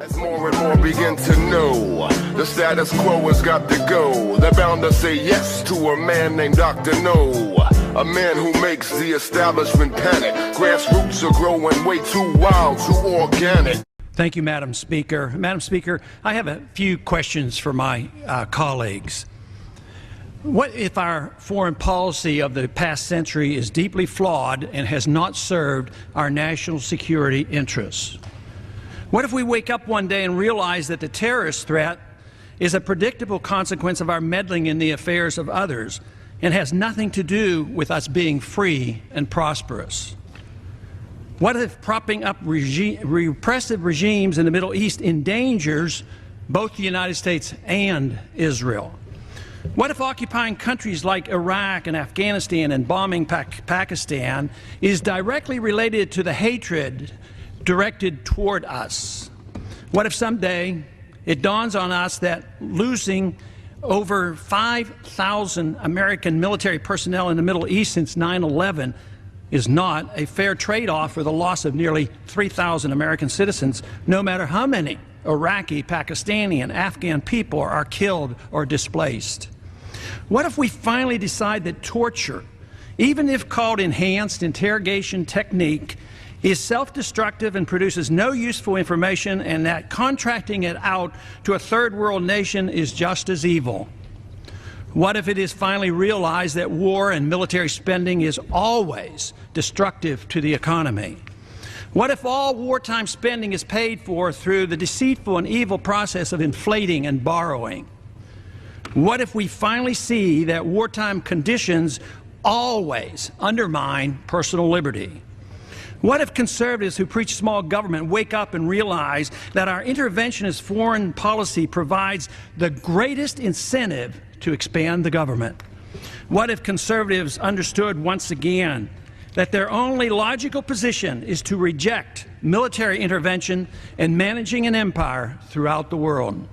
As more and more begin to know the status quo has got to go, they're bound to say yes to a man named Dr. No, a man who makes the establishment panic. Grassroots are growing way too wild, too organic. Thank you, Madam Speaker. Madam Speaker, I have a few questions for my colleagues. What if our foreign policy of the past century is deeply flawed and has not served our national security interests? What if we wake up one day and realize that the terrorist threat is a predictable consequence of our meddling in the affairs of others and has nothing to do with us being free and prosperous? What if propping up repressive regimes in the Middle East endangers both the United States and Israel? What if occupying countries like Iraq and Afghanistan and bombing Pakistan is directly related to the hatred directed toward us? What if someday it dawns on us that losing over 5,000 American military personnel in the Middle East since 9/11 is not a fair trade-off for the loss of nearly 3,000 American citizens, no matter how many Iraqi, Pakistani, and Afghan people are killed or displaced? What if we finally decide that torture, even if called enhanced interrogation technique, is self-destructive and produces no useful information, and that contracting it out to a third world nation is just as evil? What if it is finally realized that war and military spending is always destructive to the economy? What if all wartime spending is paid for through the deceitful and evil process of inflating and borrowing? What if we finally see that wartime conditions always undermine personal liberty? What if conservatives who preach small government wake up and realize that our interventionist foreign policy provides the greatest incentive to expand the government? What if conservatives understood once again that their only logical position is to reject military intervention and managing an empire throughout the world?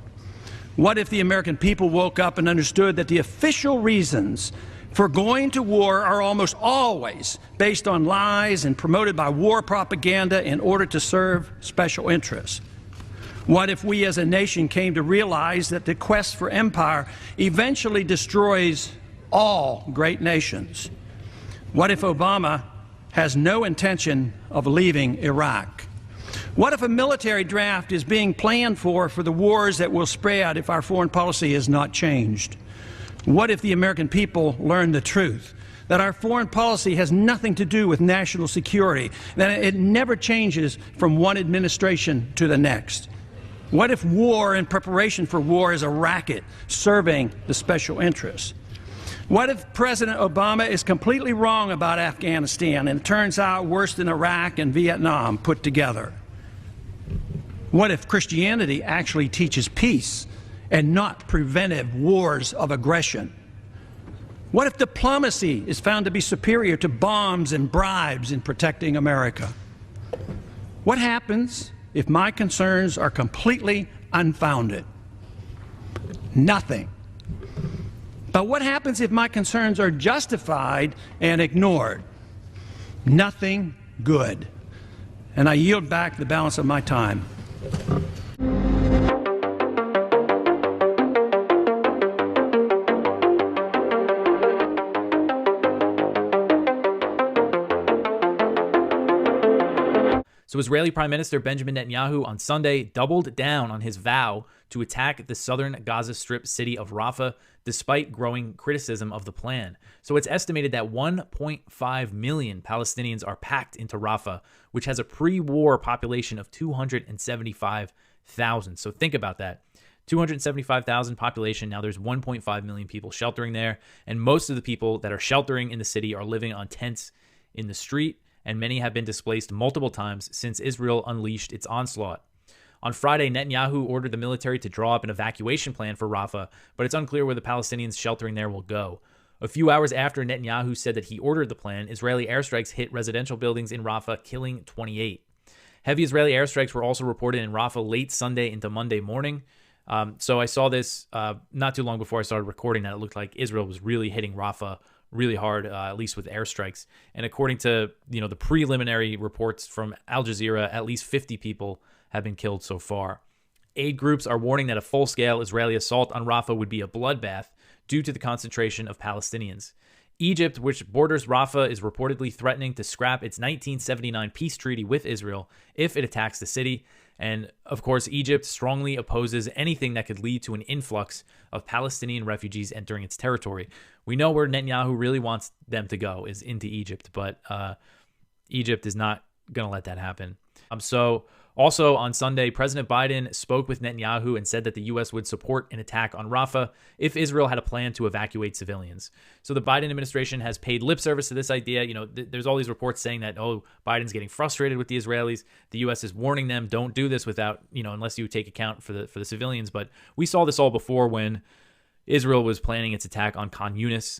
What if the American people woke up and understood that the official reasons for going to war are almost always based on lies and promoted by war propaganda in order to serve special interests? What if we as a nation came to realize that the quest for empire eventually destroys all great nations? What if Obama has no intention of leaving Iraq? What if a military draft is being planned for the wars that will spread if our foreign policy is not changed? What if the American people learn the truth, that our foreign policy has nothing to do with national security, that it never changes from one administration to the next? What if war and preparation for war is a racket serving the special interests? What if President Obama is completely wrong about Afghanistan and it turns out worse than Iraq and Vietnam put together? What if Christianity actually teaches peace and not preventive wars of aggression? What if diplomacy is found to be superior to bombs and bribes in protecting America? What happens if my concerns are completely unfounded? Nothing. But what happens if my concerns are justified and ignored? Nothing good. And I yield back the balance of my time. So Israeli Prime Minister Benjamin Netanyahu on Sunday doubled down on his vow to attack the southern Gaza Strip city of Rafah, despite growing criticism of the plan. So it's estimated that 1.5 million Palestinians are packed into Rafah, which has a pre-war population of 275,000. So think about that. 275,000 population. Now there's 1.5 million people sheltering there. And most of the people that are sheltering in the city are living on tents in the street, and many have been displaced multiple times since Israel unleashed its onslaught. On Friday, Netanyahu ordered the military to draw up an evacuation plan for Rafah, but it's unclear where the Palestinians sheltering there will go. A few hours after Netanyahu said that he ordered the plan, Israeli airstrikes hit residential buildings in Rafah, killing 28. Heavy Israeli airstrikes were also reported in Rafah late Sunday into Monday morning. So I saw this not too long before I started recording that it looked like Israel was really hitting Rafah really hard, at least with airstrikes. And according to the preliminary reports from Al Jazeera, at least 50 people have been killed so far. Aid groups are warning that a full-scale Israeli assault on Rafah would be a bloodbath due to the concentration of Palestinians. Egypt, which borders Rafah, is reportedly threatening to scrap its 1979 peace treaty with Israel if it attacks the city. And, of course, Egypt strongly opposes anything that could lead to an influx of Palestinian refugees entering its territory. We know where Netanyahu really wants them to go, is into Egypt, but Egypt is not going to let that happen. Also on Sunday, President Biden spoke with Netanyahu and said that the U.S. would support an attack on Rafah if Israel had a plan to evacuate civilians. So the Biden administration has paid lip service to this idea. There's all these reports saying that, Biden's getting frustrated with the Israelis. The U.S. is warning them, don't do this without, unless you take account for the civilians. But we saw this all before when Israel was planning its attack on Khan Yunis,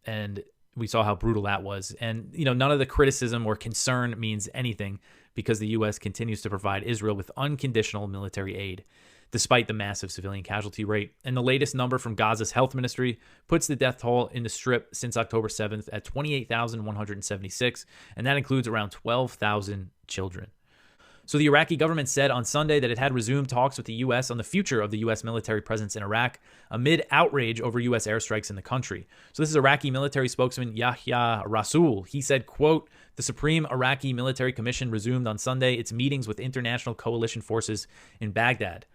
and we saw how brutal that was. And, none of the criticism or concern means anything because the U.S. continues to provide Israel with unconditional military aid, despite the massive civilian casualty rate. And the latest number from Gaza's health ministry puts the death toll in the Strip since October 7th at 28,176, and that includes around 12,000 children. So the Iraqi government said on Sunday that it had resumed talks with the U.S. on the future of the U.S. military presence in Iraq amid outrage over U.S. airstrikes in the country. So this is Iraqi military spokesman Yahya Rasool. He said, quote, "The Supreme Iraqi Military Commission resumed on Sunday its meetings with international coalition forces in Baghdad.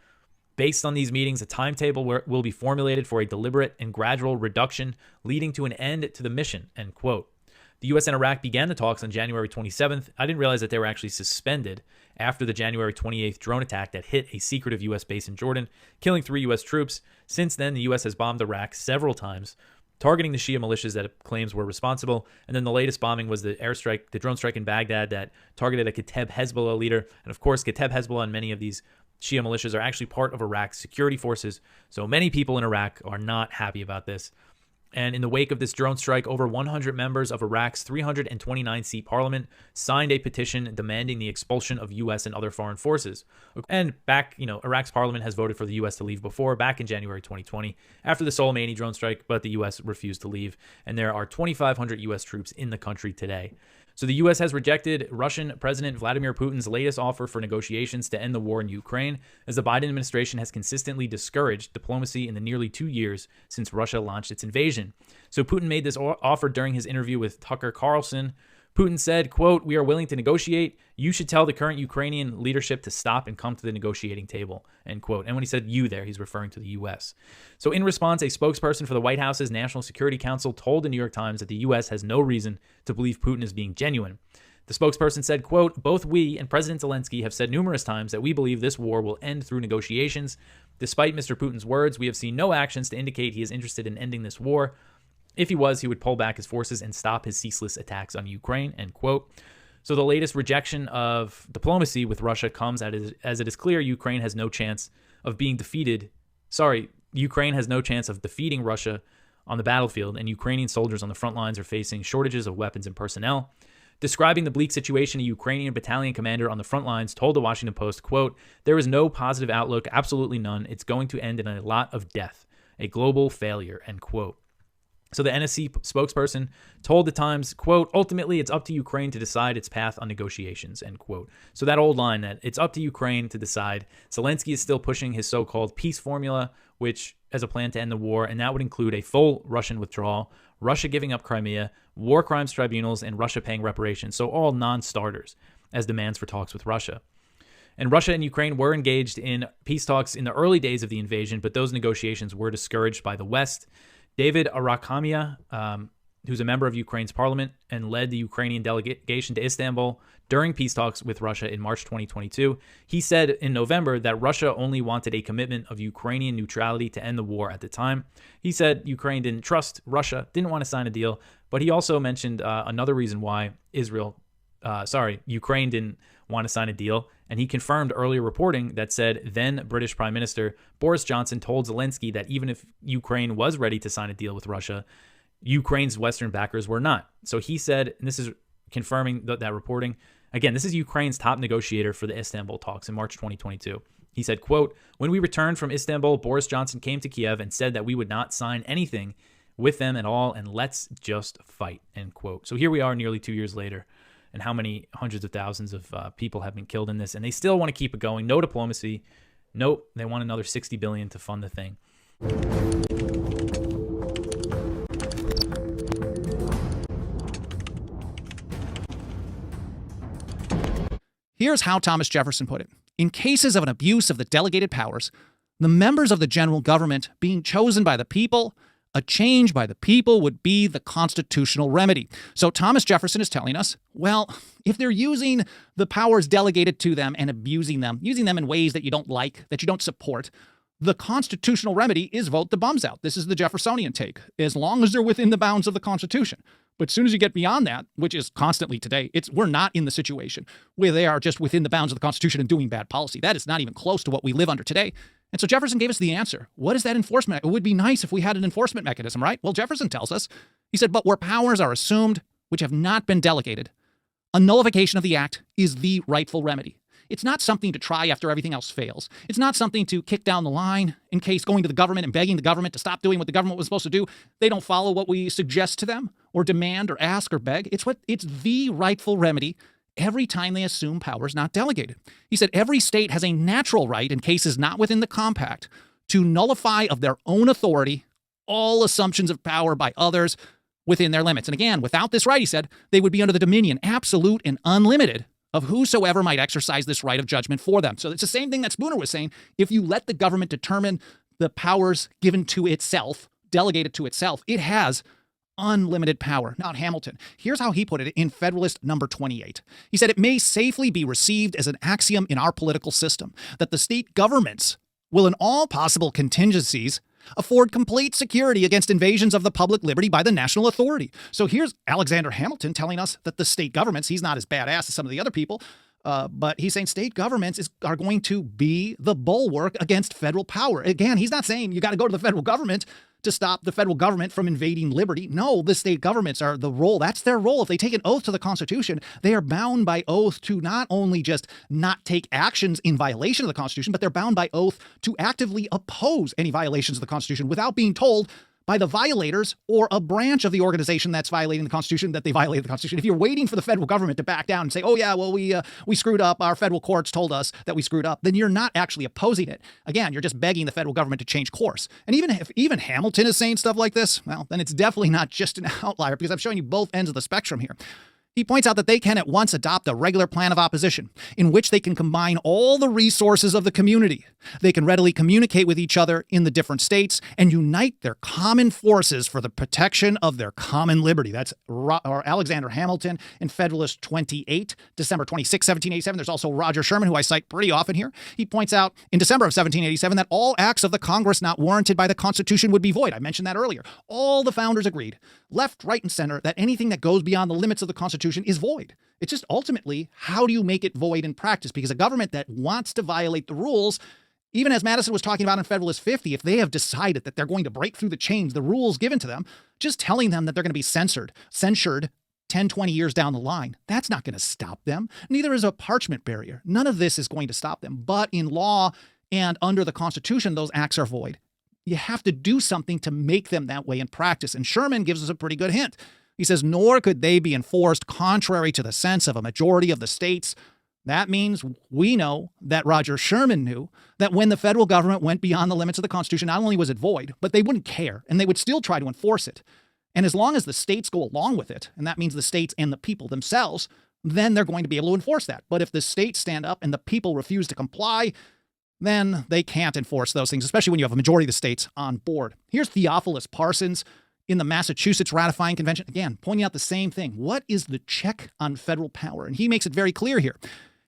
Based on these meetings, a timetable will be formulated for a deliberate and gradual reduction leading to an end to the mission," end quote. The U.S. and Iraq began the talks on January 27th. I didn't realize that they were actually suspended after the January 28th drone attack that hit a secretive U.S. base in Jordan, killing 3 U.S. troops. Since then, the U.S. has bombed Iraq several times, targeting the Shia militias that it claims were responsible. And then the latest bombing was the drone strike in Baghdad that targeted a Kateb Hezbollah leader. And of course, Kateb Hezbollah and many of these Shia militias are actually part of Iraq's security forces. So many people in Iraq are not happy about this. And in the wake of this drone strike, over 100 members of Iraq's 329-seat parliament signed a petition demanding the expulsion of U.S. and other foreign forces. And Iraq's parliament has voted for the U.S. to leave before, back in January 2020, after the Soleimani drone strike, but the U.S. refused to leave. And there are 2,500 U.S. troops in the country today. So the U.S. has rejected Russian President Vladimir Putin's latest offer for negotiations to end the war in Ukraine, as the Biden administration has consistently discouraged diplomacy in the nearly 2 years since Russia launched its invasion. So Putin made this offer during his interview with Tucker Carlson. Putin said, quote, "We are willing to negotiate. You should tell the current Ukrainian leadership to stop and come to the negotiating table," end quote. And when he said you there, he's referring to the U.S. So in response, a spokesperson for the White House's National Security Council told the New York Times that the U.S. has no reason to believe Putin is being genuine. The spokesperson said, quote, "Both we and President Zelensky have said numerous times that we believe this war will end through negotiations. Despite Mr. Putin's words, we have seen no actions to indicate he is interested in ending this war. If he was, he would pull back his forces and stop his ceaseless attacks on Ukraine," end quote. So the latest rejection of diplomacy with Russia comes as it is clear Ukraine has no chance of defeating Russia on the battlefield, and Ukrainian soldiers on the front lines are facing shortages of weapons and personnel. Describing the bleak situation, a Ukrainian battalion commander on the front lines told the Washington Post, quote, "There is no positive outlook, absolutely none. It's going to end in a lot of death, a global failure," end quote. So the NSC spokesperson told the Times, quote, "Ultimately, it's up to Ukraine to decide its path on negotiations," end quote. So that old line that it's up to Ukraine to decide. Zelensky is still pushing his so-called peace formula, which as a plan to end the war, and that would include a full Russian withdrawal, Russia giving up Crimea, war crimes tribunals, and Russia paying reparations. So all non-starters as demands for talks with Russia. And Russia and Ukraine were engaged in peace talks in the early days of the invasion, but those negotiations were discouraged by the West. David Arakhamia, who's a member of Ukraine's parliament and led the Ukrainian delegation to Istanbul during peace talks with Russia in March 2022, he said in November that Russia only wanted a commitment of Ukrainian neutrality to end the war at the time. He said Ukraine didn't trust Russia, didn't want to sign a deal, but he also mentioned another reason why Ukraine didn't want to sign a deal, and he confirmed earlier reporting that said then British Prime Minister Boris Johnson told Zelensky that even if Ukraine was ready to sign a deal with Russia, Ukraine's Western backers were not. So he said, and this is confirming that reporting, again, this is Ukraine's top negotiator for the Istanbul talks in March 2022. He said, quote, "When we returned from Istanbul, Boris Johnson came to Kiev and said that we would not sign anything with them at all, and let's just fight," end quote. So here we are nearly 2 years later, and how many hundreds of thousands of people have been killed in this, and they still want to keep it going. No diplomacy, Nope, they want another $60 billion to fund the thing. Here's how Thomas Jefferson put it. In cases of an abuse of the delegated powers, the members of the general government being chosen by the people, a change by the people would be the constitutional remedy. So Thomas Jefferson is telling us, well, if they're using the powers delegated to them and abusing them, using them in ways that you don't like, that you don't support, the constitutional remedy is vote the bums out. This is the Jeffersonian take, as long as they're within the bounds of the Constitution. But as soon as you get beyond that, which is constantly today, we're not in the situation where they are just within the bounds of the Constitution and doing bad policy. That is not even close to what we live under today. And so Jefferson gave us the answer. What is that enforcement? It would be nice if we had an enforcement mechanism, right? Well, Jefferson tells us, he said, but where powers are assumed which have not been delegated, a nullification of the act is the rightful remedy. It's not something to try after everything else fails. It's not something to kick down the line in case going to the government and begging the government to stop doing what the government was supposed to do. They don't follow what we suggest to them or demand or ask or beg. It's the rightful remedy every time they assume powers not delegated. He said every state has a natural right in cases not within the compact to nullify of their own authority all assumptions of power by others within their limits. And again, without this right, he said, they would be under the dominion, absolute and unlimited, of whosoever might exercise this right of judgment for them. So it's the same thing that Spooner was saying. If you let the government determine the powers given to itself, delegated to itself, it has unlimited power. Not Hamilton. Here's how he put it in Federalist number 28. He said, it may safely be received as an axiom in our political system that the state governments will in all possible contingencies afford complete security against invasions of the public liberty by the national authority. So here's Alexander Hamilton telling us that the state governments, he's not as badass as some of the other people, but he's saying state governments are going to be the bulwark against federal power. Again, he's not saying you got to go to the federal government to stop the federal government from invading liberty. No, the state governments are the role. That's their role. If they take an oath to the Constitution, they are bound by oath to not only just not take actions in violation of the Constitution, but they're bound by oath to actively oppose any violations of the Constitution without being told by the violators or a branch of the organization that's violating the Constitution that they violated the Constitution. If you're waiting for the federal government to back down and say, oh yeah, well, we screwed up, our federal courts told us that we screwed up, then you're not actually opposing it. Again, you're just begging the federal government to change course. And even Hamilton is saying stuff like this, well, then it's definitely not just an outlier, because I'm showing you both ends of the spectrum here. He points out that they can at once adopt a regular plan of opposition in which they can combine all the resources of the community. They can readily communicate with each other in the different states and unite their common forces for the protection of their common liberty. That's Alexander Hamilton in Federalist 28, December 26, 1787. There's also Roger Sherman, who I cite pretty often here. He points out in December of 1787 that all acts of the Congress not warranted by the Constitution would be void. I mentioned that earlier. All the founders agreed, left, right, and center, that anything that goes beyond the limits of the Constitution is void. It's just ultimately, how do you make it void in practice? Because a government that wants to violate the rules, even as Madison was talking about in Federalist 50, if they have decided that they're going to break through the chains, the rules given to them, just telling them that they're going to be censured 10, 20 years down the line, that's not going to stop them. Neither is a parchment barrier. None of this is going to stop them. But in law and under the Constitution, those acts are void. You have to do something to make them that way in practice. And Sherman gives us a pretty good hint. He says, nor could they be enforced contrary to the sense of a majority of the states. That means we know that Roger Sherman knew that when the federal government went beyond the limits of the Constitution, not only was it void, but they wouldn't care, and they would still try to enforce it. And as long as the states go along with it, and that means the states and the people themselves, then they're going to be able to enforce that. But if the states stand up and the people refuse to comply, then they can't enforce those things, especially when you have a majority of the states on board. Here's Theophilus Parsons in the Massachusetts Ratifying Convention, again, pointing out the same thing. What is the check on federal power? And he makes it very clear here.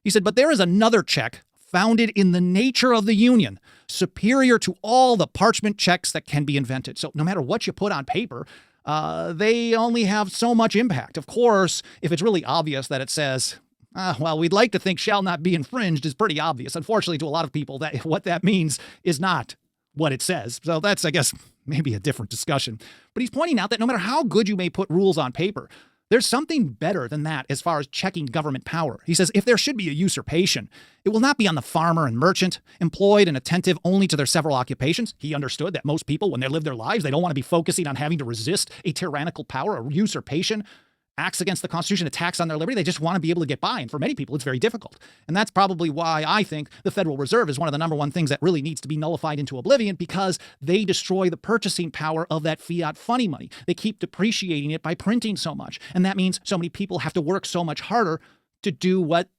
He said, but there is another check founded in the nature of the Union, superior to all the parchment checks that can be invented. So no matter what you put on paper, they only have so much impact. Of course, if it's really obvious that it says, well, we'd like to think shall not be infringed is pretty obvious. Unfortunately, to a lot of people, that what that means is not what it says. So that's, I guess, maybe a different discussion. But he's pointing out that no matter how good you may put rules on paper, there's something better than that as far as checking government power. He says if there should be a usurpation, it will not be on the farmer and merchant, employed and attentive only to their several occupations. He understood that most people, when they live their lives, they don't want to be focusing on having to resist a tyrannical power, a usurpation. acts against the Constitution, attacks on their liberty. They just want to be able to get by. And for many people, it's very difficult. And that's probably why I think the Federal Reserve is one of the number one things that really needs to be nullified into oblivion, because they destroy the purchasing power of that fiat funny money. They keep depreciating it by printing so much. And that means so many people have to work so much harder to do what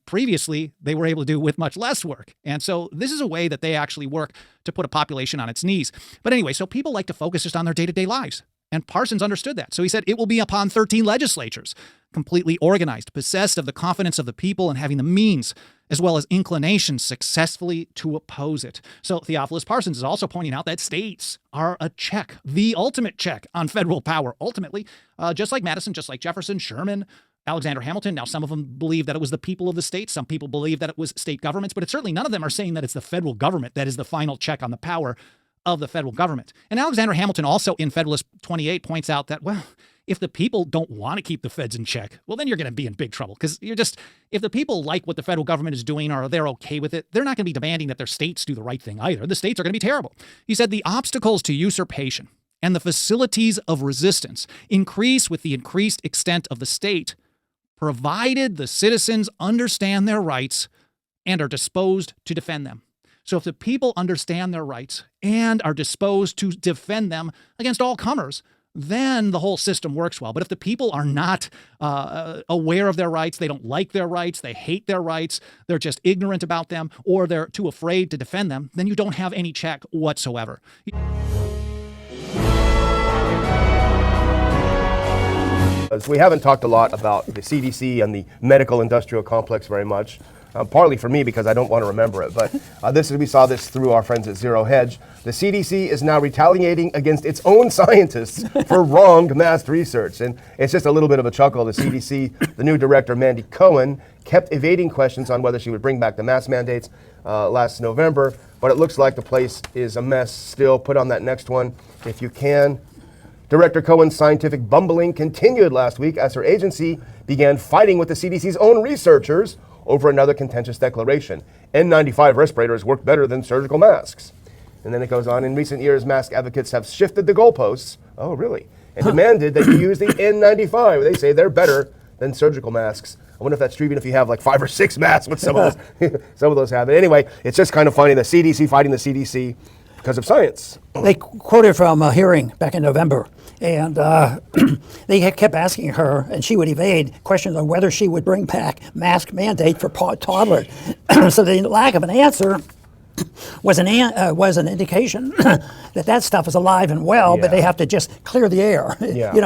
previously they were able to do with much less work. And so this is a way that they actually work to put a population on its knees. But anyway, so people like to focus just on their day-to-day lives. And Parsons understood that. So he said it will be upon 13 legislatures, completely organized, possessed of the confidence of the people, and having the means as well as inclination successfully to oppose it. So Theophilus Parsons is also pointing out that states are a check, the ultimate check on federal power. Ultimately, just like Madison, just like Jefferson, Sherman, Alexander Hamilton. Now, some of them believe that it was the people of the state. Some people believe that it was state governments, but it's certainly none of them are saying that it's the federal government that is the final check on the power of the federal government. And Alexander Hamilton also in Federalist 28 points out that, well, if the people don't want to keep the feds in check, well, then you're going to be in big trouble, because if the people like what the federal government is doing or they're okay with it, they're not going to be demanding that their states do the right thing either. The states are going to be terrible. He said the obstacles to usurpation and the facilities of resistance increase with the increased extent of the state, provided the citizens understand their rights and are disposed to defend them. So if the people understand their rights and are disposed to defend them against all comers, then the whole system works well. But if the people are not aware of their rights, they don't like their rights, they hate their rights, they're just ignorant about them, or they're too afraid to defend them, then you don't have any check whatsoever. We haven't talked a lot about the CDC and the medical industrial complex very much. Partly for me because I don't want to remember it, but we saw this through our friends at Zero Hedge. The CDC is now retaliating against its own scientists for wrong masked research, and it's just a little bit of a chuckle. The CDC, the new director, Mandy Cohen, kept evading questions on whether she would bring back the mask mandates last November, but it looks like the place is a mess still. Put on that next one if you can. Director Cohen's scientific bumbling continued last week as her agency began fighting with the CDC's own researchers over another contentious declaration. N95 respirators work better than surgical masks. And then it goes on, in recent years, mask advocates have shifted the goalposts, oh really, and demanded that you use the N95. They say they're better than surgical masks. I wonder if that's true even if you have like 5 or 6 masks, what some of those have. But anyway, it's just kind of funny, the CDC fighting the CDC because of science. They quoted from a hearing back in November, and they kept asking her, and she would evade questions on whether she would bring back mask mandate for toddlers. So the lack of an answer was an indication that stuff is alive and well, but they have to just clear the air,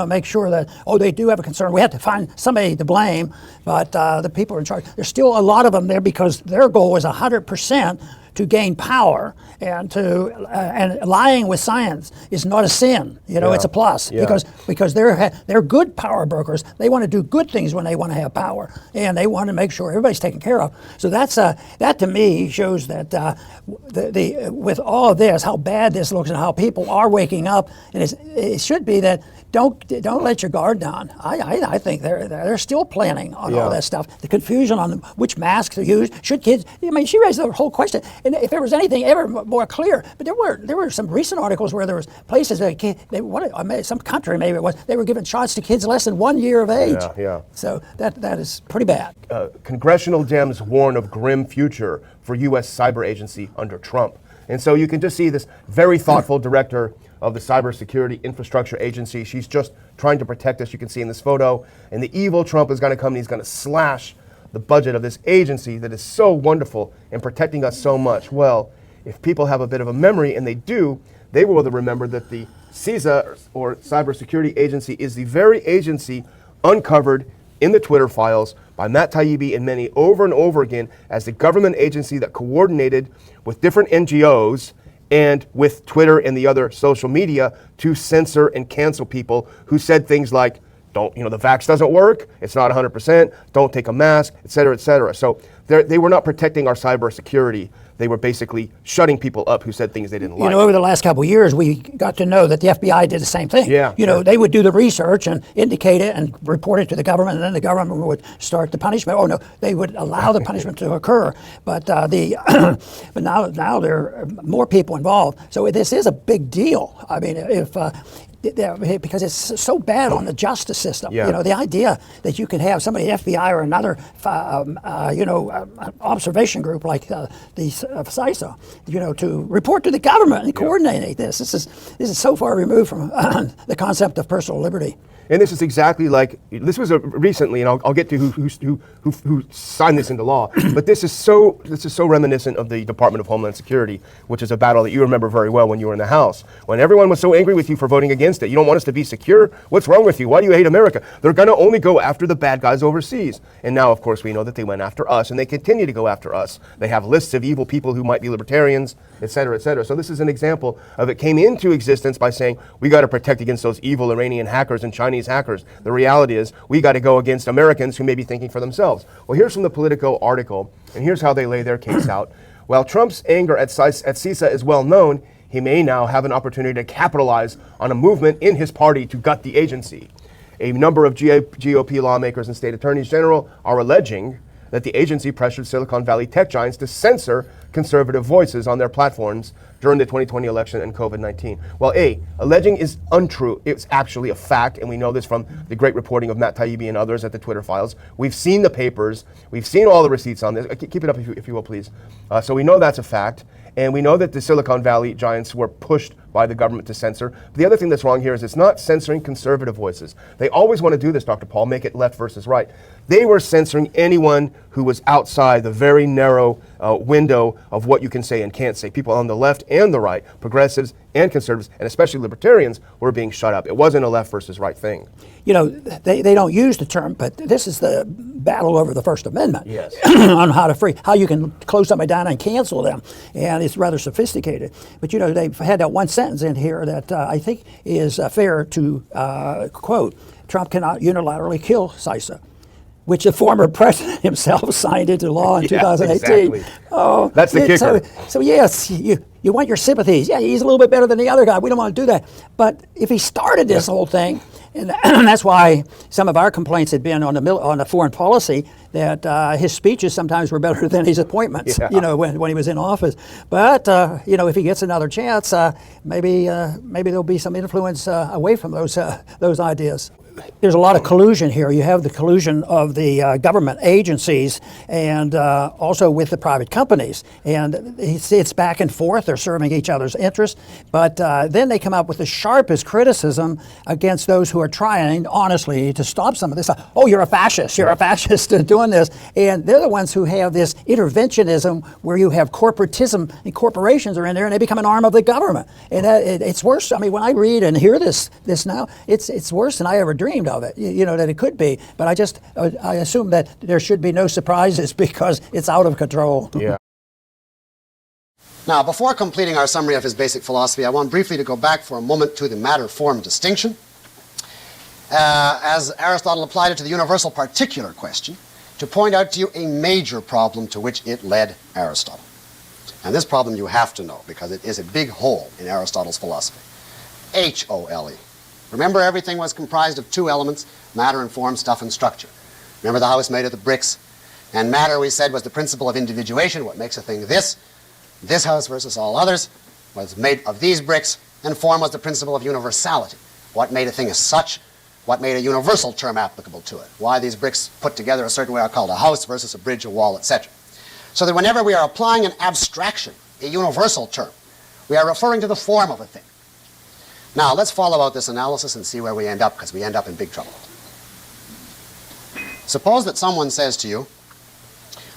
make sure that, they do have a concern. We have to find somebody to blame, but the people are in charge. There's still a lot of them there because their goal is 100% to gain power, and lying with science is not a sin. It's a plus because they're good power brokers. They want to do good things when they want to have power, and they want to make sure everybody's taken care of. So that to me shows that with all of this, how bad this looks and how people are waking up, and it should be that. Don't let your guard down. I think they're still planning on all that stuff. The confusion on which masks to use. Should kids? I mean, she raised the whole question. And if there was anything ever more clear, but there were some recent articles where there was places that some country maybe it was, they were giving shots to kids less than 1 year of age. So that is pretty bad. Congressional Dems warn of grim future for U.S. cyber agency under Trump. And so you can just see this very thoughtful director of the Cybersecurity Infrastructure Agency. She's just trying to protect us. You can see in this photo. And the evil Trump is going to come and he's going to slash the budget of this agency that is so wonderful in protecting us so much. Well, if people have a bit of a memory, and they do, they will remember that the CISA, or Cybersecurity Agency, is the very agency uncovered in the Twitter files by Matt Taibbi and many over and over again as the government agency that coordinated with different NGOs and with Twitter and the other social media to censor and cancel people who said things like, the vax doesn't work, it's not 100%, don't take a mask, et cetera, et cetera. So they were not protecting our cybersecurity. They were basically shutting people up who said things they didn't like. Over the last couple of years, we got to know that the FBI did the same thing. They would do the research and indicate it and report it to the government, and then the government would start the punishment. They would allow the punishment to occur. But but now there are more people involved. So this is a big deal. I mean, if because it's so bad on the justice system. Yeah. You know, the idea that you could have somebody, FBI or another, observation group like the CISA, you know, to report to the government and coordinate this. This is so far removed from the concept of personal liberty. And this is exactly like, this was recently, and I'll get to who signed this into law, but this is so reminiscent of the Department of Homeland Security, which is a battle that you remember very well when you were in the House. When everyone was so angry with you for voting against it, you don't want us to be secure? What's wrong with you? Why do you hate America? They're gonna only go after the bad guys overseas. And now, of course, we know that they went after us, and they continue to go after us. They have lists of evil people who might be libertarians, et cetera, et cetera. So this is an example of it came into existence by saying, we gotta protect against those evil Iranian hackers and Chinese hackers. The reality is we got to go against Americans who may be thinking for themselves. Well, here's from the Politico article, and here's how they lay their case out. While Trump's anger at CISA is well known, he may now have an opportunity to capitalize on a movement in his party to gut the agency. A number of GOP lawmakers and state attorneys general are alleging that the agency pressured Silicon Valley tech giants to censor conservative voices on their platforms during the 2020 election and COVID-19. Well, alleging is untrue. It's actually a fact, and we know this from the great reporting of Matt Taibbi and others at the Twitter files. We've seen the papers. We've seen all the receipts on this. Keep it up if you will, please. So we know that's a fact, and we know that the Silicon Valley giants were pushed by the government to censor. But the other thing that's wrong here is it's not censoring conservative voices. They always want to do this, Dr. Paul, make it left versus right. They were censoring anyone who was outside the very narrow window of what you can say and can't say. People on the left and the right, progressives and conservatives, and especially libertarians, were being shut up. It wasn't a left versus right thing. You know, they don't use the term, but this is the battle over the First Amendment. Yes. On how you can close somebody down and cancel them, and it's rather sophisticated. But you know, they've had that one sentence in here that I think is fair to quote: Trump cannot unilaterally kill CISA, which the former president himself signed into law in 2018. Exactly. Oh, that's the kicker. So yes, you want your sympathies. Yeah, he's a little bit better than the other guy. We don't want to do that. But if he started this whole thing, and that's why some of our complaints had been on the foreign policy, that his speeches sometimes were better than his appointments. You know, when he was in office. But you know, if he gets another chance, maybe there'll be some influence away from those ideas. There's a lot of collusion here. You have the collusion of the government agencies and also with the private companies. And it's back and forth. They're serving each other's interests. But then they come up with the sharpest criticism against those who are trying, honestly, to stop some of this. Oh, you're a fascist. You're a fascist doing this. And they're the ones who have this interventionism where you have corporatism, and corporations are in there and they become an arm of the government. And it's worse. I mean, when I read and hear this now, it's worse than I ever dreamed of it, you know, that it could be. But I assume that there should be no surprises because it's out of control. Yeah. Now, before completing our summary of his basic philosophy, I want briefly to go back for a moment to the matter-form distinction. As Aristotle applied it to the universal particular question, to point out to you a major problem to which it led Aristotle. And this problem you have to know because it is a big hole in Aristotle's philosophy. H-O-L-E. Remember, everything was comprised of two elements, matter and form, stuff and structure. Remember the house made of the bricks? And matter, we said, was the principle of individuation, what makes a thing this. This house versus all others was made of these bricks, and form was the principle of universality. What made a thing as such, what made a universal term applicable to it. Why these bricks put together a certain way are called a house versus a bridge, a wall, etc. So that whenever we are applying an abstraction, a universal term, we are referring to the form of a thing. Now, let's follow out this analysis and see where we end up, because we end up in big trouble. Suppose that someone says to you,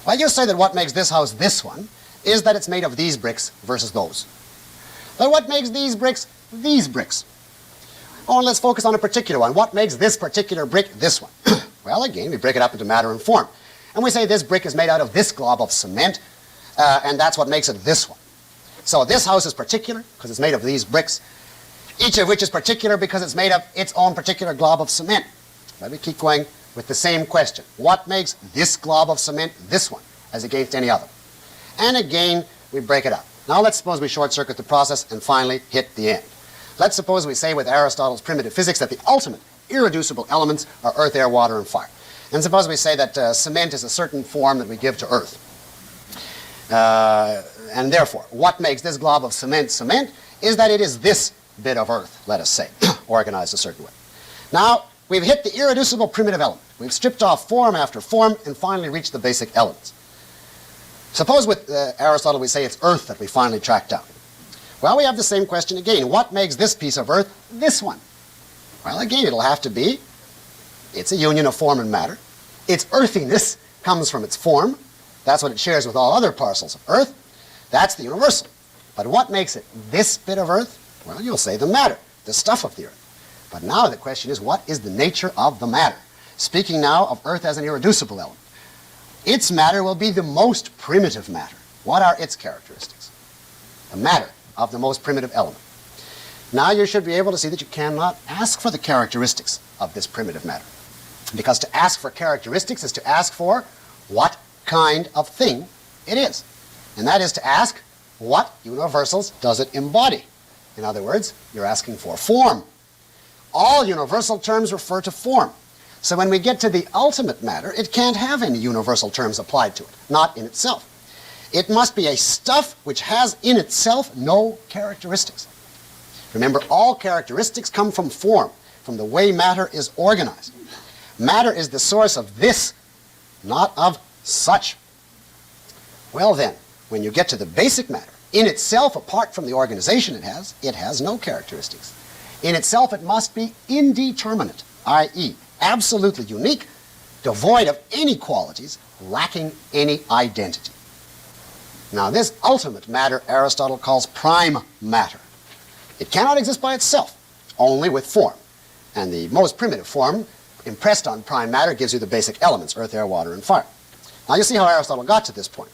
well, you say that what makes this house this one is that it's made of these bricks versus those. But what makes these bricks these bricks? Oh, and let's focus on a particular one. What makes this particular brick this one? Well, again, we break it up into matter and form. And we say this brick is made out of this glob of cement, and that's what makes it this one. So this house is particular because it's made of these bricks, each of which is particular because it's made of its own particular glob of cement. Let me keep going with the same question. What makes this glob of cement this one as against any other? And again, we break it up. Now let's suppose we short-circuit the process and finally hit the end. Let's suppose we say with Aristotle's primitive physics that the ultimate irreducible elements are earth, air, water, and fire. And suppose we say that cement is a certain form that we give to earth. And therefore, what makes this glob of cement cement is that it is this bit of earth, let us say, organized a certain way. Now, we've hit the irreducible primitive element. We've stripped off form after form and finally reached the basic elements. Suppose with Aristotle we say it's earth that we finally tracked down. Well, we have the same question again. What makes this piece of earth this one? Well, again, it'll have to be, it's a union of form and matter. Its earthiness comes from its form. That's what it shares with all other parcels of earth. That's the universal. But what makes it this bit of earth? Well, you'll say the matter, the stuff of the earth. But now the question is, what is the nature of the matter? Speaking now of earth as an irreducible element. Its matter will be the most primitive matter. What are its characteristics? The matter of the most primitive element. Now you should be able to see that you cannot ask for the characteristics of this primitive matter. Because to ask for characteristics is to ask for what kind of thing it is. And that is to ask, what universals does it embody? In other words, you're asking for form. All universal terms refer to form. So when we get to the ultimate matter, it can't have any universal terms applied to it, not in itself. It must be a stuff which has in itself no characteristics. Remember, all characteristics come from form, from the way matter is organized. Matter is the source of this, not of such. Well then, when you get to the basic matter, in itself, apart from the organization it has no characteristics. In itself, it must be indeterminate, i.e., absolutely unique, devoid of any qualities, lacking any identity. Now, this ultimate matter Aristotle calls prime matter. It cannot exist by itself, only with form. And the most primitive form impressed on prime matter gives you the basic elements, earth, air, water, and fire. Now, you see how Aristotle got to this point.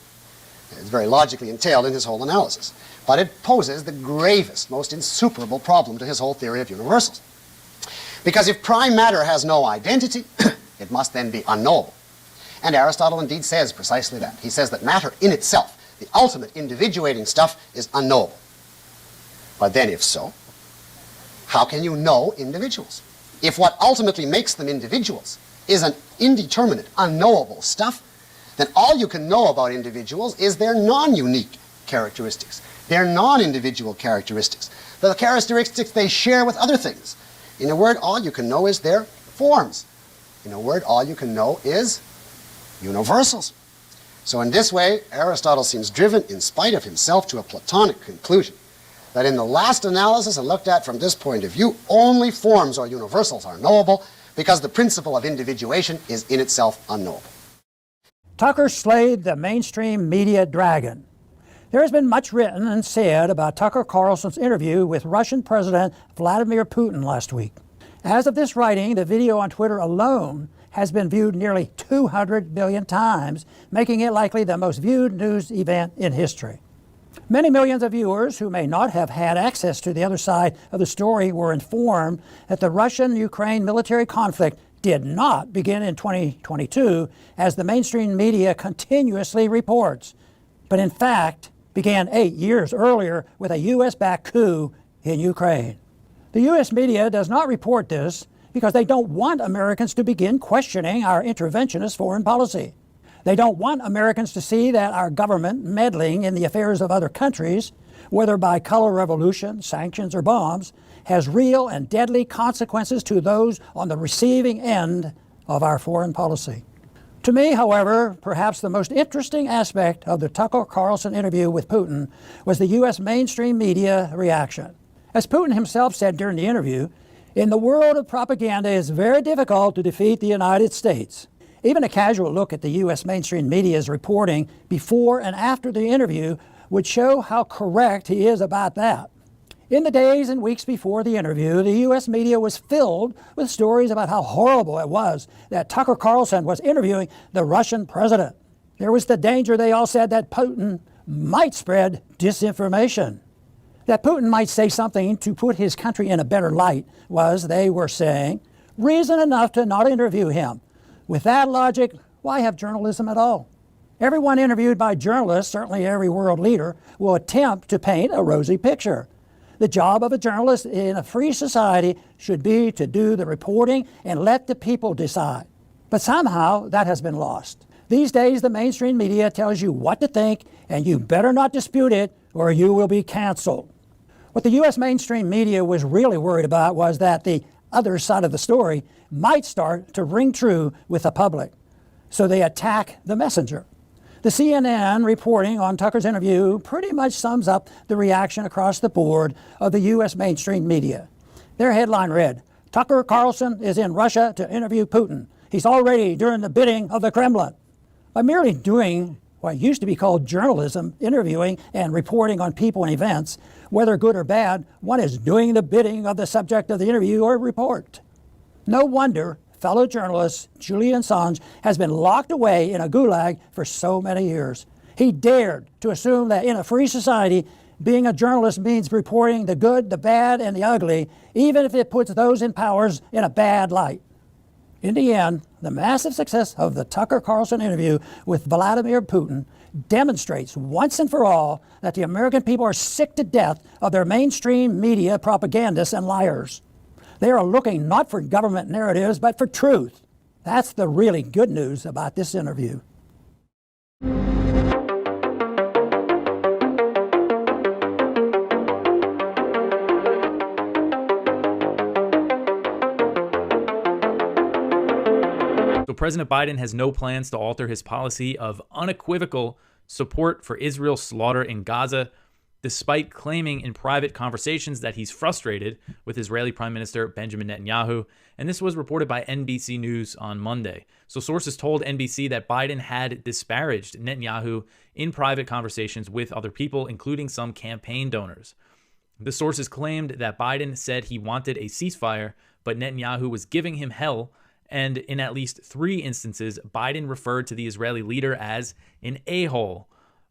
It's very logically entailed in his whole analysis. But it poses the gravest, most insuperable problem to his whole theory of universals. Because if prime matter has no identity, it must then be unknowable. And Aristotle indeed says precisely that. He says that matter in itself, the ultimate individuating stuff, is unknowable. But then if so, how can you know individuals? If what ultimately makes them individuals is an indeterminate, unknowable stuff, then all you can know about individuals is their non-unique characteristics, their non-individual characteristics, the characteristics they share with other things. In a word, all you can know is their forms. In a word, all you can know is universals. So in this way, Aristotle seems driven, in spite of himself, to a Platonic conclusion that in the last analysis, and looked at from this point of view, only forms or universals are knowable because the principle of individuation is in itself unknowable. Tucker slayed the mainstream media dragon. There has been much written and said about Tucker Carlson's interview with Russian President Vladimir Putin last week. As of this writing, the video on Twitter alone has been viewed nearly 200 million times, making it likely the most viewed news event in history. Many millions of viewers who may not have had access to the other side of the story were informed that the Russian-Ukraine military conflict did not begin in 2022, as the mainstream media continuously reports, but in fact began 8 years earlier with a U.S.-backed coup in Ukraine. The U.S. media does not report this because they don't want Americans to begin questioning our interventionist foreign policy. They don't want Americans to see that our government meddling in the affairs of other countries, whether by color revolution, sanctions, or bombs, has real and deadly consequences to those on the receiving end of our foreign policy. To me, however, perhaps the most interesting aspect of the Tucker Carlson interview with Putin was the U.S. mainstream media reaction. As Putin himself said during the interview, in the world of propaganda, it's very difficult to defeat the United States. Even a casual look at the U.S. mainstream media's reporting before and after the interview would show how correct he is about that. In the days and weeks before the interview, the U.S. media was filled with stories about how horrible it was that Tucker Carlson was interviewing the Russian president. There was the danger, they all said, that Putin might spread disinformation. That Putin might say something to put his country in a better light was, they were saying, reason enough to not interview him. With that logic, why have journalism at all? Everyone interviewed by journalists, certainly every world leader, will attempt to paint a rosy picture. The job of a journalist in a free society should be to do the reporting and let the people decide. But somehow that has been lost. These days, the mainstream media tells you what to think, and you better not dispute it or you will be canceled. What the U.S. mainstream media was really worried about was that the other side of the story might start to ring true with the public. So they attack the messenger. The CNN reporting on Tucker's interview pretty much sums up the reaction across the board of the U.S. mainstream media. Their headline read, "Tucker Carlson is in Russia to interview Putin. He's already doing the bidding of the Kremlin." By merely doing what used to be called journalism, interviewing and reporting on people and events, whether good or bad, one is doing the bidding of the subject of the interview or report. No wonder fellow journalist Julian Assange has been locked away in a gulag for so many years. He dared to assume that in a free society, being a journalist means reporting the good, the bad, and the ugly, even if it puts those in power in a bad light. In the end, the massive success of the Tucker Carlson interview with Vladimir Putin demonstrates once and for all that the American people are sick to death of their mainstream media propagandists and liars. They are looking not for government narratives, but for truth. That's the really good news about this interview. So President Biden has no plans to alter his policy of unequivocal support for Israel's slaughter in Gaza, despite claiming in private conversations that he's frustrated with Israeli Prime Minister Benjamin Netanyahu. And this was reported by NBC News on Monday. So sources told NBC that Biden had disparaged Netanyahu in private conversations with other people, including some campaign donors. The sources claimed that Biden said he wanted a ceasefire, but Netanyahu was giving him hell. And in at least 3 instances, Biden referred to the Israeli leader as an a-hole.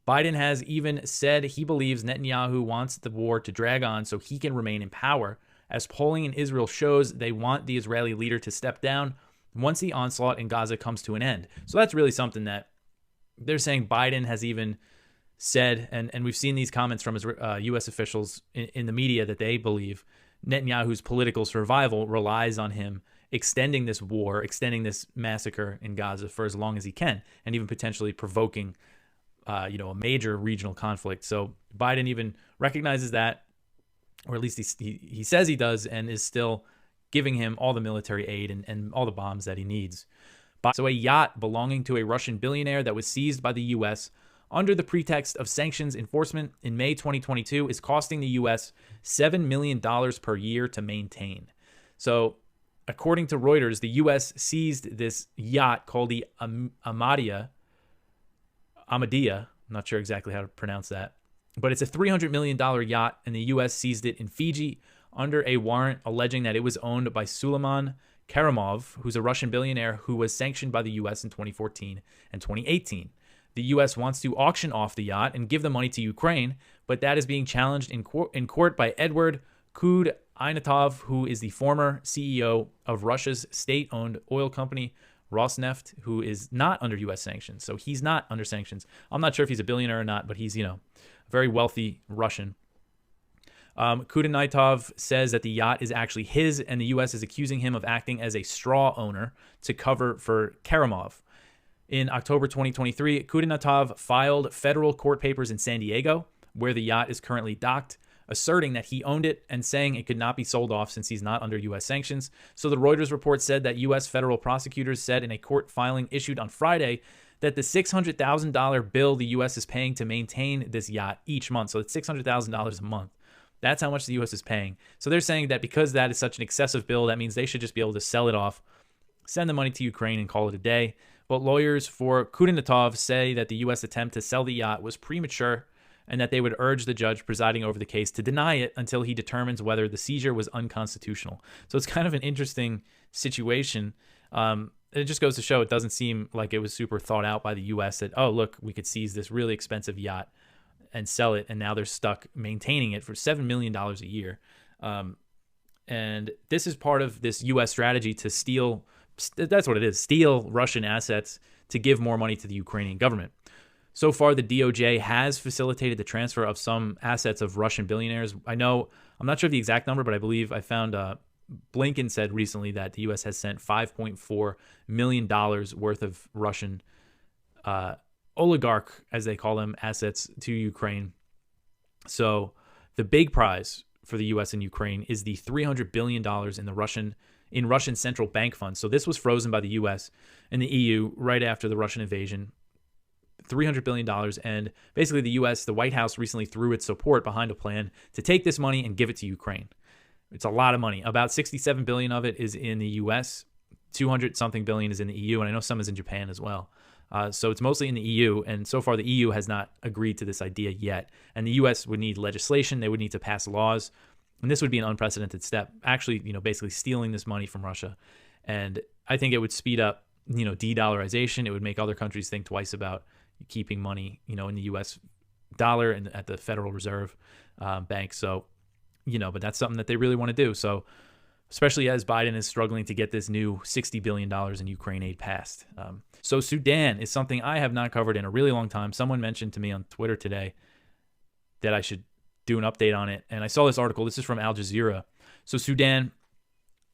Biden has even said he believes Netanyahu wants the war to drag on so he can remain in power, as polling in Israel shows they want the Israeli leader to step down once the onslaught in Gaza comes to an end. So that's really something that they're saying Biden has even said, and we've seen these comments from U.S. officials in the media that they believe Netanyahu's political survival relies on him extending this war, extending this massacre in Gaza for as long as he can, and even potentially provoking a major regional conflict. So Biden even recognizes that, or at least he says he does, and is still giving him all the military aid and all the bombs that he needs. So a yacht belonging to a Russian billionaire that was seized by the U.S. under the pretext of sanctions enforcement in May 2022 is costing the U.S. $7 million per year to maintain. So according to Reuters, the U.S. seized this yacht called the Amadea. I'm not sure exactly how to pronounce that, but it's a $300 million yacht, and the U.S. seized it in Fiji under a warrant alleging that it was owned by Suleiman Karimov, who's a Russian billionaire who was sanctioned by the U.S. in 2014 and 2018. The U.S. wants to auction off the yacht and give the money to Ukraine, but that is being challenged in court by Edward Kudinatov, who is the former CEO of Russia's state-owned oil company, Rosneft, who is not under U.S. sanctions. So he's not under sanctions. I'm not sure if he's a billionaire or not, but he's, a very wealthy Russian. Kudinatov says that the yacht is actually his, and the U.S. is accusing him of acting as a straw owner to cover for Karimov. In October 2023, Kudinatov filed federal court papers in San Diego, where the yacht is currently docked, asserting that he owned it and saying it could not be sold off since he's not under U.S. sanctions. So the Reuters report said that U.S. federal prosecutors said in a court filing issued on Friday that the $600,000 bill the U.S. is paying to maintain this yacht each month, so it's $600,000 a month. That's how much the U.S. is paying. So they're saying that because that is such an excessive bill, that means they should just be able to sell it off, send the money to Ukraine, and call it a day. But lawyers for Kudinatov say that the U.S. attempt to sell the yacht was premature and that they would urge the judge presiding over the case to deny it until he determines whether the seizure was unconstitutional. So it's kind of an interesting situation. It just goes to show it doesn't seem like it was super thought out by the U.S. that, oh, look, we could seize this really expensive yacht and sell it, and now they're stuck maintaining it for $7 million a year. And this is part of this U.S. strategy to steal, that's what it is, steal Russian assets to give more money to the Ukrainian government. So far, the DOJ has facilitated the transfer of some assets of Russian billionaires. I'm not sure of the exact number, but I believe I found Blinken said recently that the U.S. has sent $5.4 million worth of Russian oligarch, as they call them, assets to Ukraine. So The big prize for the U.S. and Ukraine is the $300 billion in Russian central bank funds. So this was frozen by the U.S. and the EU right after the Russian invasion. $300 billion. And basically the U.S., the White House recently threw its support behind a plan to take this money and give it to Ukraine. It's a lot of money. About $67 billion of it is in the U.S., 200-something billion is in the EU, and I know some is in Japan as well. So it's mostly in the EU, and so far the EU has not agreed to this idea yet. And the U.S. would need legislation. They would need to pass laws, and this would be an unprecedented step, actually, basically stealing this money from Russia. And I think it would speed up, de-dollarization. It would make other countries think twice about keeping money, in the U.S. dollar and at the Federal Reserve Bank. So, but that's something that they really want to do. So, especially as Biden is struggling to get this new $60 billion in Ukraine aid passed. So Sudan is something I have not covered in a really long time. Someone mentioned to me on Twitter today that I should do an update on it. And I saw this article. This is from Al Jazeera. So Sudan,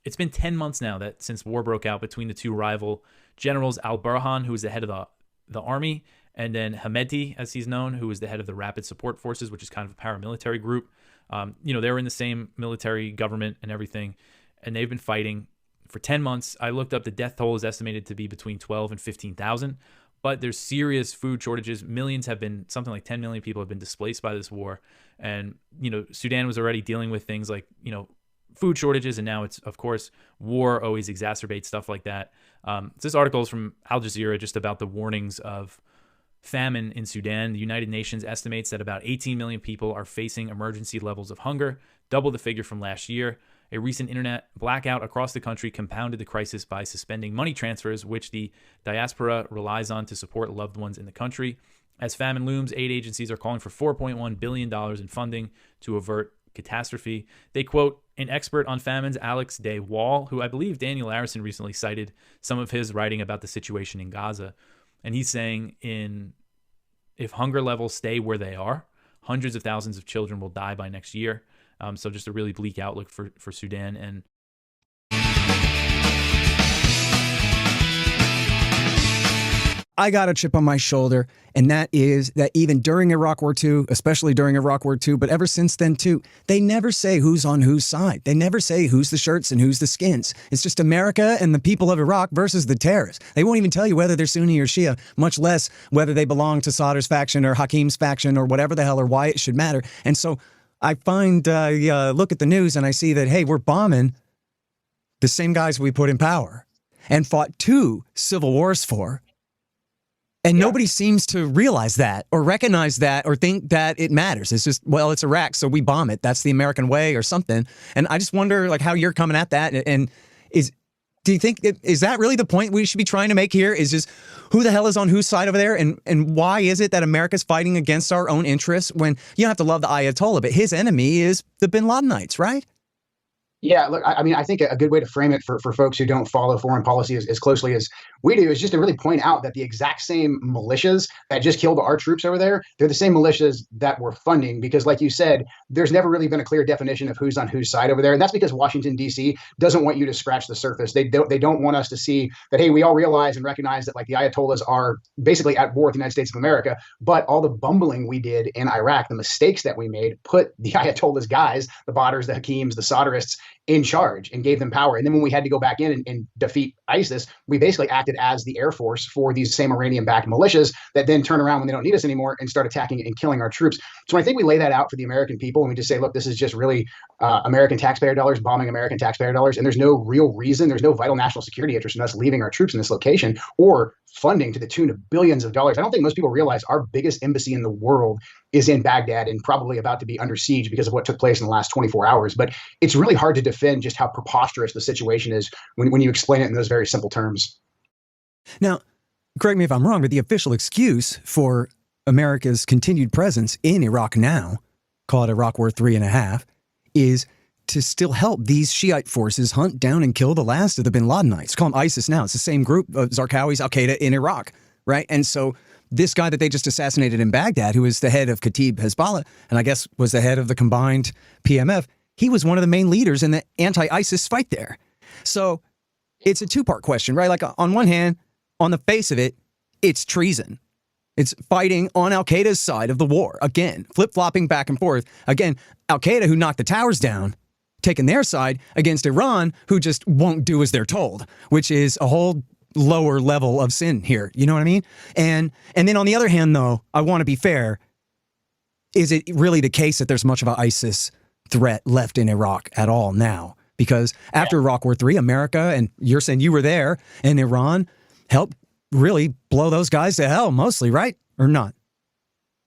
it's been 10 months now that since war broke out between the two rival generals, Al-Burhan, who is the head of the army, and then Hameti, as he's known, who is the head of the Rapid Support Forces, which is kind of a paramilitary group. They were in the same military government and everything, and they've been fighting for 10 months. I looked up the death toll is estimated to be between 12 and 15,000, but there's serious food shortages. Something like 10 million people have been displaced by this war. And, Sudan was already dealing with things like, food shortages, and now it's, of course, war always exacerbates stuff like that. This article is from Al Jazeera just about the warnings of famine in Sudan. The United Nations estimates that about 18 million people are facing emergency levels of hunger, double the figure from last year. A recent internet blackout across the country compounded the crisis by suspending money transfers, which the diaspora relies on to support loved ones in the country. As famine looms, aid agencies are calling for $4.1 billion in funding to avert catastrophe. They quote an expert on famines, Alex De Wall, who I believe Daniel Arison recently cited some of his writing about the situation in Gaza. And he's saying if hunger levels stay where they are, hundreds of thousands of children will die by next year. So just a really bleak outlook for Sudan. And I got a chip on my shoulder, and that is that even during Iraq War II, especially during Iraq War II, but ever since then too, they never say who's on whose side. They never say who's the shirts and who's the skins. It's just America and the people of Iraq versus the terrorists. They won't even tell you whether they're Sunni or Shia, much less whether they belong to Sadr's faction or Hakim's faction or whatever the hell or why it should matter. And so I look at the news and I see that, hey, we're bombing the same guys we put in power and fought 2 civil wars for. And nobody seems to realize that or recognize that or think that it matters. It's just, well, it's Iraq, so we bomb it. That's the American way or something. And I just wonder how you're coming at that. And do you think, is that really the point we should be trying to make here? Is just who the hell is on whose side over there? And why is it that America's fighting against our own interests when you don't have to love the Ayatollah, but his enemy is the bin Ladenites, right? Yeah, look, I think a good way to frame it for folks who don't follow foreign policy as closely as we do is just to really point out that the exact same militias that just killed our troops over there, they're the same militias that we're funding because, like you said, there's never really been a clear definition of who's on whose side over there. And that's because Washington, D.C. doesn't want you to scratch the surface. They don't want us to see that, hey, we all realize and recognize that the Ayatollahs are basically at war with the United States of America, but all the bumbling we did in Iraq, the mistakes that we made, put the Ayatollahs guys, the Badrs, the Hakims, the Sadrists, in charge and gave them power. And then when we had to go back in and defeat ISIS, we basically acted as the Air Force for these same Iranian-backed militias that then turn around when they don't need us anymore and start attacking and killing our troops. So I think we lay that out for the American people and we just say, look, this is just really American taxpayer dollars bombing American taxpayer dollars. And there's no real reason, there's no vital national security interest in us leaving our troops in this location or funding to the tune of billions of dollars. I don't think most people realize our biggest embassy in the world is in Baghdad and probably about to be under siege because of what took place in the last 24 hours. But it's really hard to defend just how preposterous the situation is when you explain it in those very simple terms. Now, correct me if I'm wrong, but the official excuse for America's continued presence in Iraq now, call it Iraq War 3.5, is to still help these Shiite forces hunt down and kill the last of the bin Ladenites. Call them ISIS now. It's the same group of Zarqawi's, Al-Qaeda in Iraq, right? And so this guy that they just assassinated in Baghdad, who is the head of Kataib Hezbollah, and I guess was the head of the combined PMF, he was one of the main leaders in the anti-ISIS fight there. So it's a two-part question, right? On one hand, on the face of it, it's treason. It's fighting on al-Qaeda's side of the war. Again, flip-flopping back and forth. Again, al-Qaeda, who knocked the towers down, taking their side against Iran, who just won't do as they're told, which is a whole lower level of sin here. You know what I mean? And then on the other hand, though, I want to be fair. Is it really the case that there's much of an ISIS threat left in Iraq at all now? Because after Iraq War III, America, and you're saying you were there, and Iran helped really blow those guys to hell mostly, right? Or not?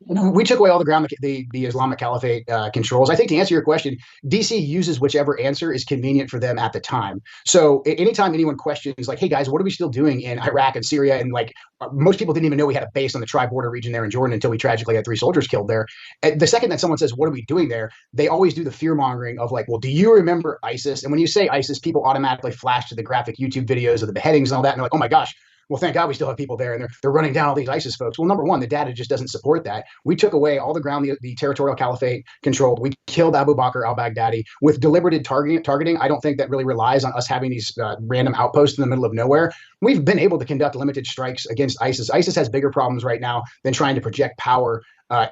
We took away all the ground the Islamic Caliphate controls. I think to answer your question, DC uses whichever answer is convenient for them at the time. So anytime anyone questions like, hey guys, what are we still doing in Iraq and Syria? And like most people didn't even know we had a base on the tri-border region there in Jordan until we tragically had 3 soldiers killed there. And the second that someone says, what are we doing there? They always do the fear mongering of like, well, do you remember ISIS? And when you say ISIS, people automatically flash to the graphic YouTube videos of the beheadings and all that. And they're like, oh my gosh, well, thank God we still have people there, and they're running down all these ISIS folks. Well, number one, the data just doesn't support that. We took away all the ground the territorial caliphate controlled. We killed Abu Bakr al-Baghdadi with deliberated targeting. I don't think that really relies on us having these random outposts in the middle of nowhere. We've been able to conduct limited strikes against ISIS. ISIS has bigger problems right now than trying to project power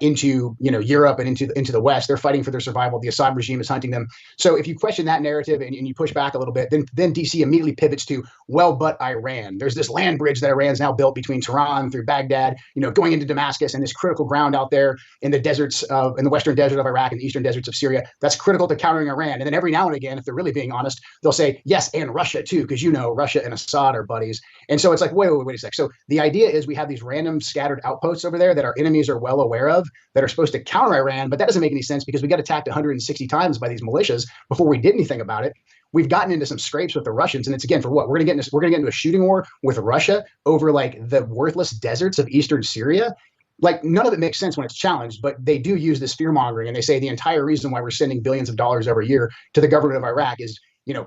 into Europe and into the West. They're fighting for their survival. The Assad regime is hunting them. So if you question that narrative and you push back a little bit, then DC immediately pivots to, well, but Iran. There's this land bridge that Iran's now built between Tehran through Baghdad, going into Damascus, and this critical ground out there in the deserts in the western desert of Iraq and the eastern deserts of Syria. That's critical to countering Iran. And then every now and again, if they're really being honest, they'll say, yes, and Russia too, because Russia and Assad are buddies. And so it's like, wait a sec. So the idea is we have these random scattered outposts over there that our enemies are well aware of that are supposed to counter Iran, but that doesn't make any sense because we got attacked 160 times by these militias before we did anything about it. We've gotten into some scrapes with the Russians, and it's again for what? We're gonna get into a shooting war with Russia over like the worthless deserts of eastern Syria. Like none of it makes sense when it's challenged, but they do use this fear mongering, and they say the entire reason why we're sending billions of dollars every year to the government of Iraq is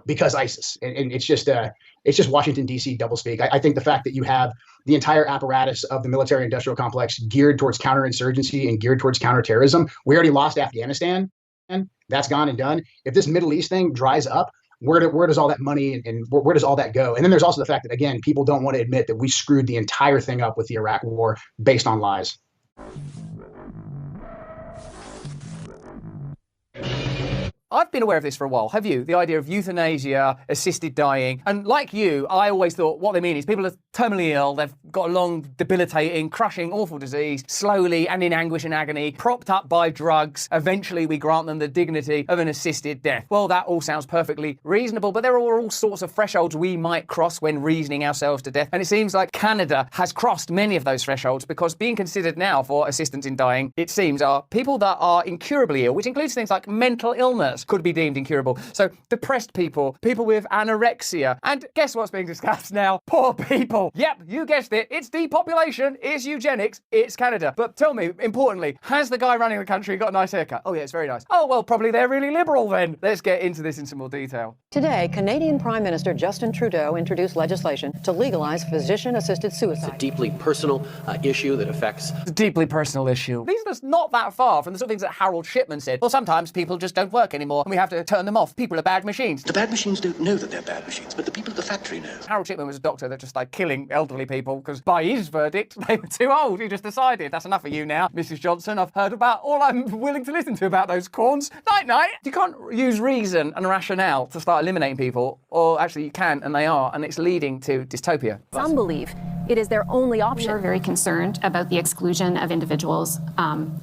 because ISIS, and it's just Washington D.C. doublespeak. I think the fact that you have the entire apparatus of the military-industrial complex geared towards counterinsurgency and geared towards counterterrorism. We already lost Afghanistan, and that's gone and done. If this Middle East thing dries up, where does all that money and where does all that go? And then there's also the fact that again, people don't want to admit that we screwed the entire thing up with the Iraq War based on lies. I've been aware of this for a while. Have you? The idea of euthanasia, assisted dying. And like you, I always thought what they mean is people are terminally ill, they've got a long, debilitating, crushing, awful disease, slowly and in anguish and agony, propped up by drugs. Eventually, we grant them the dignity of an assisted death. Well, that all sounds perfectly reasonable, but there are all sorts of thresholds we might cross when reasoning ourselves to death. And it seems like Canada has crossed many of those thresholds because being considered now for assistance in dying, it seems, are people that are incurably ill, which includes things like mental illness could be deemed incurable. So depressed people, people with anorexia, and guess what's being discussed now? Poor people. Yep, you guessed it. It's depopulation, it's eugenics, it's Canada. But tell me, importantly, has the guy running the country got a nice haircut? Oh yeah, it's very nice. Oh well, probably they're really liberal then. Let's get into this in some more detail. Today, Canadian Prime Minister Justin Trudeau introduced legislation to legalize physician-assisted suicide. It's a deeply personal issue that affects... It's a deeply personal issue. These are just not that far from the sort of things that Harold Shipman said. Well, sometimes people just don't work anymore and we have to turn them off. People are bad machines. The bad machines don't know that they're bad machines, but the people at the factory know. Harold Shipman was a doctor that just like killing elderly people because by his verdict, they were too old. He just decided, that's enough of you now, Mrs. Johnson. I've heard about all I'm willing to listen to about those corns. Night, night. You can't use reason and rationale to start eliminating people, or actually you can, and they are, and it's leading to dystopia. Some believe it is their only option. We're very concerned about the exclusion of individuals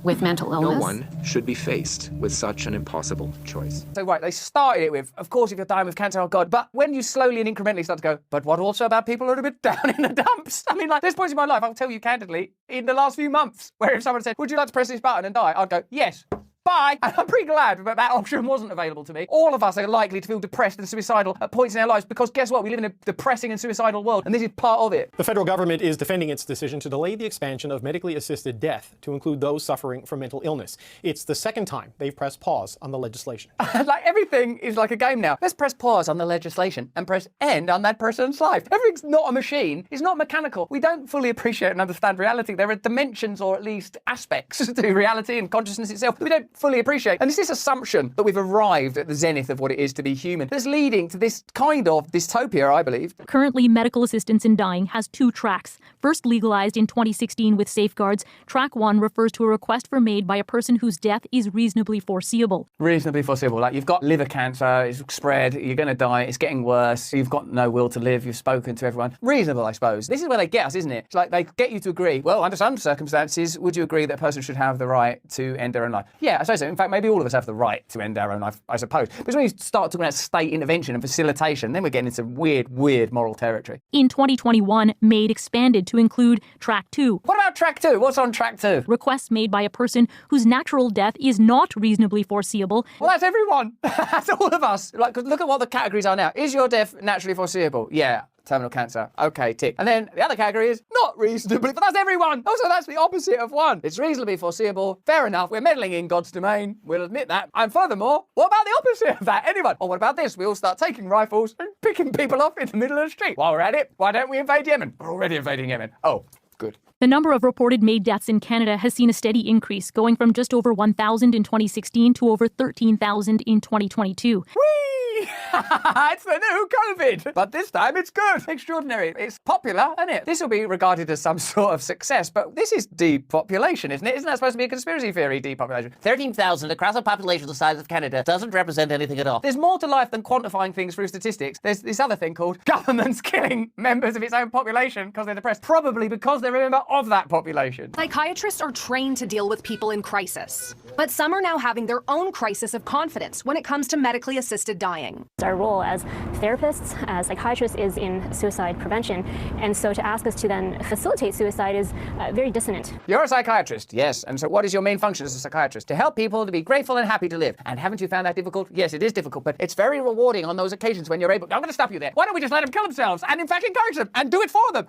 with mental illness. No one should be faced with such an impossible choice. So right, they started it with, of course, if you're dying with cancer, oh God, but when you slowly and incrementally start to go, but what also about people who are a bit down in the dumps? I mean, like, there's points in my life, I'll tell you candidly, in the last few months, where if someone said, would you like to press this button and die? I'd go, yes. Bye. And I'm pretty glad that option wasn't available to me. All of us are likely to feel depressed and suicidal at points in our lives because guess what? We live in a depressing and suicidal world, and this is part of it. The federal government is defending its decision to delay the expansion of medically assisted death to include those suffering from mental illness. It's the second time they've pressed pause on the legislation. Like everything is like a game now. Let's press pause on the legislation and press end on that person's life. Everything's not a machine. It's not mechanical. We don't fully appreciate and understand reality. There are dimensions or at least aspects to reality and consciousness itself that we don't fully appreciate. And it's this assumption that we've arrived at the zenith of what it is to be human that's leading to this kind of dystopia, I believe. Currently, medical assistance in dying has 2 tracks. First legalized in 2016 with safeguards, Track 1 refers to a request for MAID by a person whose death is reasonably foreseeable. Reasonably foreseeable. Like, you've got liver cancer, it's spread, you're going to die, it's getting worse, you've got no will to live, you've spoken to everyone. Reasonable, I suppose. This is where they get us, isn't it? It's like they get you to agree, well, under some circumstances, would you agree that a person should have the right to end their own life? Yeah, I suppose so. In fact, maybe all of us have the right to end our own life, I suppose. But when you start talking about state intervention and facilitation, then we're getting into weird moral territory. In 2021, MAID expanded to include Track 2. What about Track 2? What's on Track 2? Requests made by a person whose natural death is not reasonably foreseeable. Well, that's everyone. That's all of us. Like, look at what the categories are now. Is your death naturally foreseeable? Yeah. Terminal cancer. Okay, tick. And then the other category is not reasonably, but that's everyone. Also, that's the opposite of one. It's reasonably foreseeable. Fair enough. We're meddling in God's domain. We'll admit that. And furthermore, what about the opposite of that? Anyone? Or what about this? We all start taking rifles and picking people off in the middle of the street. While we're at it, why don't we invade Yemen? We're already invading Yemen. Oh, good. The number of reported MAID deaths in Canada has seen a steady increase, going from just over 1,000 in 2016 to over 13,000 in 2022. Whee! It's the new COVID. But this time it's good. Extraordinary. It's popular, isn't it? This will be regarded as some sort of success, but this is depopulation, isn't it? Isn't that supposed to be a conspiracy theory, depopulation? 13,000 across a population the size of Canada doesn't represent anything at all. There's more to life than quantifying things through statistics. There's this other thing called governments killing members of its own population because they're depressed. Probably because they're a member of that population. Psychiatrists are trained to deal with people in crisis, but some are now having their own crisis of confidence when it comes to medically assisted dying. Our role as therapists, as psychiatrists, is in suicide prevention, and so to ask us to then facilitate suicide is very dissonant. You're a psychiatrist, yes, and so what is your main function as a psychiatrist? To help people to be grateful and happy to live. And haven't you found that difficult? Yes, it is difficult, but it's very rewarding on those occasions when you're able. I'm going to stop you there. Why don't we just let them kill themselves and in fact encourage them and do it for them?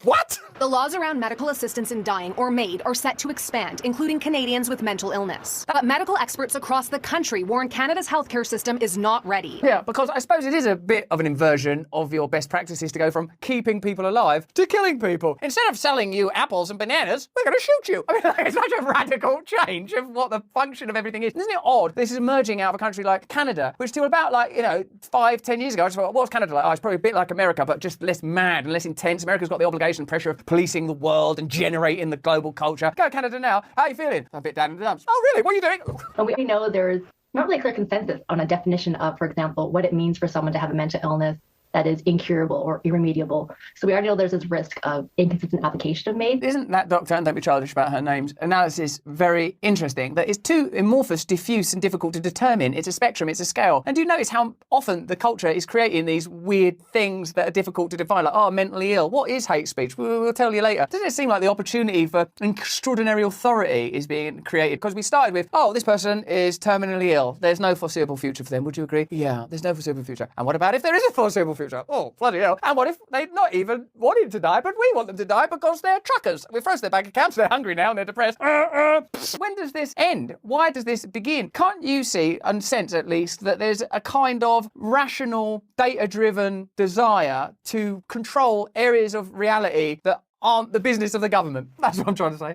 What? The laws around medical assistance in dying, or MAID, are set to expand, including Canadians with mental illness. But medical experts across the country warn Canada's healthcare system is not ready. Yeah, because I suppose it is a bit of an inversion of your best practices to go from keeping people alive to killing people. Instead of selling you apples and bananas, we're going to shoot you. I mean, it's such a radical change of what the function of everything is. Isn't it odd? This is emerging out of a country like Canada, which till about 5-10 years ago, I just thought, what's Canada like? Oh, it's probably a bit like America, but just less mad and less intense. America's got the obligation and pressure of policing the world and generating the global culture. Go Canada now. How are you feeling? I'm a bit down in the dumps. Oh, really? What are you doing? But we know there's not really a clear consensus on a definition of, for example, what it means for someone to have a mental illness that is incurable or irremediable. So we already know there's this risk of inconsistent application of MAID. Isn't that doctor, and don't be childish about her name's analysis very interesting? That it's too amorphous, diffuse, and difficult to determine. It's a spectrum, it's a scale. And do you notice how often the culture is creating these weird things that are difficult to define? Like, mentally ill. What is hate speech? We'll tell you later. Doesn't it seem like the opportunity for extraordinary authority is being created? Because we started with, this person is terminally ill. There's no foreseeable future for them. Would you agree? Yeah, there's no foreseeable future. And what about if there is a foreseeable future? Oh, bloody hell. And what if they're not even wanting to die, but we want them to die because they're truckers? We froze their bank accounts, they're hungry now and they're depressed. When does this end? Why does this begin? Can't you see and sense at least that there's a kind of rational, data-driven desire to control areas of reality that aren't the business of the government? That's what I'm trying to say.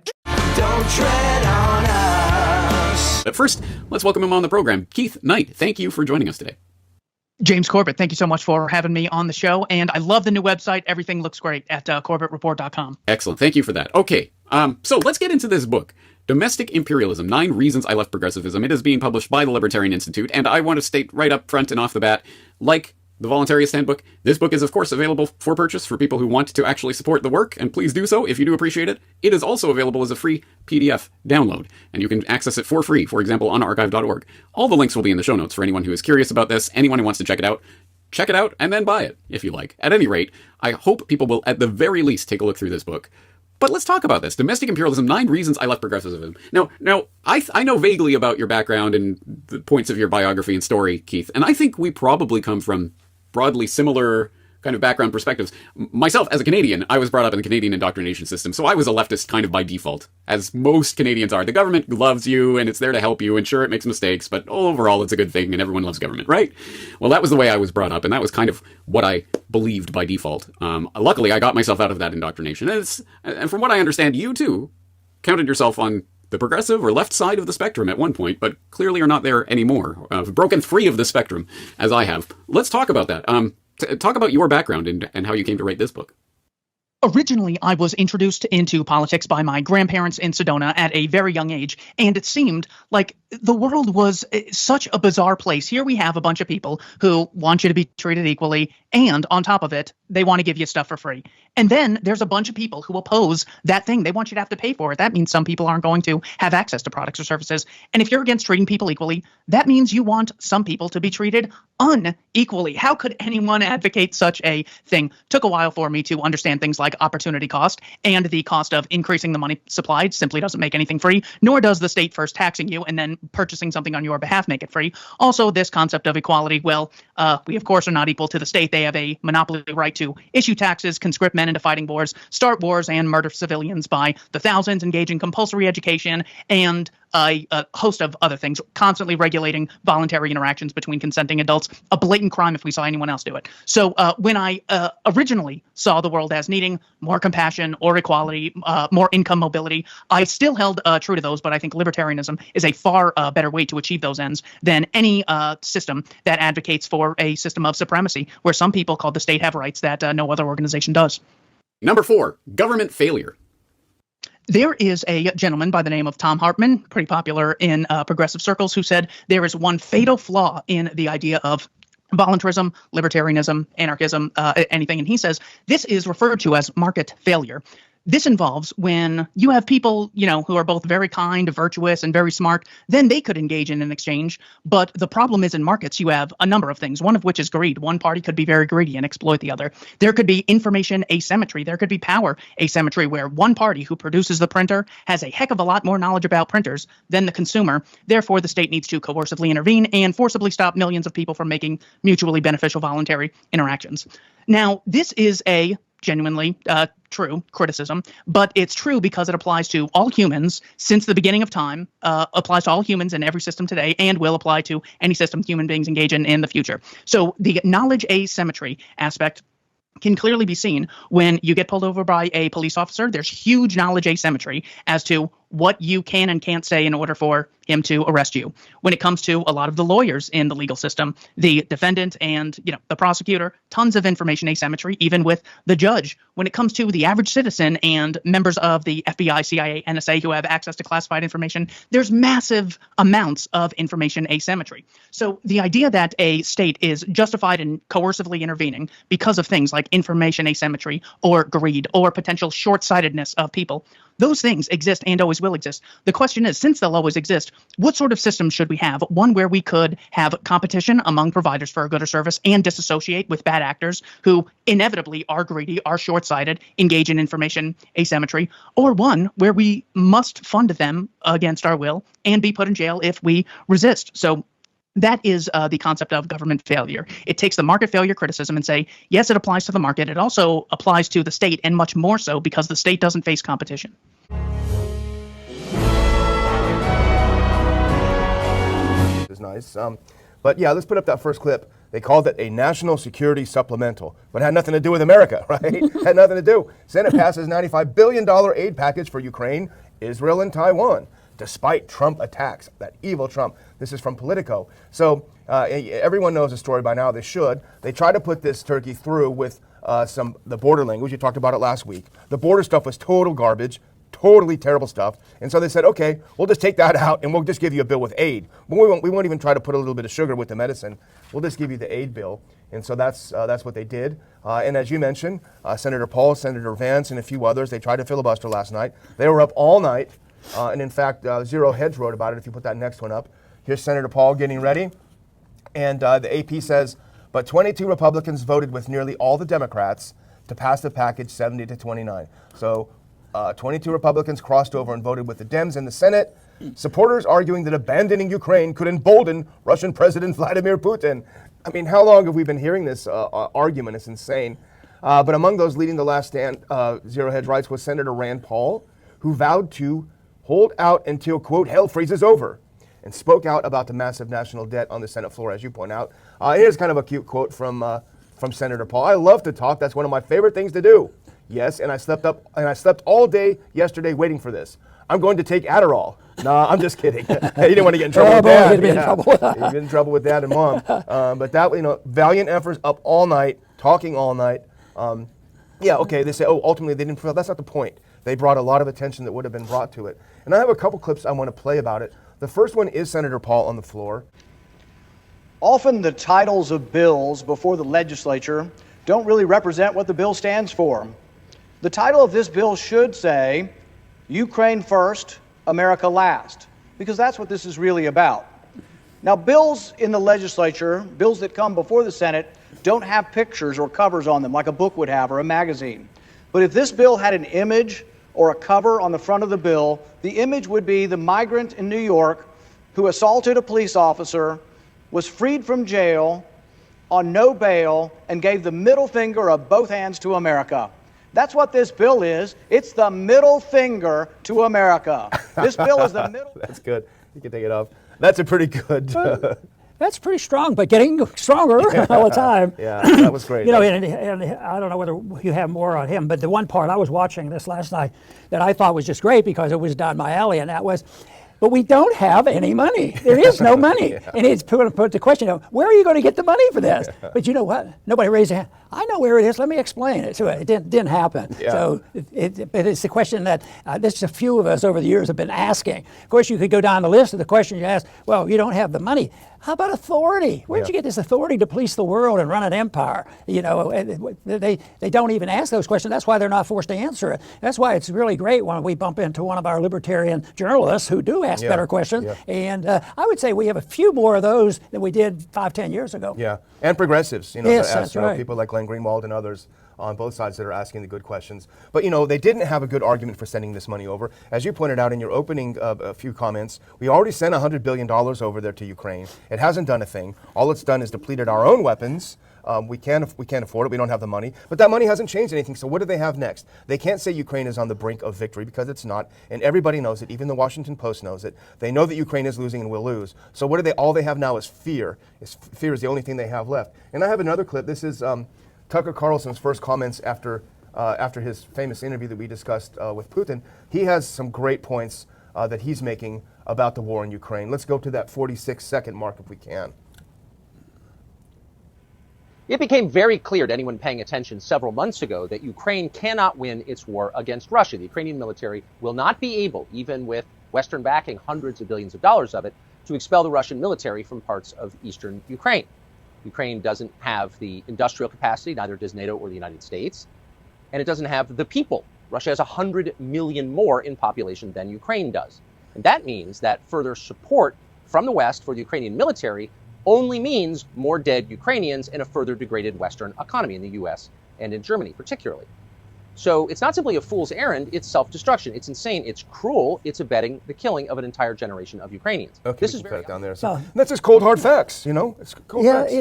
Don't tread on us. But first, let's welcome him on the program. Keith Knight, thank you for joining us today. James Corbett, thank you so much for having me on the show. And I love the new website. Everything looks great at corbettreport.com. Excellent. Thank you for that. Okay, so let's get into this book. Domestic Imperialism, 9 Reasons I Left Progressivism. It is being published by the Libertarian Institute. And I want to state right up front and off the bat, like the Voluntarist Handbook, this book is, of course, available for purchase for people who want to actually support the work, and please do so if you do appreciate it. It is also available as a free PDF download, and you can access it for free, for example, on archive.org. All the links will be in the show notes for anyone who is curious about this, anyone who wants to check it out, and then buy it, if you like. At any rate, I hope people will, at the very least, take a look through this book. But let's talk about this. Domestic Imperialism, 9 Reasons I Left Progressivism. Now, I know vaguely about your background and the points of your biography and story, Keith, and I think we probably come from broadly similar kind of background perspectives. Myself, as a Canadian, I was brought up in the Canadian indoctrination system, so I was a leftist kind of by default, as most Canadians are. The government loves you, and it's there to help you, and sure, it makes mistakes, but overall, it's a good thing, and everyone loves government, right? Well, that was the way I was brought up, and that was kind of what I believed by default. Luckily, I got myself out of that indoctrination, and from what I understand, you, too, counted yourself on the progressive or left side of the spectrum at one point, but clearly are not there anymore. Broken free of the spectrum, as I have. Let's talk about that. Talk about your background and how you came to write this book. Originally, I was introduced into politics by my grandparents in Sedona at a very young age, and it seemed like the world was such a bizarre place. Here we have a bunch of people who want you to be treated equally, and on top of it, they want to give you stuff for free. And then there's a bunch of people who oppose that thing. They want you to have to pay for it. That means some people aren't going to have access to products or services. And if you're against treating people equally, that means you want some people to be treated unequally. How could anyone advocate such a thing? Took a while for me to understand things like opportunity cost, and the cost of increasing the money supplied simply doesn't make anything free, nor does the state first taxing you and then purchasing something on your behalf make it free. Also, this concept of equality, well, we of course are not equal to the state. They have a monopoly right to issue taxes, conscript men into fighting wars, start wars, and murder civilians by the thousands, engage in compulsory education, and a host of other things, constantly regulating voluntary interactions between consenting adults, a blatant crime if we saw anyone else do it. So when I originally saw the world as needing more compassion or equality, more income mobility, I still held true to those, but I think libertarianism is a far better way to achieve those ends than any system that advocates for a system of supremacy, where some people called the state have rights that no other organization does. Number 4, government failure. There is a gentleman by the name of Tom Hartman, pretty popular in progressive circles, who said there is one fatal flaw in the idea of voluntarism, libertarianism, anarchism, anything. And he says this is referred to as market failure. This involves when you have people, who are both very kind, virtuous, and very smart, then they could engage in an exchange. But the problem is in markets, you have a number of things, one of which is greed. One party could be very greedy and exploit the other. There could be information asymmetry. There could be power asymmetry, where one party who produces the printer has a heck of a lot more knowledge about printers than the consumer. Therefore, the state needs to coercively intervene and forcibly stop millions of people from making mutually beneficial voluntary interactions. Now, this is a genuinely true criticism, but it's true because it applies to all humans since the beginning of time, applies to all humans in every system today, and will apply to any system human beings engage in the future. So the knowledge asymmetry aspect can clearly be seen when you get pulled over by a police officer. There's huge knowledge asymmetry as to what you can and can't say in order for him to arrest you. When it comes to a lot of the lawyers in the legal system, the defendant and the prosecutor, tons of information asymmetry, even with the judge. When it comes to the average citizen and members of the FBI, CIA, NSA who have access to classified information, there's massive amounts of information asymmetry. So the idea that a state is justified in coercively intervening because of things like information asymmetry or greed or potential short-sightedness of people, those things exist and always will exist. The question is, since they'll always exist, what sort of system should we have? One where we could have competition among providers for a good or service and disassociate with bad actors who inevitably are greedy, are short-sighted, engage in information asymmetry, or one where we must fund them against our will and be put in jail if we resist. So that is the concept of government failure. It takes the market failure criticism and say, yes, it applies to the market. It also applies to the state, and much more so because the state doesn't face competition. Is nice. But yeah, let's put up that first clip. They called it a national security supplemental, but it had nothing to do with America, right? Had nothing to do. Senate passes $95 billion aid package for Ukraine, Israel, and Taiwan, despite Trump attacks, that evil Trump. This is from Politico. So everyone knows the story by now. They should. They tried to put this turkey through with the border language. You talked about it last week. The border stuff was total garbage, totally terrible stuff. And so they said, okay, we'll just take that out and we'll just give you a bill with aid. But we won't even try to put a little bit of sugar with the medicine. We'll just give you the aid bill. And so that's what they did. And as you mentioned, Senator Paul, Senator Vance, and a few others, they tried to filibuster last night. They were up all night. And in fact, Zero Hedge wrote about it, if you put that next one up. Here's Senator Paul getting ready. And the AP says, but 22 Republicans voted with nearly all the Democrats to pass the package 70-29. So 22 Republicans crossed over and voted with the Dems in the Senate. Supporters arguing that abandoning Ukraine could embolden Russian President Vladimir Putin. I mean, how long have we been hearing this argument? It's insane. But among those leading the last stand, Zero Hedge writes, was Senator Rand Paul, who vowed to hold out until, quote, hell freezes over, and spoke out about the massive national debt on the Senate floor, as you point out. Here's kind of a cute quote from Senator Paul. I love to talk. That's one of my favorite things to do. Yes, and I slept all day yesterday waiting for this. I'm going to take Adderall. Nah, I'm just kidding. He didn't want to get in trouble with boy, that. he'd be in trouble. He'd get in trouble with Dad and Mom. But that, valiant efforts, up all night, talking all night. Yeah, okay, they say, oh, ultimately they didn't prevail. That's not the point. They brought a lot of attention that would have been brought to it. And I have a couple clips I want to play about it. The first one is Senator Paul on the floor. Often the titles of bills before the legislature don't really represent what the bill stands for. The title of this bill should say, Ukraine first, America last, because that's what this is really about. Now, bills in the legislature, bills that come before the Senate, don't have pictures or covers on them like a book would have or a magazine. But if this bill had an image or a cover on the front of the bill, the image would be the migrant in New York who assaulted a police officer, was freed from jail on no bail, and gave the middle finger of both hands to America. That's what this bill is. It's the middle finger to America. This bill is the middle. That's good. You can take it off. That's a pretty good. That's pretty strong, but getting stronger all the time. Yeah, that was great. And I don't know whether you have more on him, but the one part I was watching this last night that I thought was just great because it was down my alley, and that was, but we don't have any money. There is no money. Yeah. And it's put the question of, where are you going to get the money for this? Yeah. But you know what? Nobody raised their hand. I know where it is. Let me explain it. So it didn't happen. Yeah. So it's the question that there's a few of us over the years have been asking. Of course, you could go down the list of the questions you ask. Well, you don't have the money. How about authority? Where'd you get this authority to police the world and run an empire? They don't even ask those questions. That's why they're not forced to answer it. That's why it's really great when we bump into one of our libertarian journalists who do ask better questions. Yeah. And I would say we have a few more of those than we did 5-10 years ago. Yeah, and progressives. Yes, that's right. People like Glenn Greenwald and others on both sides that are asking the good questions. But they didn't have a good argument for sending this money over. As you pointed out in your opening a few comments, we already sent $100 billion over there to Ukraine. It hasn't done a thing. All it's done is depleted our own weapons. We can't afford it. We don't have the money. But that money hasn't changed anything. So what do they have next? They can't say Ukraine is on the brink of victory because it's not. And everybody knows it. Even the Washington Post knows it. They know that Ukraine is losing and will lose. So what do all they have now is fear. Fear is the only thing they have left. And I have another clip. This is Tucker Carlson's first comments after his famous interview that we discussed with Putin. He has some great points that he's making about the war in Ukraine. Let's go to that 46-second mark if we can. It became very clear to anyone paying attention several months ago that Ukraine cannot win its war against Russia. The Ukrainian military will not be able, even with Western backing, hundreds of billions of dollars of it, to expel the Russian military from parts of eastern Ukraine. Ukraine doesn't have the industrial capacity, neither does NATO or the United States, and it doesn't have the people. Russia has 100 million more in population than Ukraine does. And that means that further support from the West for the Ukrainian military only means more dead Ukrainians and a further degraded Western economy in the US and in Germany particularly. So it's not simply a fool's errand, it's self-destruction. It's insane, it's cruel, it's abetting the killing of an entire generation of Ukrainians. Okay, this is very down there. So that's just cold hard facts, It's cold facts.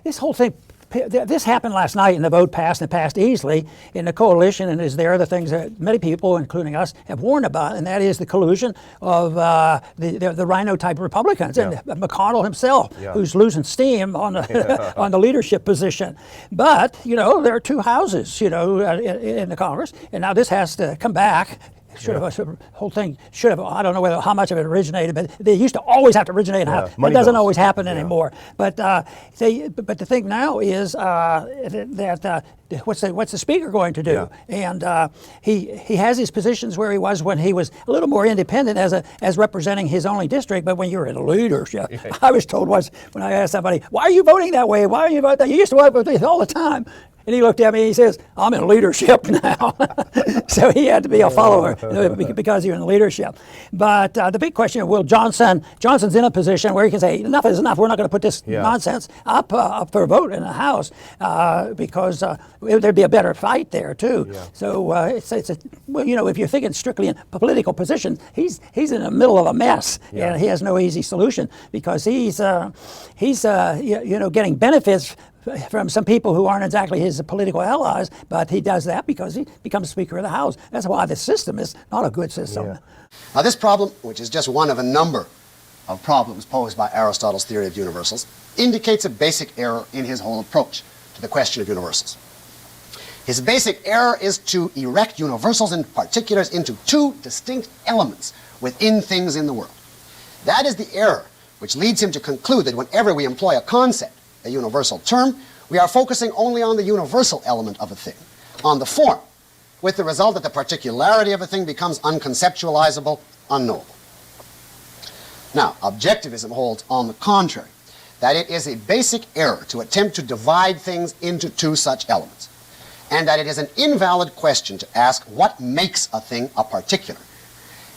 This whole thing, this happened last night and the vote passed and it passed easily in the coalition, and there are the things that many people, including us, have warned about, and that is the collusion of the Rhino-type Republicans and McConnell himself, who's losing steam on the on the leadership position. But there are two houses, in the Congress, and now this has to come back. Whole thing should have. I don't know how much of it originated, but they used to always have to originate in a house. That doesn't always happen anymore. But but the thing now is that what's the speaker going to do? And he has his positions where he was when he was a little more independent as representing his only district. But when you're in leadership, I was told once when I asked somebody, "Why are you voting that way? Why are you voting that? You used to vote with this all the time." And he looked at me and he says, "I'm in leadership now." So he had to be a follower because you're in leadership. But the big question, Johnson's in a position where he can say, enough is enough. We're not going to put this nonsense up for a vote in the House because there'd be a better fight there too. Yeah. So if you're thinking strictly in political position, he's in the middle of a mess, and he has no easy solution because he's getting benefits from some people who aren't exactly his political allies, but he does that because he becomes Speaker of the House. That's why the system is not a good system. Yeah. Now this problem, which is just one of a number of problems posed by Aristotle's theory of universals, indicates a basic error in his whole approach to the question of universals. His basic error is to erect universals and particulars into two distinct elements within things in the world. That is the error which leads him to conclude that whenever we employ a concept, a universal term, we are focusing only on the universal element of a thing, on the form, with the result that the particularity of a thing becomes unconceptualizable, unknowable. Now, objectivism holds, on the contrary, that it is a basic error to attempt to divide things into two such elements, and that it is an invalid question to ask what makes a thing a particular,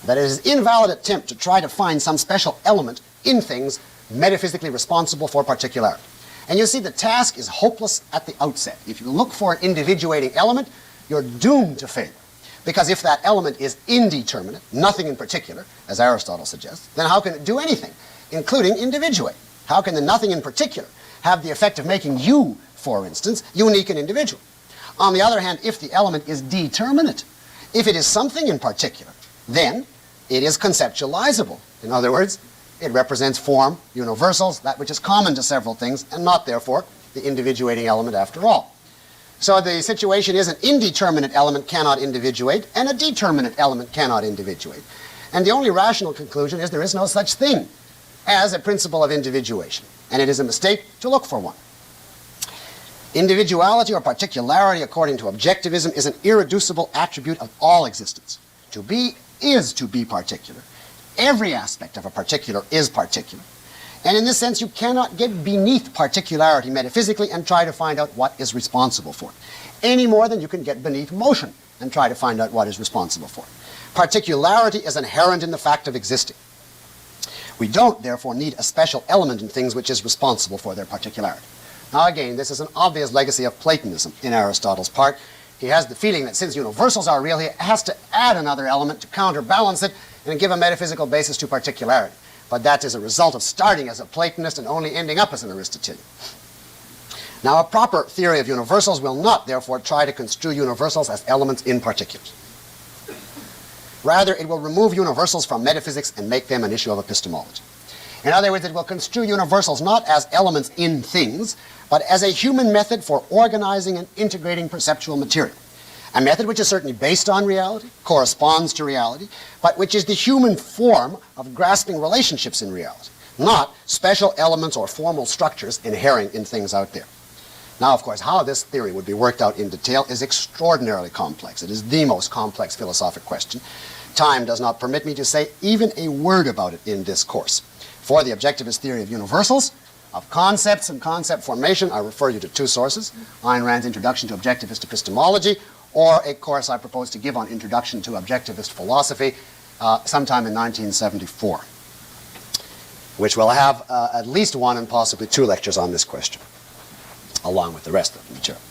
that it is an invalid attempt to try to find some special element in things metaphysically responsible for particularity. And you see, the task is hopeless at the outset. If you look for an individuating element, you're doomed to failure. Because if that element is indeterminate, nothing in particular, as Aristotle suggests, then how can it do anything, including individuate? How can the nothing in particular have the effect of making you, for instance, unique and individual? On the other hand, if the element is determinate, if it is something in particular, then it is conceptualizable. In other words, it represents form, universals, that which is common to several things, and not, therefore, the individuating element after all. So the situation is an indeterminate element cannot individuate, and a determinate element cannot individuate. And the only rational conclusion is there is no such thing as a principle of individuation, and it is a mistake to look for one. Individuality or particularity, according to objectivism, is an irreducible attribute of all existence. To be is to be particular. Every aspect of a particular is particular. And in this sense, you cannot get beneath particularity metaphysically and try to find out what is responsible for it, any more than you can get beneath motion and try to find out what is responsible for it. Particularity is inherent in the fact of existing. We don't, therefore, need a special element in things which is responsible for their particularity. Now again, this is an obvious legacy of Platonism in Aristotle's part. He has the feeling that since universals are real, he has to add another element to counterbalance it and give a metaphysical basis to particularity. But that is a result of starting as a Platonist and only ending up as an Aristotelian. Now, a proper theory of universals will not, therefore, try to construe universals as elements in particulars. Rather, it will remove universals from metaphysics and make them an issue of epistemology. In other words, it will construe universals not as elements in things, but as a human method for organizing and integrating perceptual material. A method which is certainly based on reality, corresponds to reality, but which is the human form of grasping relationships in reality, not special elements or formal structures inherent in things out there. Now, of course, how this theory would be worked out in detail is extraordinarily complex. It is the most complex philosophic question. Time does not permit me to say even a word about it in this course. For the objectivist theory of universals, of concepts and concept formation, I refer you to two sources, Ayn Rand's Introduction to Objectivist Epistemology, or a course I propose to give on Introduction to Objectivist Philosophy sometime in 1974, which will have at least one and possibly two lectures on this question, along with the rest of the material.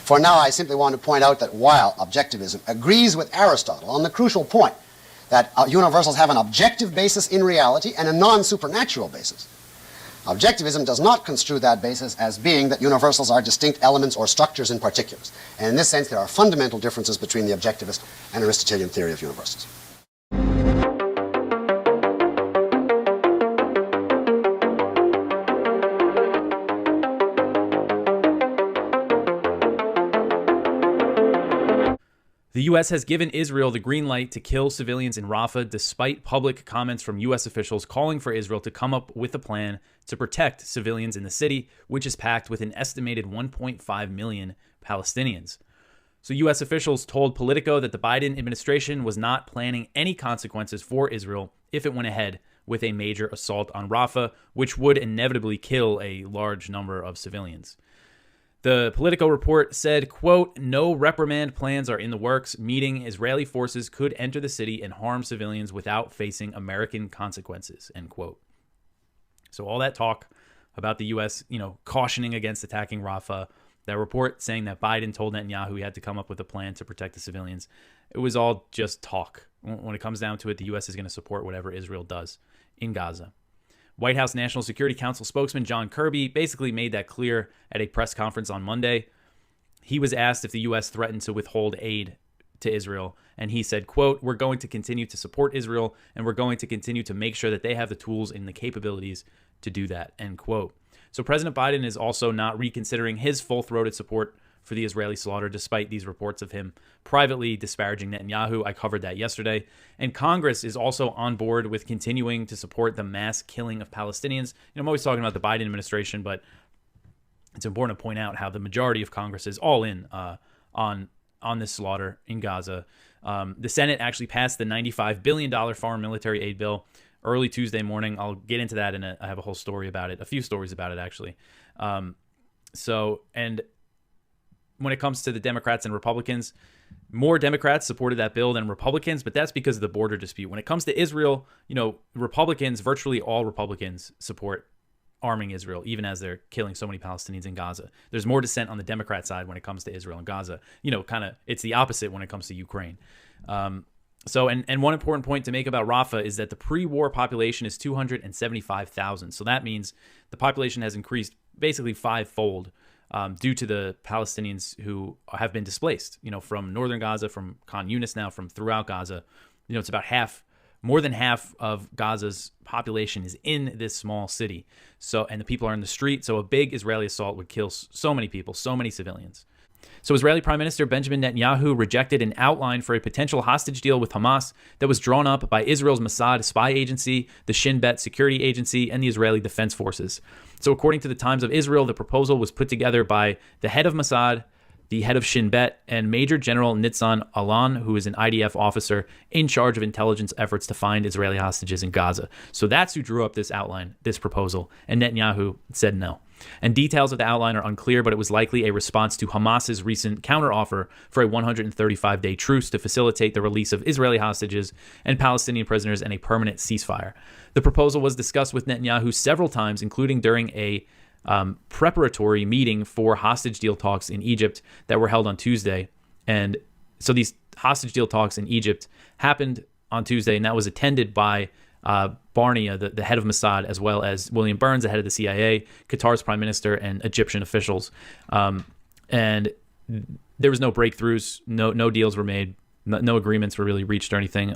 For now, I simply want to point out that while objectivism agrees with Aristotle on the crucial point that universals have an objective basis in reality and a non-supernatural basis, objectivism does not construe that basis as being that universals are distinct elements or structures in particulars. And in this sense, there are fundamental differences between the objectivist and Aristotelian theory of universals. The U.S. has given Israel the green light to kill civilians in Rafah, despite public comments from U.S. officials calling for Israel to come up with a plan to protect civilians in the city, which is packed with an estimated 1.5 million Palestinians. So U.S. officials told Politico that the Biden administration was not planning any consequences for Israel if it went ahead with a major assault on Rafah, which would inevitably kill a large number of civilians. The Politico report said, quote, "No reprimand plans are in the works, meaning Israeli forces could enter the city and harm civilians without facing American consequences," end quote. So all that talk about the U.S., cautioning against attacking Rafah, that report saying that Biden told Netanyahu he had to come up with a plan to protect the civilians, it was all just talk. When it comes down to it, the U.S. is going to support whatever Israel does in Gaza. White House National Security Council spokesman John Kirby basically made that clear at a press conference on Monday. He was asked if the U.S. threatened to withhold aid to Israel, and he said, quote, "We're going to continue to support Israel, and we're going to continue to make sure that they have the tools and the capabilities to do that," end quote. So President Biden is also not reconsidering his full-throated support for the Israeli slaughter, despite these reports of him privately disparaging Netanyahu. I covered that yesterday. And Congress is also on board with continuing to support the mass killing of Palestinians. I'm always talking about the Biden administration, but it's important to point out how the majority of Congress is all in on this slaughter in Gaza. The Senate actually passed the $95 billion foreign military aid bill early Tuesday morning. I'll get into that I have a whole story about it, a few stories about it actually. And when it comes to the Democrats and Republicans, more Democrats supported that bill than Republicans, but that's because of the border dispute. When it comes to Israel, Republicans, virtually all Republicans support arming Israel, even as they're killing so many Palestinians in Gaza. There's more dissent on the Democrat side when it comes to Israel and Gaza. It's the opposite when it comes to Ukraine. And one important point to make about Rafah is that the pre-war population is 275,000. So that means the population has increased basically fivefold due to the Palestinians who have been displaced, from northern Gaza, from Khan Yunis now, from throughout Gaza. It's about more than half of Gaza's population is in this small city. And the people are in the street. So a big Israeli assault would kill so many people, so many civilians. So Israeli Prime Minister Benjamin Netanyahu rejected an outline for a potential hostage deal with Hamas that was drawn up by Israel's Mossad spy agency, the Shin Bet security agency, and the Israeli Defense Forces. So according to the Times of Israel, the proposal was put together by the head of Mossad, the head of Shin Bet, and Major General Nitzan Alan, who is an IDF officer in charge of intelligence efforts to find Israeli hostages in Gaza. So that's who drew up this outline, this proposal, and Netanyahu said no. And details of the outline are unclear, but it was likely a response to Hamas's recent counteroffer for a 135-day truce to facilitate the release of Israeli hostages and Palestinian prisoners and a permanent ceasefire. The proposal was discussed with Netanyahu several times, including during a preparatory meeting for hostage deal talks in Egypt that were held on Tuesday. And so these hostage deal talks in Egypt happened on Tuesday, and that was attended by Barnea, the head of Mossad, as well as William Burns, the head of the CIA, Qatar's prime minister, and Egyptian officials. And there was no breakthroughs, no deals were made, no agreements were really reached or anything.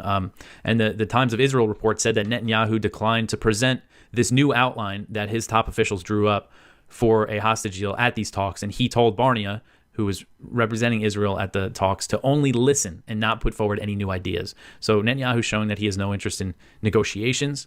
And the Times of Israel report said that Netanyahu declined to present this new outline that his top officials drew up for a hostage deal at these talks. And he told Barnea, who was representing Israel at the talks, to only listen and not put forward any new ideas. So Netanyahu showing that he has no interest in negotiations.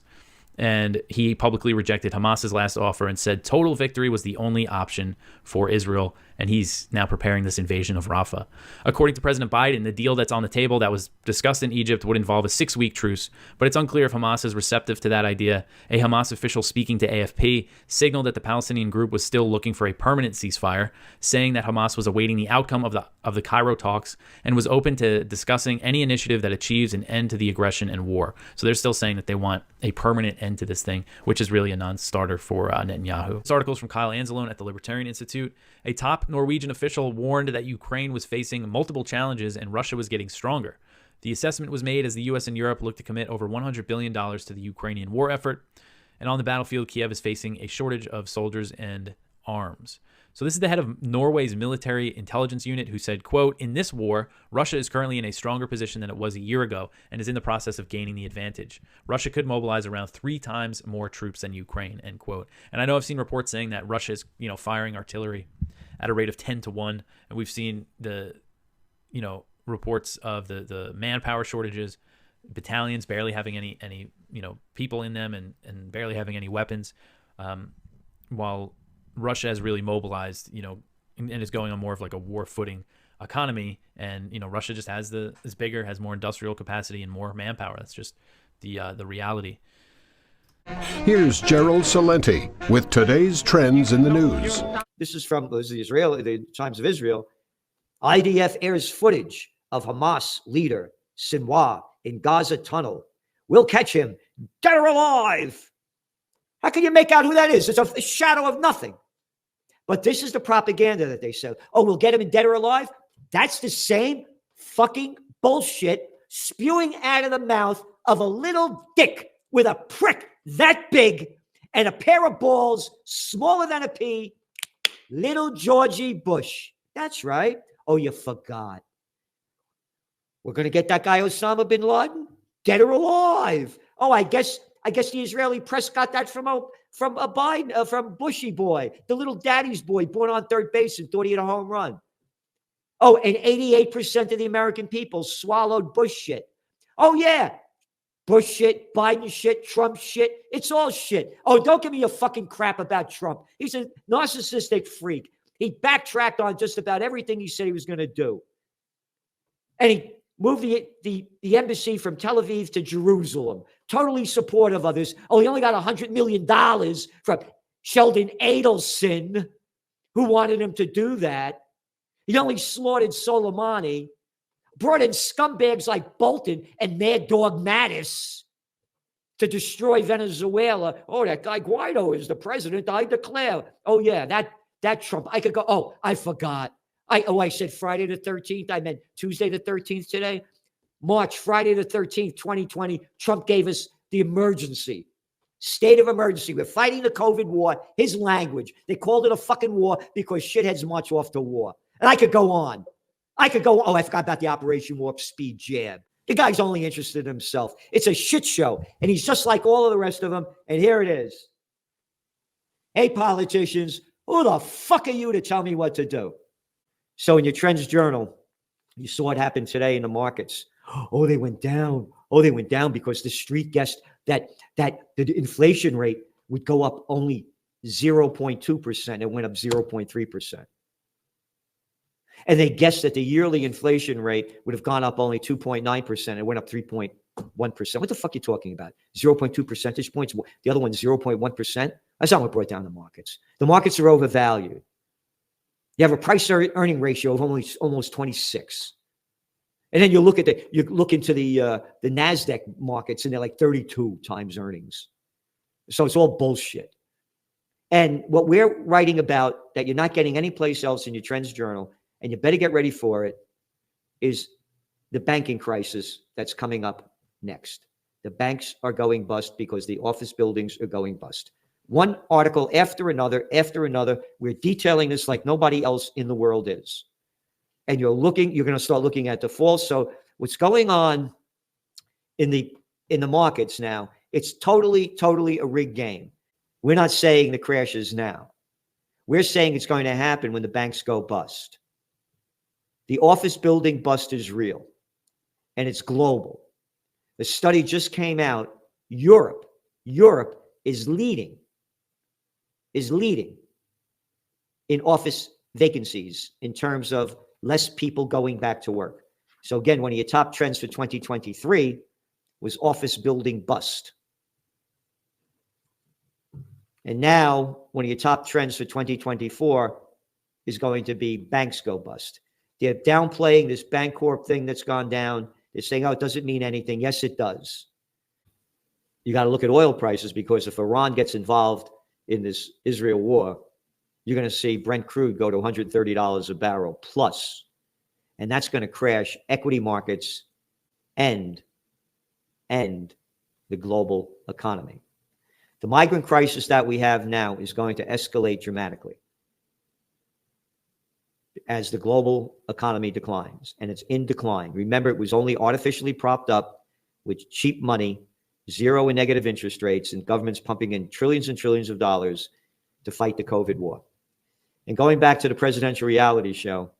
And he publicly rejected Hamas's last offer and said total victory was the only option for Israel. And he's now preparing this invasion of Rafah. According to President Biden, the deal that's on the table that was discussed in Egypt would involve a 6-week truce, but it's unclear if Hamas is receptive to that idea. A Hamas official speaking to AFP signaled that the Palestinian group was still looking for a permanent ceasefire, saying that Hamas was awaiting the outcome of the Cairo talks and was open to discussing any initiative that achieves an end to the aggression and war. So they're still saying that they want a permanent end to this thing, which is really a non-starter for Netanyahu. This article is from Kyle Anzalone at the Libertarian Institute. A top Norwegian official warned that Ukraine was facing multiple challenges and Russia was getting stronger. The assessment was made as the U.S. and Europe look to commit over $100 billion to the Ukrainian war effort. And on the battlefield, Kiev is facing a shortage of soldiers and arms. So this is the head of Norway's military intelligence unit who said, quote, "In this war, Russia is currently in a stronger position than it was a year ago and is in the process of gaining the advantage. Russia could mobilize around 3 times more troops than Ukraine," end quote. And I know I've seen reports saying that Russia is, firing artillery at a rate of 10 to 1. And we've seen the, reports of the manpower shortages, battalions barely having any people in them and barely having any weapons, while Russia has really mobilized, and is going on more of like a war footing economy. And, Russia just is bigger, has more industrial capacity and more manpower. That's just the reality. Here's Gerald Salenti with today's trends in the news. This is from the Times of Israel. IDF airs footage of Hamas leader Sinwar in Gaza tunnel. We'll catch him, dead or alive. How can you make out who that is? It's a shadow of nothing. But this is the propaganda that they said. Oh, we'll get him in dead or alive? That's the same fucking bullshit spewing out of the mouth of a little dick with a prick that big and a pair of balls smaller than a pea, little Georgie Bush. That's right. Oh, you forgot. We're going to get that guy Osama bin Laden, dead or alive. Oh, I guess the Israeli press got that from a Biden, from Bushy boy, the little daddy's boy born on third base and thought he had a home run. Oh, and 88% of the American people swallowed Bush shit. Oh, yeah. Bush shit, Biden shit, Trump shit. It's all shit. Oh, don't give me a fucking crap about Trump. He's a narcissistic freak. He backtracked on just about everything he said he was going to do. And he moved the embassy from Tel Aviv to Jerusalem. Totally supportive of this. Oh, he only got $100 million from Sheldon Adelson, who wanted him to do that. He only slaughtered Soleimani, brought in scumbags like Bolton and Mad Dog Mattis to destroy Venezuela. Oh, that guy Guaido is the president, I declare. Oh, yeah, that Trump. I could go, oh, I forgot. I said Friday the 13th. I meant Tuesday the 13th today. Friday the 13th, 2020, Trump gave us the emergency. State of emergency. We're fighting the COVID war. His language. They called it a fucking war because shitheads march off to war. And I could go on. Oh, I forgot about the Operation Warp Speed jab. The guy's only interested in himself. It's a shit show. And he's just like all of the rest of them. And here it is. Hey, politicians, who the fuck are you to tell me what to do? So in your Trends Journal, you saw what happened today in the markets. Oh, they went down. Oh, they went down because the street guessed that the inflation rate would go up only 0.2%. It went up 0.3%. And they guessed that the yearly inflation rate would have gone up only 2.9%. It went up 3.1%. What the fuck are you talking about? 0.2 percentage points. The other one's 0.1%. That's not what brought down the markets. The markets are overvalued. You have a price earning ratio of almost 26. And then you look into the NASDAQ markets and they're like 32 times earnings. So it's all bullshit. And what we're writing about that you're not getting anyplace else in your Trends Journal, and you better get ready for it, is the banking crisis that's coming up next. The banks are going bust because the office buildings are going bust. One article after another, we're detailing this like nobody else in the world is. And you're going to start looking at defaults. So what's going on in the markets now, it's totally a rigged game. We're not saying the crash is now. We're saying it's going to happen when the banks go bust. The office building bust is real, and it's global. The study just came out. Europe is leading in office vacancies in terms of less people going back to work. So again, one of your top trends for 2023 was office building bust. And now one of your top trends for 2024 is going to be banks go bust. They're downplaying this Bancorp thing that's gone down. They're saying, oh, it doesn't mean anything. Yes, it does. You got to look at oil prices, because if Iran gets involved in this Israel war, you're going to see Brent crude go to $130 a barrel plus. And that's going to crash equity markets and the global economy. The migrant crisis that we have now is going to escalate dramatically as the global economy declines, and it's in decline. Remember, it was only artificially propped up with cheap money, zero and negative interest rates, and governments pumping in trillions and trillions of dollars to fight the COVID war. And going back to the presidential reality show,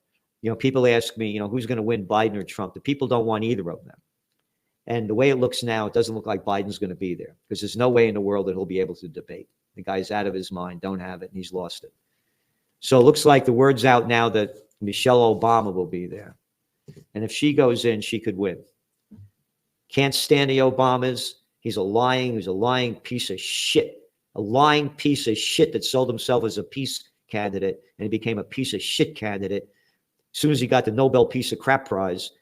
people ask me, who's going to win, Biden or Trump? The people don't want either of them. And the way it looks now, it doesn't look like Biden's going to be there, because there's no way in the world that he'll be able to debate. The guy's out of his mind, don't have it, and he's lost it. So it looks like the word's out now that Michelle Obama will be there. And if she goes in, she could win. Can't stand the Obamas. He's a lying piece of shit. A lying piece of shit that sold himself as a peace candidate, and he became a piece of shit candidate. As soon as he got the Nobel Piece of Crap Prize,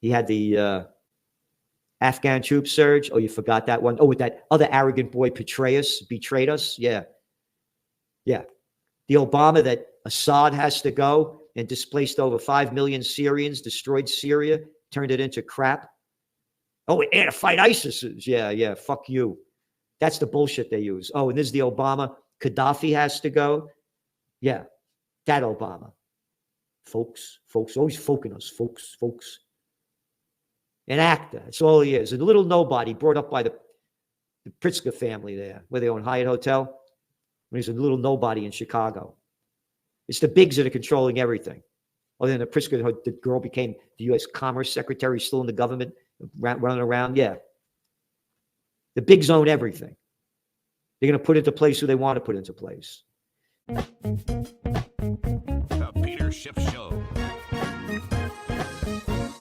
he had the Afghan troop surge. Oh, you forgot that one? Oh, with that other arrogant boy, Petraeus, betrayed us? Yeah. The Obama that Assad has to go and displaced over 5 million Syrians, destroyed Syria, turned it into crap. Oh, we're here to fight ISIS. Yeah, fuck you. That's the bullshit they use. Oh, and this is the Obama. Gaddafi has to go. Yeah, that Obama. Folks, always folking us, folks. An actor, that's all he is. A little nobody brought up by the Pritzker family there, where they own Hyatt Hotel. When he's a little nobody in Chicago. It's the bigs that are controlling everything. Other than Pritzker, the girl became the U.S. Commerce Secretary, still in the government, running around. Yeah. The bigs own everything. They're going to put into place who they want to put into place. The Peter Schiff Show.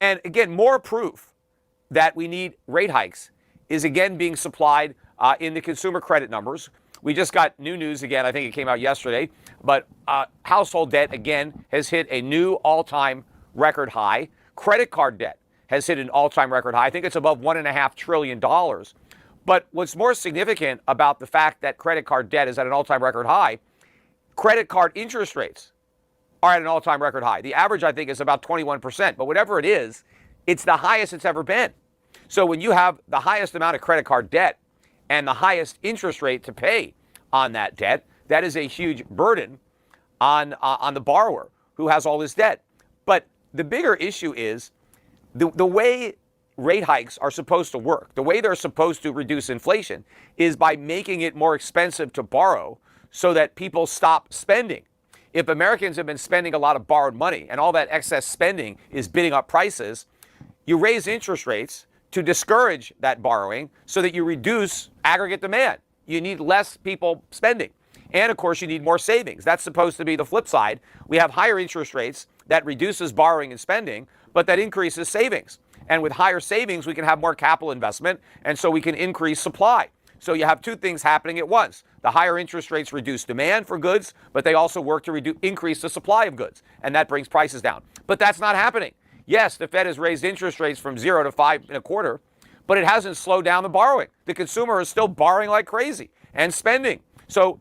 And again, more proof that we need rate hikes is again being supplied in the consumer credit numbers. We just got new news again. I think it came out yesterday. But household debt, again, has hit a new all-time record high. Credit card debt has hit an all-time record high. I think it's above $1.5 trillion. But what's more significant about the fact that credit card debt is at an all-time record high, credit card interest rates are at an all-time record high. The average, I think, is about 21%. But whatever it is, it's the highest it's ever been. So when you have the highest amount of credit card debt and the highest interest rate to pay on that debt, that is a huge burden on the borrower who has all this debt. But the bigger issue is the way rate hikes are supposed to work, the way they're supposed to reduce inflation is by making it more expensive to borrow so that people stop spending. If Americans have been spending a lot of borrowed money and all that excess spending is bidding up prices, you raise interest rates to discourage that borrowing so that you reduce aggregate demand. You need less people spending. And of course, you need more savings. That's supposed to be the flip side. We have higher interest rates that reduces borrowing and spending, but that increases savings. And with higher savings, we can have more capital investment, and so we can increase supply. So you have two things happening at once. The higher interest rates reduce demand for goods, but they also work to increase the supply of goods, and that brings prices down. But that's not happening. Yes, the Fed has raised interest rates from 0 to 5.25, but it hasn't slowed down the borrowing. The consumer is still borrowing like crazy and spending. So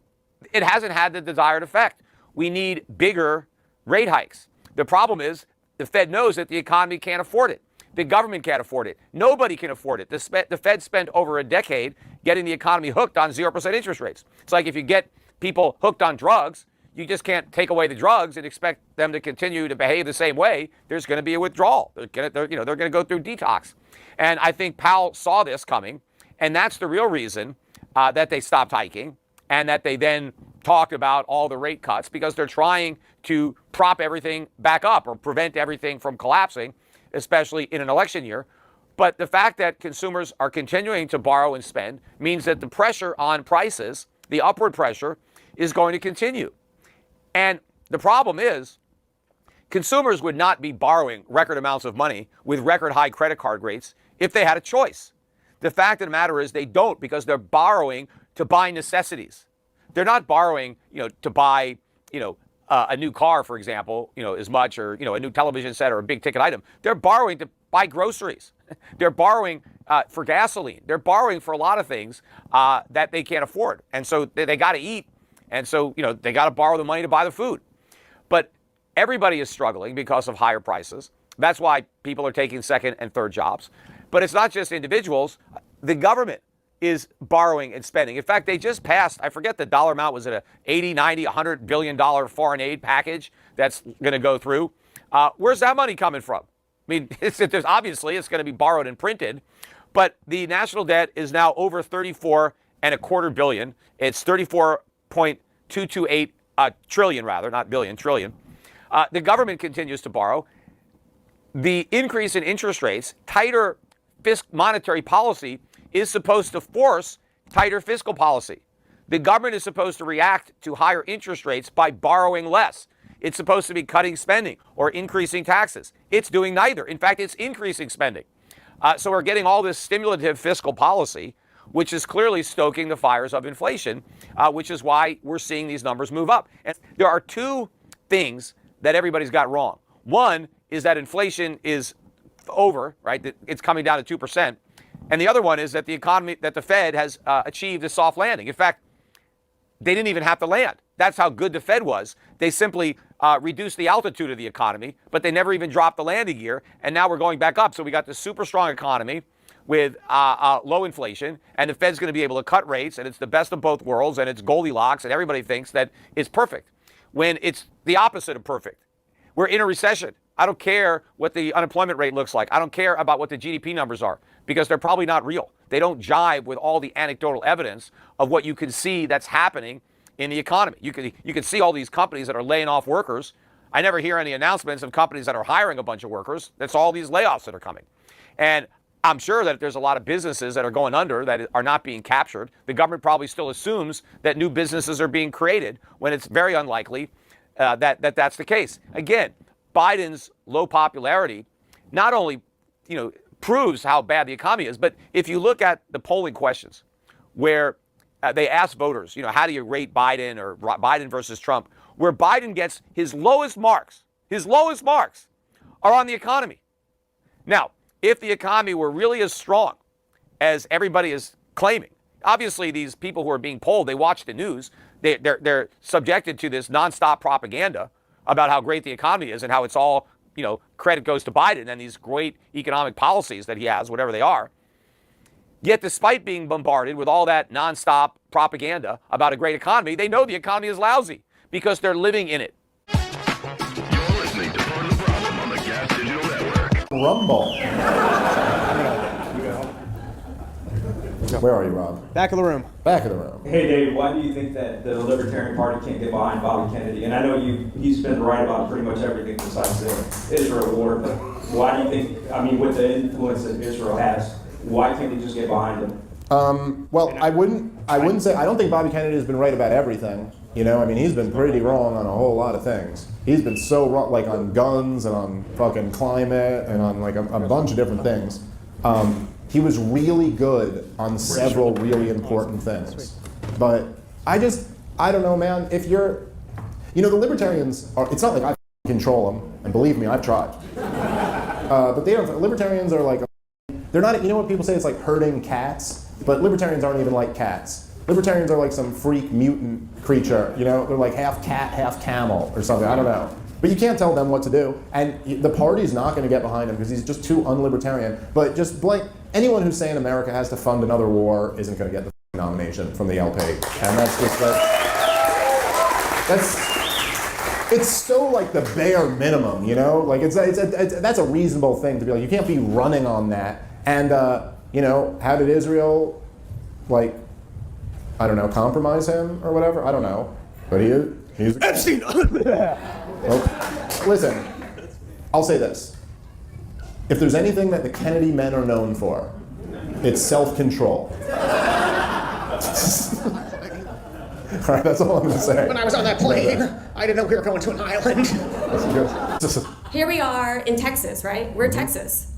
it hasn't had the desired effect. We need bigger rate hikes. The problem is the Fed knows that the economy can't afford it. The government can't afford it. Nobody can afford it. The Fed spent over a decade getting the economy hooked on 0% interest rates. It's like if you get people hooked on drugs, you just can't take away the drugs and expect them to continue to behave the same way. There's going to be a withdrawal. They're going to go through detox. And I think Powell saw this coming, and that's the real reason that they stopped hiking and that they then talked about all the rate cuts, because they're trying to prop everything back up or prevent everything from collapsing, especially in an election year. But the fact that consumers are continuing to borrow and spend means that the pressure on prices, the upward pressure, is going to continue. And the problem is, consumers would not be borrowing record amounts of money with record high credit card rates if they had a choice. The fact of the matter is they don't, because they're borrowing to buy necessities. They're not borrowing, to buy, a new car, for example, as much, or, a new television set or a big ticket item. They're borrowing to buy groceries. They're borrowing for gasoline. They're borrowing for a lot of things that they can't afford. And so they got to eat. And so, they got to borrow the money to buy the food. But everybody is struggling because of higher prices. That's why people are taking second and third jobs. But it's not just individuals. The government is borrowing and spending. In fact, they just passed, I forget the dollar amount, was it a 80, 90, $100 billion foreign aid package that's going to go through? Where's that money coming from? I mean, obviously it's going to be borrowed and printed, but the national debt is now over $34.25 billion. It's 34.228 trillion, rather, not billion, trillion. The government continues to borrow. The increase in interest rates, tighter monetary policy, is supposed to force tighter fiscal policy. The government is supposed to react to higher interest rates by borrowing less. It's supposed to be cutting spending or increasing taxes. It's doing neither. In fact, it's increasing spending. So we're getting all this stimulative fiscal policy, which is clearly stoking the fires of inflation, which is why we're seeing these numbers move up. And there are two things that everybody's got wrong. One is that inflation is over, right? It's coming down to 2%. And the other one is that the economy, that the Fed has achieved a soft landing. In fact, they didn't even have to land. That's how good the Fed was. They simply reduced the altitude of the economy, but they never even dropped the landing gear. And now we're going back up. So we got this super strong economy with low inflation, and the Fed's going to be able to cut rates, and it's the best of both worlds, and it's Goldilocks, and everybody thinks that it's perfect, when it's the opposite of perfect. We're in a recession. I don't care what the unemployment rate looks like. I don't care about what the GDP numbers are, because they're probably not real. They don't jive with all the anecdotal evidence of what you can see that's happening in the economy. You can see all these companies that are laying off workers I never hear any announcements of companies that are hiring a bunch of workers. That's all these layoffs that are coming. And I'm sure that there's a lot of businesses that are going under that are not being captured. The government probably still assumes that new businesses are being created when it's very unlikely that that's the case. Again, Biden's low popularity not only, proves how bad the economy is, but if you look at the polling questions where they ask voters, how do you rate Biden or Biden versus Trump, where Biden gets his lowest marks are on the economy. Now, if the economy were really as strong as everybody is claiming, obviously these people who are being polled, they watch the news, they're subjected to this nonstop propaganda about how great the economy is and how it's all, credit goes to Biden and these great economic policies that he has, whatever they are. Yet despite being bombarded with all that nonstop propaganda about a great economy, they know the economy is lousy because they're living in it. You're listening to Part of the Problem on the Gas Digital Network. Rumble. Where are you, Rob? Back of the room. Back of the room. Hey, Dave, why do you think that the Libertarian Party can't get behind Bobby Kennedy? And I know he's been right about pretty much everything besides the Israel war, but why do you think, with the influence that Israel has, why can't they just get behind him? Well, I wouldn't say, I don't think Bobby Kennedy has been right about everything. He's been pretty wrong on a whole lot of things. He's been so wrong, like on guns and on fucking climate and on like a bunch of different things. He was really good on several really important things. But I don't know, man, if you're, the libertarians are, it's not like I control them, and believe me, I've tried. But libertarians are like, they're not, what people say, it's like herding cats, but libertarians aren't even like cats. Libertarians are like some freak mutant creature, they're like half cat, half camel or something, I don't know. But you can't tell them what to do, and the party's not going to get behind him because he's just too unlibertarian. But just anyone who's saying America has to fund another war isn't going to get the nomination from the LP. And that's just it's so like the bare minimum, Like that's a reasonable thing to be like, you can't be running on that. And how did Israel, compromise him or whatever? I don't know. But he's Epstein. Well, listen, I'll say this. If there's anything that the Kennedy men are known for, it's self-control. All right, that's all I'm going to say. When I was on that plane, I didn't know we were going to an island. Here we are in Texas, right? We're Texas.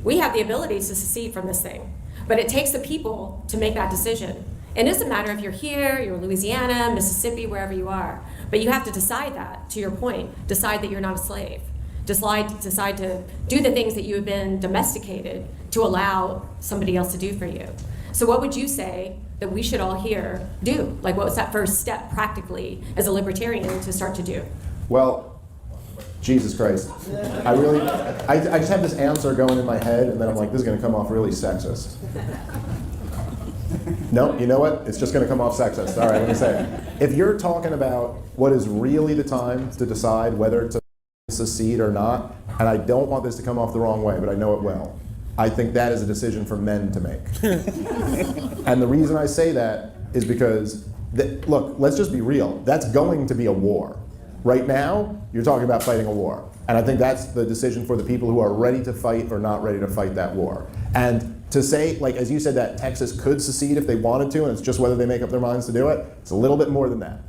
We have the ability to secede from this thing, but it takes the people to make that decision. And it doesn't matter if you're here, you're in Louisiana, Mississippi, wherever you are, but you have to decide that, to your point, decide that you're not a slave. Decide to do the things that you have been domesticated to allow somebody else to do for you. So what would you say that we should all here do? Like, what was that first step practically as a libertarian to start to do? Well, Jesus Christ. I just have this answer going in my head, and then I'm like, this is going to come off really sexist. No, you know what? It's just going to come off sexist. All right, let me say it. If you're talking about what is really the time to decide whether to secede or not, and I don't want this to come off the wrong way, but I know it will, I think that is a decision for men to make. And the reason I say that is because, look, let's just be real. That's going to be a war. Right now, you're talking about fighting a war. And I think that's the decision for the people who are ready to fight or not ready to fight that war. And to say, like, as you said, that Texas could secede if they wanted to, and it's just whether they make up their minds to do it, it's a little bit more than that.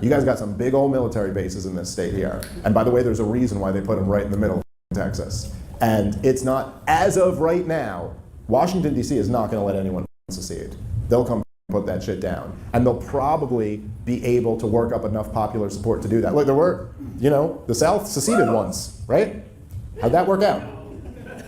You guys got some big old military bases in this state here. And by the way, there's a reason why they put them right in the middle of Texas. And it's not, as of right now, Washington, D.C. is not going to let anyone secede. They'll come put that shit down. And they'll probably be able to work up enough popular support to do that. Look, there were, the South seceded once, right? How'd that work out?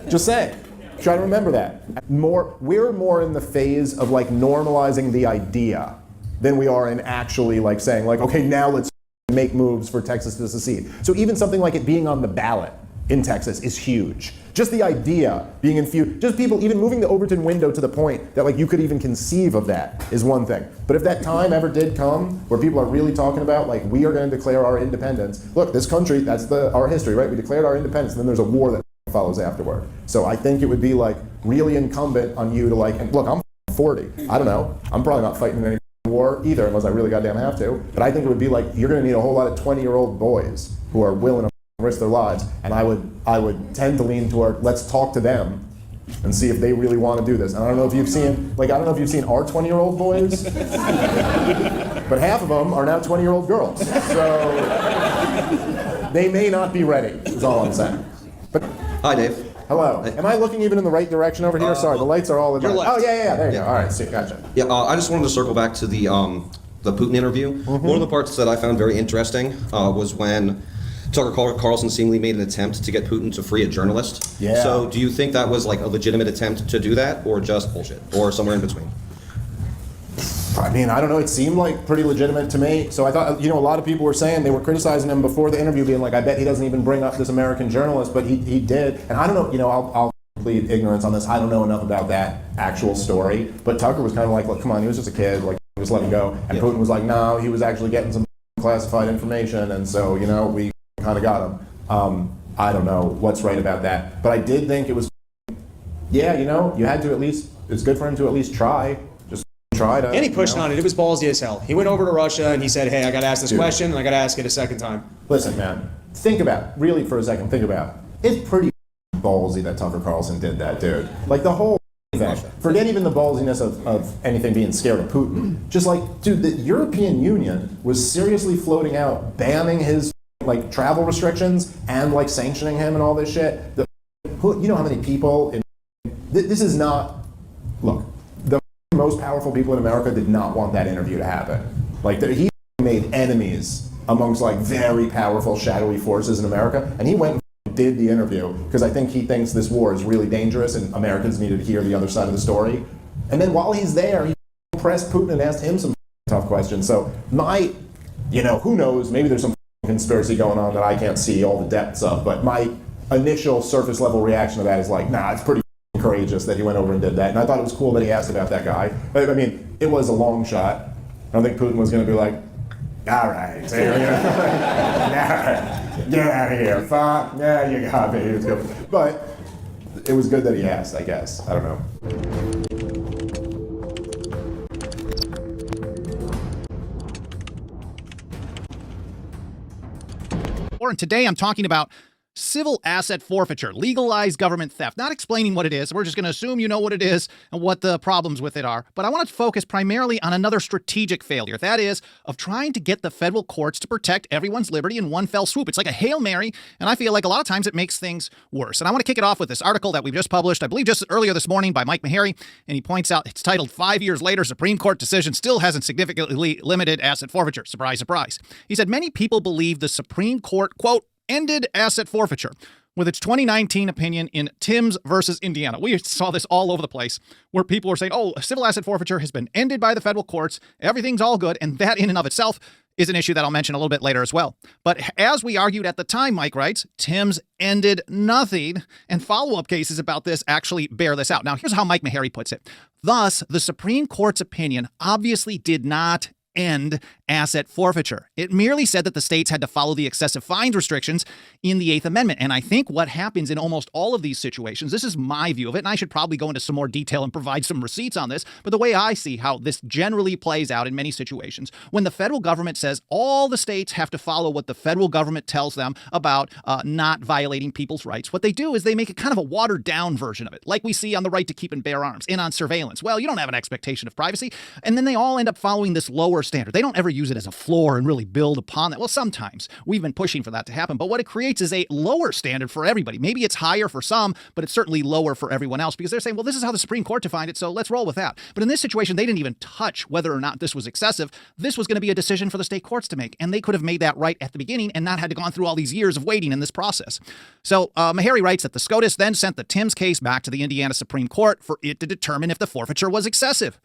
Just saying. Try to remember that. We're more in the phase of normalizing the idea than we are in actually saying okay, now let's make moves for Texas to secede. So even something like it being on the ballot in Texas is huge. Just the idea being infused, just people even moving the Overton window to the point that you could even conceive of that is one thing. But if that time ever did come where people are really talking about we are going to declare our independence, look, this country, that's our history, right? We declared our independence and then there's a war that follows afterward. So I think it would be really incumbent on you to and look, I'm 40. I don't know. I'm probably not fighting in any war either unless I really goddamn have to. But I think it would be you're going to need a whole lot of 20-year-old boys who are willing risk their lives. And I would tend to lean toward, let's talk to them and see if they really want to do this. And I don't know if you've seen, our 20-year-old boys, but half of them are now 20-year-old girls. So they may not be ready, is all I'm saying. But hi, Dave. Hello. Am I looking even in the right direction over here? Sorry, the lights are all in my... Oh, yeah, there you go. All right, see, gotcha. Yeah, I just wanted to circle back to the Putin interview. Mm-hmm. One of the parts that I found very interesting was when Tucker Carlson seemingly made an attempt to get Putin to free a journalist. Yeah. So do you think that was like a legitimate attempt to do that, or just bullshit, or somewhere in between? I mean, I don't know. It seemed like pretty legitimate to me. So I thought, a lot of people were saying, they were criticizing him before the interview, being like, I bet he doesn't even bring up this American journalist, but he did. And I don't know, I'll plead ignorance on this. I don't know enough about that actual story. But Tucker was kind of like, look, come on, he was just a kid, like, just let him go. And Putin was like, no, he was actually getting some classified information, and so, we kind of got him. I don't know what's right about that. But I did think it was, you had to at least, it's good for him to at least try. And he pushed on it. It was ballsy as hell. He went over to Russia and he said, hey, I got to ask this question and I got to ask it a second time. Listen, man, think about it. It's pretty ballsy that Tucker Carlson did that, dude. Like the whole thing. Forget even the ballsiness of anything being scared of Putin. Just like, dude, the European Union was seriously floating out, banning his travel restrictions and sanctioning him and all this shit. You know how many people this is not, look, the most powerful people in America did not want that interview to happen. He made enemies amongst very powerful shadowy forces in America, and he went and did the interview because I think he thinks this war is really dangerous and Americans needed to hear the other side of the story. And then while he's there, he pressed Putin and asked him some tough questions. So who knows, maybe there's some conspiracy going on that I can't see all the depths of, but my initial surface level reaction to that is nah, it's pretty courageous that he went over and did that. And I thought it was cool that he asked about that guy. I mean, it was a long shot. I don't think Putin was going to be like, all right, get out of here, fuck, yeah, you got me. It's good. But it was good that he asked, I guess. I don't know. And today I'm talking about civil asset forfeiture, legalized government theft. Not explaining what it is. We're just going to assume you know what it is and what the problems with it are. But I want to focus primarily on another strategic failure. That is of trying to get the federal courts to protect everyone's liberty in one fell swoop. It's like a Hail Mary, and I feel like a lot of times it makes things worse. And I want to kick it off with this article that we've just published, I believe just earlier this morning by Mike Meharry, and he points out it's titled 5 years later, Supreme Court decision still hasn't significantly limited asset forfeiture. Surprise, surprise. He said many people believe the Supreme Court, quote, ended asset forfeiture with its 2019 opinion in Timms versus Indiana. We saw this all over the place where people were saying, oh, civil asset forfeiture has been ended by the federal courts. Everything's all good. And that in and of itself is an issue that I'll mention a little bit later as well. But as we argued at the time, Mike writes, Timms ended nothing. And follow-up cases about this actually bear this out. Now, here's how Mike Meharry puts it. Thus, the Supreme Court's opinion obviously did not end asset forfeiture. It merely said that the states had to follow the excessive fines restrictions in the Eighth Amendment. And I think what happens in almost all of these situations, this is my view of it, and I should probably go into some more detail and provide some receipts on this, but the way I see how this generally plays out in many situations, when the federal government says all the states have to follow what the federal government tells them about not violating people's rights, what they do is they make it kind of a watered down version of it, like we see on the right to keep and bear arms and on surveillance. Well, you don't have an expectation of privacy, and then they all end up following this lower standard. They don't ever use it as a floor and really build upon that. Well, sometimes we've been pushing for that to happen, but what it creates is a lower standard for everybody. Maybe it's higher for some, but it's certainly lower for everyone else because they're saying, well, this is how the Supreme Court defined it, so let's roll with that. But in this situation, they didn't even touch whether or not this was excessive. This was going to be a decision for the state courts to make, and they could have made that right at the beginning and not had to gone through all these years of waiting in this process. So Meharry writes that the SCOTUS then sent the Timms case back to the Indiana Supreme Court for it to determine if the forfeiture was excessive.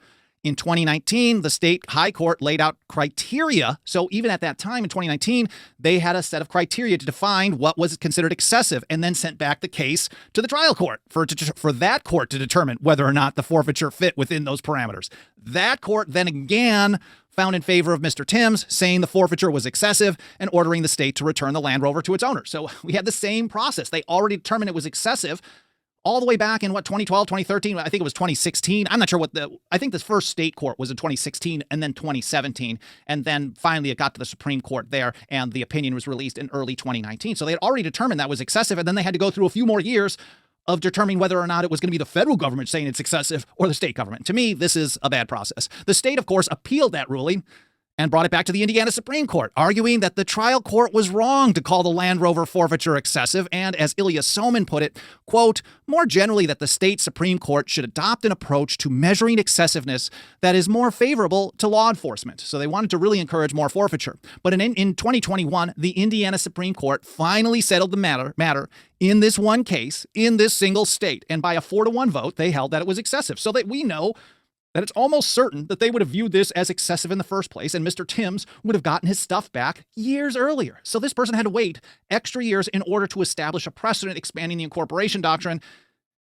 In 2019, the state high court laid out criteria. So even at that time in 2019, they had a set of criteria to define what was considered excessive and then sent back the case to the trial court for that court to determine whether or not the forfeiture fit within those parameters. That court then again found in favor of Mr. Timms, saying the forfeiture was excessive and ordering the state to return the Land Rover to its owner. So we had the same process. They already determined it was excessive. all the way back in 2012, 2013, I think it was 2016. I'm not sure I think this first state court was in 2016 and then 2017. And then finally it got to the Supreme Court there and the opinion was released in early 2019. So they had already determined that was excessive. And then they had to go through a few more years of determining whether or not it was going to be the federal government saying it's excessive or the state government. To me, this is a bad process. The state, of course, appealed that ruling and brought it back to the Indiana Supreme Court, arguing that the trial court was wrong to call the Land Rover forfeiture excessive, and as Ilya Somin put it, quote, more generally that the state Supreme Court should adopt an approach to measuring excessiveness that is more favorable to law enforcement. So they wanted to really encourage more forfeiture. But in 2021, the Indiana Supreme Court finally settled the matter in this one case, in this single state, and by a 4-1 vote, they held that it was excessive, so that we know that it's almost certain that they would have viewed this as excessive in the first place, and Mr. Timms would have gotten his stuff back years earlier. So this person had to wait extra years in order to establish a precedent expanding the incorporation doctrine.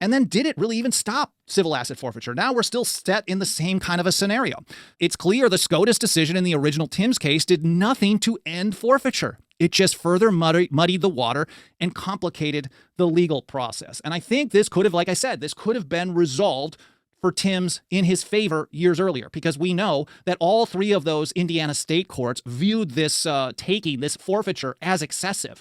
And then did it really even stop civil asset forfeiture? Now we're still set in the same kind of a scenario. It's clear the SCOTUS decision in the original Timms case did nothing to end forfeiture. It just further muddied the water and complicated the legal process. And I think this could have, like I said, this could have been resolved for Timms in his favor years earlier, because we know that all three of those Indiana state courts viewed this this forfeiture as excessive.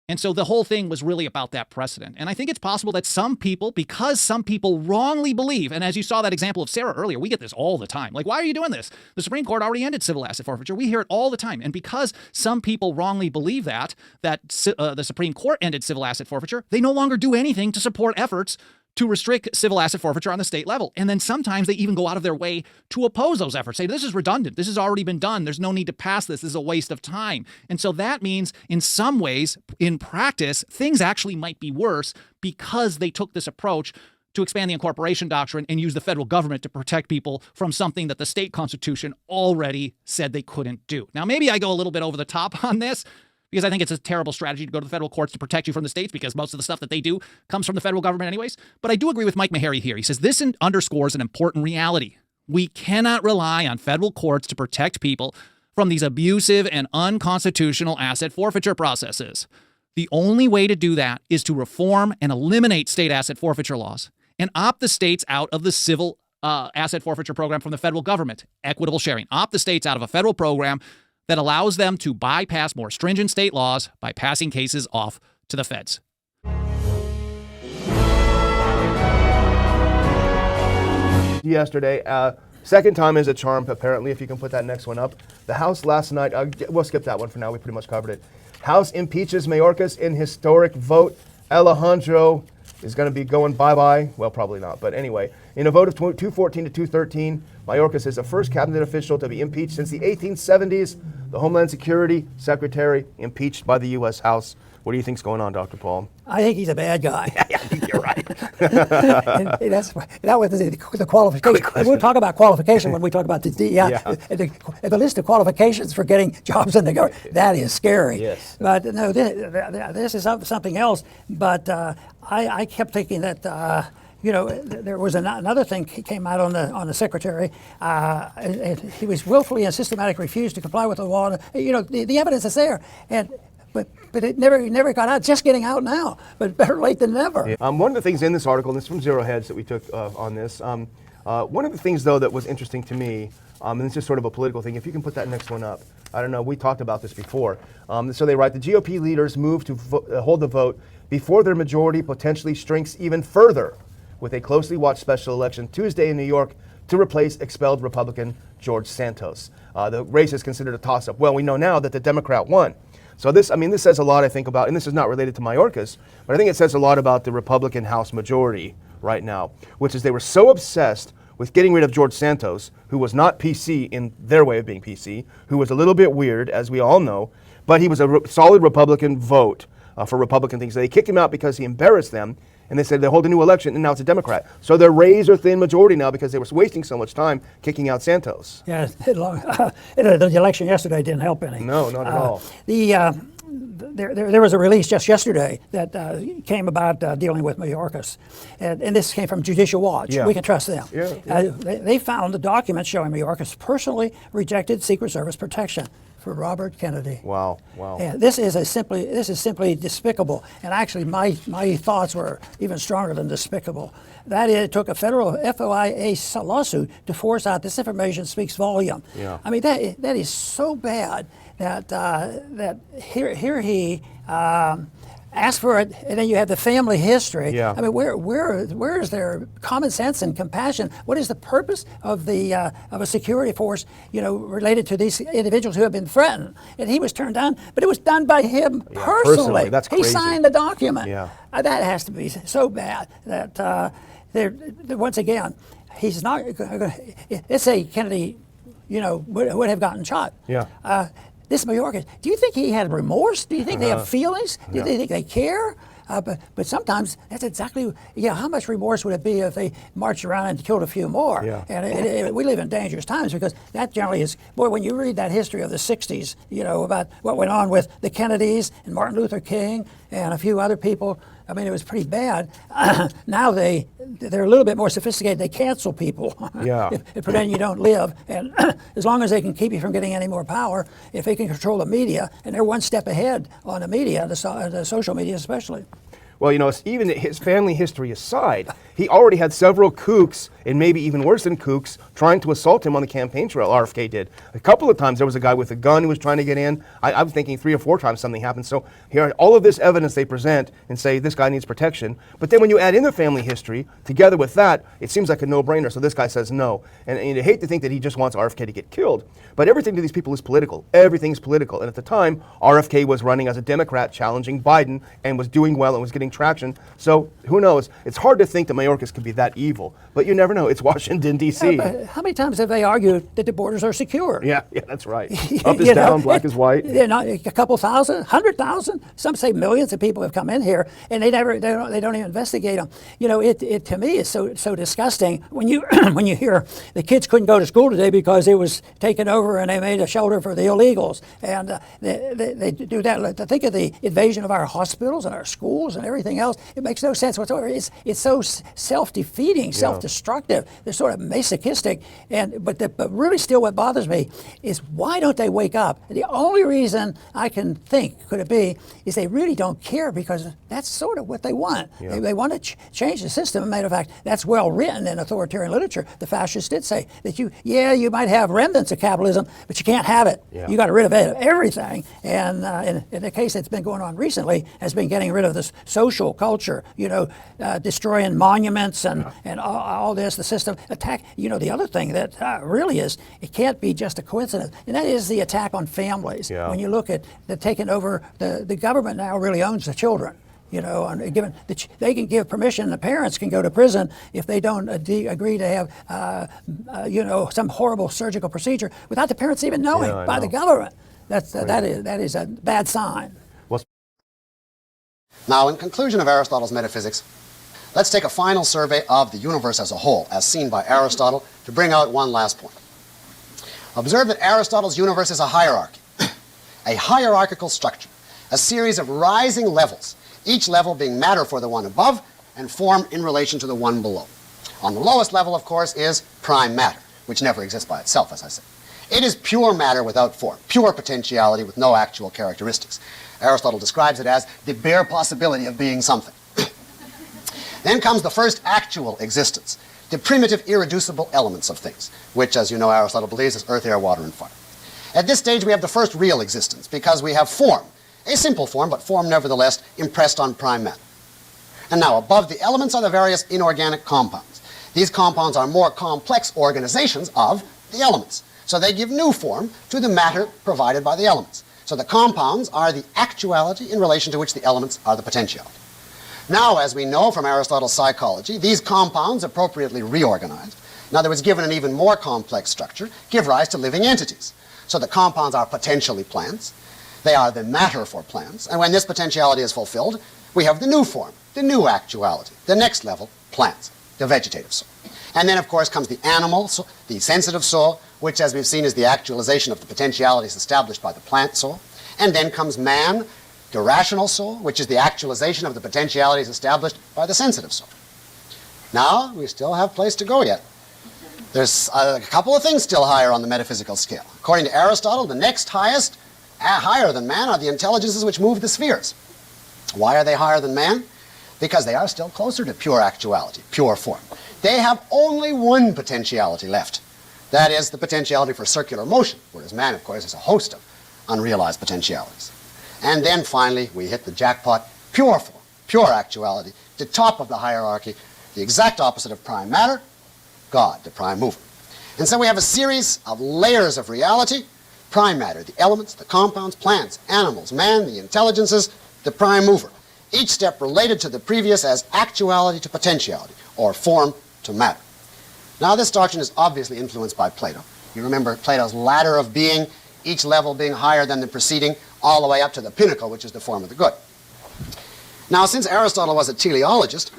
And so the whole thing was really about that precedent. And I think it's possible that some people, because some people wrongly believe, and as you saw that example of Sarah earlier, we get this all the time. Like, why are you doing this? The Supreme Court already ended civil asset forfeiture. We hear it all the time. And because some people wrongly believe that the Supreme Court ended civil asset forfeiture, they no longer do anything to support efforts to restrict civil asset forfeiture on the state level. And then sometimes they even go out of their way to oppose those efforts, say, this is redundant. This has already been done. There's no need to pass this. This is a waste of time. And so that means in some ways, in practice, things actually might be worse because they took this approach to expand the incorporation doctrine and use the federal government to protect people from something that the state constitution already said they couldn't do. Now, maybe I go a little bit over the top on this, because I think it's a terrible strategy to go to the federal courts to protect you from the states, because most of the stuff that they do comes from the federal government anyways. But I do agree with Mike Meharry here. He says this underscores an important reality. We cannot rely on federal courts to protect people from these abusive and unconstitutional asset forfeiture processes. The only way to do that is to reform and eliminate state asset forfeiture laws and opt the states out of the civil asset forfeiture program from the federal government. Equitable sharing. Opt the states out of a federal program that allows them to bypass more stringent state laws by passing cases off to the feds. Yesterday, second time is a charm, apparently, if you can put that next one up. The House last night, we'll skip that one for now, we pretty much covered it. House impeaches Mayorkas in historic vote. Alejandro is going to be going bye-bye. Well, probably not, but anyway. In a vote of 214 to 213, Mayorkas is the first cabinet official to be impeached since the 1870s. The Homeland Security Secretary impeached by the U.S. House. What do you think's going on, Dr. Paul? I think he's a bad guy. I think you're right. that was the qualification. We'll talk about qualification when we talk about the list of qualifications for getting jobs in the government. That is scary. Yes. But no, this is something else. But I kept thinking that there was another thing came out on the secretary. He was willfully and systematically refused to comply with the law. The evidence is there, but it never got out. Just getting out now, but better late than never. Yeah. One of the things in this article, and this is from Zero Hedge that we took on this. One of the things though that was interesting to me, and it's just sort of a political thing. If you can put that next one up. I don't know. We talked about this before. So they write, the GOP leaders move to hold the vote before their majority potentially shrinks even further, with a closely watched special election Tuesday in New York to replace expelled Republican George Santos. The race is considered a toss-up. Well, we know now that the Democrat won. So this says a lot, I think, about, and this is not related to Mayorkas, but I think it says a lot about the Republican House majority right now, which is they were so obsessed with getting rid of George Santos, who was not PC in their way of being PC, who was a little bit weird, as we all know, but he was a solid Republican vote for Republican things. So they kicked him out because he embarrassed them, and they said they hold a new election, and now it's a Democrat. So they're razor-thin majority now because they were wasting so much time kicking out Santos. Yeah, the election yesterday didn't help any. No, not at all. There was a release just yesterday that came about dealing with Mayorkas, and this came from Judicial Watch. Yeah. We can trust them. Yeah. They found the documents showing Mayorkas personally rejected Secret Service protection for Robert Kennedy. Wow, wow. And this is simply despicable. And actually, my thoughts were even stronger than despicable. That is, it took a federal FOIA lawsuit to force out this information speaks volume. Yeah. I mean, that is so bad that here he asked for it, and then you have the family history. Yeah. I mean, where is their common sense and compassion? What is the purpose of a security force, related to these individuals who have been threatened? And he was turned down, but it was done by him personally. That's he crazy. signed the document. Yeah. That has to be so bad that once again, he's not. Let's say Kennedy, would have gotten shot. Yeah. This Mayorkas, do you think he had remorse? Do you think they have feelings? Do you think they care? But sometimes that's exactly, how much remorse would it be if they marched around and killed a few more? Yeah. And we live in dangerous times because that generally is, boy, when you read that history of the 60s, about what went on with the Kennedys and Martin Luther King and a few other people, I mean, it was pretty bad. Now they're a little bit more sophisticated. They cancel people. Yeah. If pretend you don't live. And as long as they can keep you from getting any more power, if they can control the media, and they're one step ahead on the media, the social media especially. Well, even his family history aside, he already had several kooks, and maybe even worse than kooks, trying to assault him on the campaign trail. RFK did. A couple of times there was a guy with a gun who was trying to get in. I was thinking 3 or 4 times something happened. So here, all of this evidence they present and say this guy needs protection. But then when you add in the family history, together with that, it seems like a no-brainer. So this guy says no. And you hate to think that he just wants RFK to get killed. But everything to these people is political. Everything's political. And at the time, RFK was running as a Democrat challenging Biden and was doing well and was getting traction. So who knows? It's hard to think that Mayorkas could be that evil. But you never know. It's Washington, D.C. But how many times have they argued that the borders are secure? Yeah, that's right. Up is down, black is white. Not a couple thousand, 100,000. Some say millions of people have come in here, and they don't even investigate them. It to me is so disgusting when you when you hear the kids couldn't go to school today because it was taken over and they made a shelter for the illegals, and they do that. To think of the invasion of our hospitals and our schools and everything else, it makes no sense whatsoever. It's so self-defeating, self-destructive. They're sort of masochistic, but really still what bothers me is why don't they wake up? The only reason I can think could it be is they really don't care because that's sort of what they want. Yeah. They want to change the system. As a matter of fact, that's well written in authoritarian literature. The fascists did say that you might have remnants of capitalism, but you can't have it. Yeah. You got to rid of everything. And in the case that's been going on recently has been getting rid of this social culture, destroying monuments and all this, the system attack. The other thing that really is, it can't be just a coincidence, and that is the attack on families. Yeah. When you look at the taking over, the government now really owns the children. They can give permission. The parents can go to prison if they don't agree to have, some horrible surgical procedure without the parents even knowing by the government. That is a bad sign. Now, in conclusion of Aristotle's metaphysics, let's take a final survey of the universe as a whole, as seen by Aristotle, to bring out one last point. Observe that Aristotle's universe is a hierarchy, a hierarchical structure, a series of rising levels, each level being matter for the one above and form in relation to the one below. On the lowest level, of course, is prime matter, which never exists by itself, as I said. It is pure matter without form, pure potentiality with no actual characteristics. Aristotle describes it as the bare possibility of being something. Then comes the first actual existence, the primitive irreducible elements of things, which, as you know, Aristotle believes is earth, air, water, and fire. At this stage, we have the first real existence, because we have form, a simple form, but form nevertheless impressed on prime matter. And now, above the elements are the various inorganic compounds. These compounds are more complex organizations of the elements, so they give new form to the matter provided by the elements. So the compounds are the actuality in relation to which the elements are the potentiality. Now, as we know from Aristotle's psychology, these compounds, appropriately reorganized, in other words, given an even more complex structure, give rise to living entities. So the compounds are potentially plants. They are the matter for plants. And when this potentiality is fulfilled, we have the new form, the new actuality, the next level, plants, the vegetative soul. And then, of course, comes the animal soul, the sensitive soul, which, as we've seen, is the actualization of the potentialities established by the plant soul. And then comes man, the rational soul, which is the actualization of the potentialities established by the sensitive soul. Now, we still have place to go yet. There's a couple of things still higher on the metaphysical scale. According to Aristotle, the next highest, higher than man, are the intelligences which move the spheres. Why are they higher than man? Because they are still closer to pure actuality, pure form. They have only one potentiality left. That is the potentiality for circular motion, whereas man, of course, has a host of unrealized potentialities. And then finally, we hit the jackpot, pure form, pure actuality, the top of the hierarchy, the exact opposite of prime matter, God, the prime mover. And so we have a series of layers of reality, prime matter, the elements, the compounds, plants, animals, man, the intelligences, the prime mover. Each step related to the previous as actuality to potentiality, or form to matter. Now this doctrine is obviously influenced by Plato. You remember Plato's ladder of being, each level being higher than the preceding, all the way up to the pinnacle, which is the form of the good. Now, since Aristotle was a teleologist,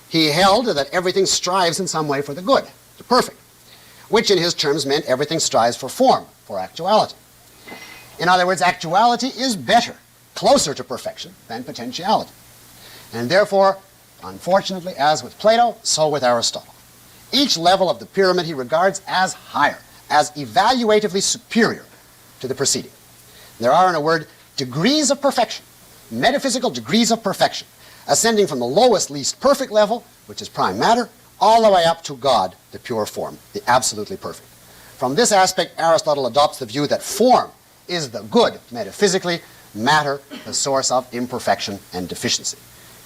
he held that everything strives in some way for the good, the perfect, which in his terms meant everything strives for form, for actuality. In other words, actuality is better, closer to perfection than potentiality. And therefore, unfortunately, as with Plato, so with Aristotle. Each level of the pyramid he regards as higher, as evaluatively superior to the preceding. There are, in a word, degrees of perfection, metaphysical degrees of perfection, ascending from the lowest, least perfect level, which is prime matter, all the way up to God, the pure form, the absolutely perfect. From this aspect, Aristotle adopts the view that form is the good metaphysically, matter the source of imperfection and deficiency.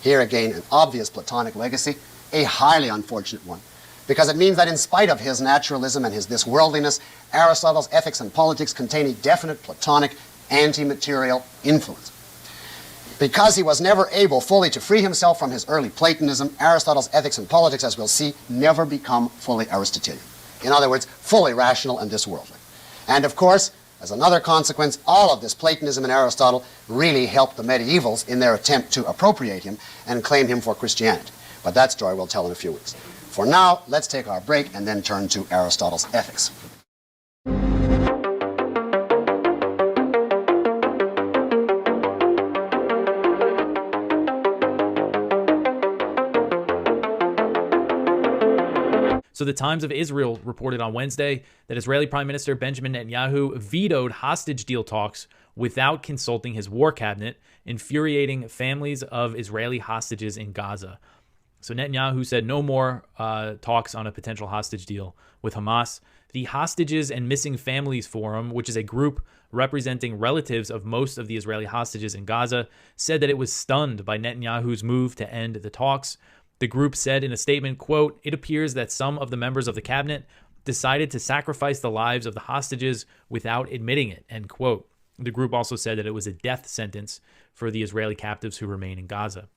Here again, an obvious Platonic legacy, a highly unfortunate one, because it means that in spite of his naturalism and his this worldliness, Aristotle's ethics and politics contain a definite Platonic anti-material influence. Because he was never able fully to free himself from his early Platonism, Aristotle's ethics and politics, as we'll see, never become fully Aristotelian. In other words, fully rational and this worldly. And of course, as another consequence, all of this Platonism in Aristotle really helped the medievals in their attempt to appropriate him and claim him for Christianity. But that story we'll tell in a few weeks. For now, let's take our break and then turn to Aristotle's ethics. So the Times of Israel reported on Wednesday that Israeli Prime Minister Benjamin Netanyahu vetoed hostage deal talks without consulting his war cabinet, infuriating families of Israeli hostages in Gaza. So Netanyahu said no more talks on a potential hostage deal with Hamas. The Hostages and Missing Families Forum, which is a group representing relatives of most of the Israeli hostages in Gaza, said that it was stunned by Netanyahu's move to end the talks. The group said in a statement, quote, "It appears that some of the members of the cabinet decided to sacrifice the lives of the hostages without admitting it," end quote. The group also said that it was a death sentence for the Israeli captives who remain in Gaza.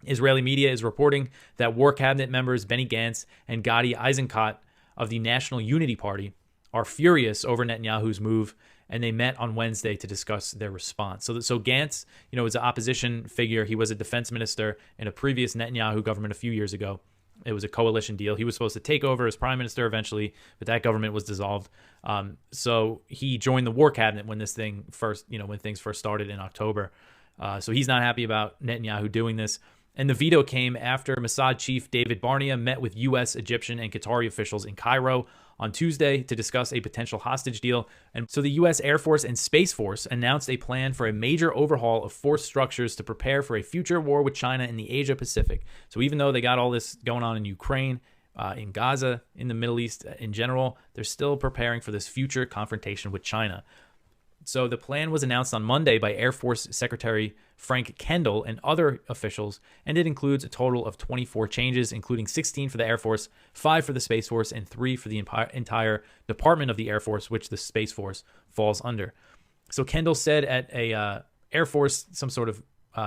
Israeli media is reporting that War Cabinet members Benny Gantz and Gadi Eisenkot of the National Unity Party are furious over Netanyahu's move, and they met on Wednesday to discuss their response. So Gantz, is an opposition figure. He was a defense minister in a previous Netanyahu government a few years ago. It was a coalition deal. He was supposed to take over as prime minister eventually, but that government was dissolved. So he joined the War Cabinet when this thing first, when things first started in October. So he's not happy about Netanyahu doing this. And the veto came after Mossad chief David Barnea met with U.S., Egyptian, and Qatari officials in Cairo on Tuesday to discuss a potential hostage deal. And so the U.S. Air Force and Space Force announced a plan for a major overhaul of force structures to prepare for a future war with China in the Asia-Pacific. So even though they got all this going on in Ukraine, in Gaza, in the Middle East in general, they're still preparing for this future confrontation with China. So the plan was announced on Monday by Air Force Secretary Frank Kendall and other officials, and it includes a total of 24 changes, including 16 for the Air Force, 5 for the Space Force, and 3 for the entire Department of the Air Force, which the Space Force falls under. So Kendall said at a Air Force, some sort of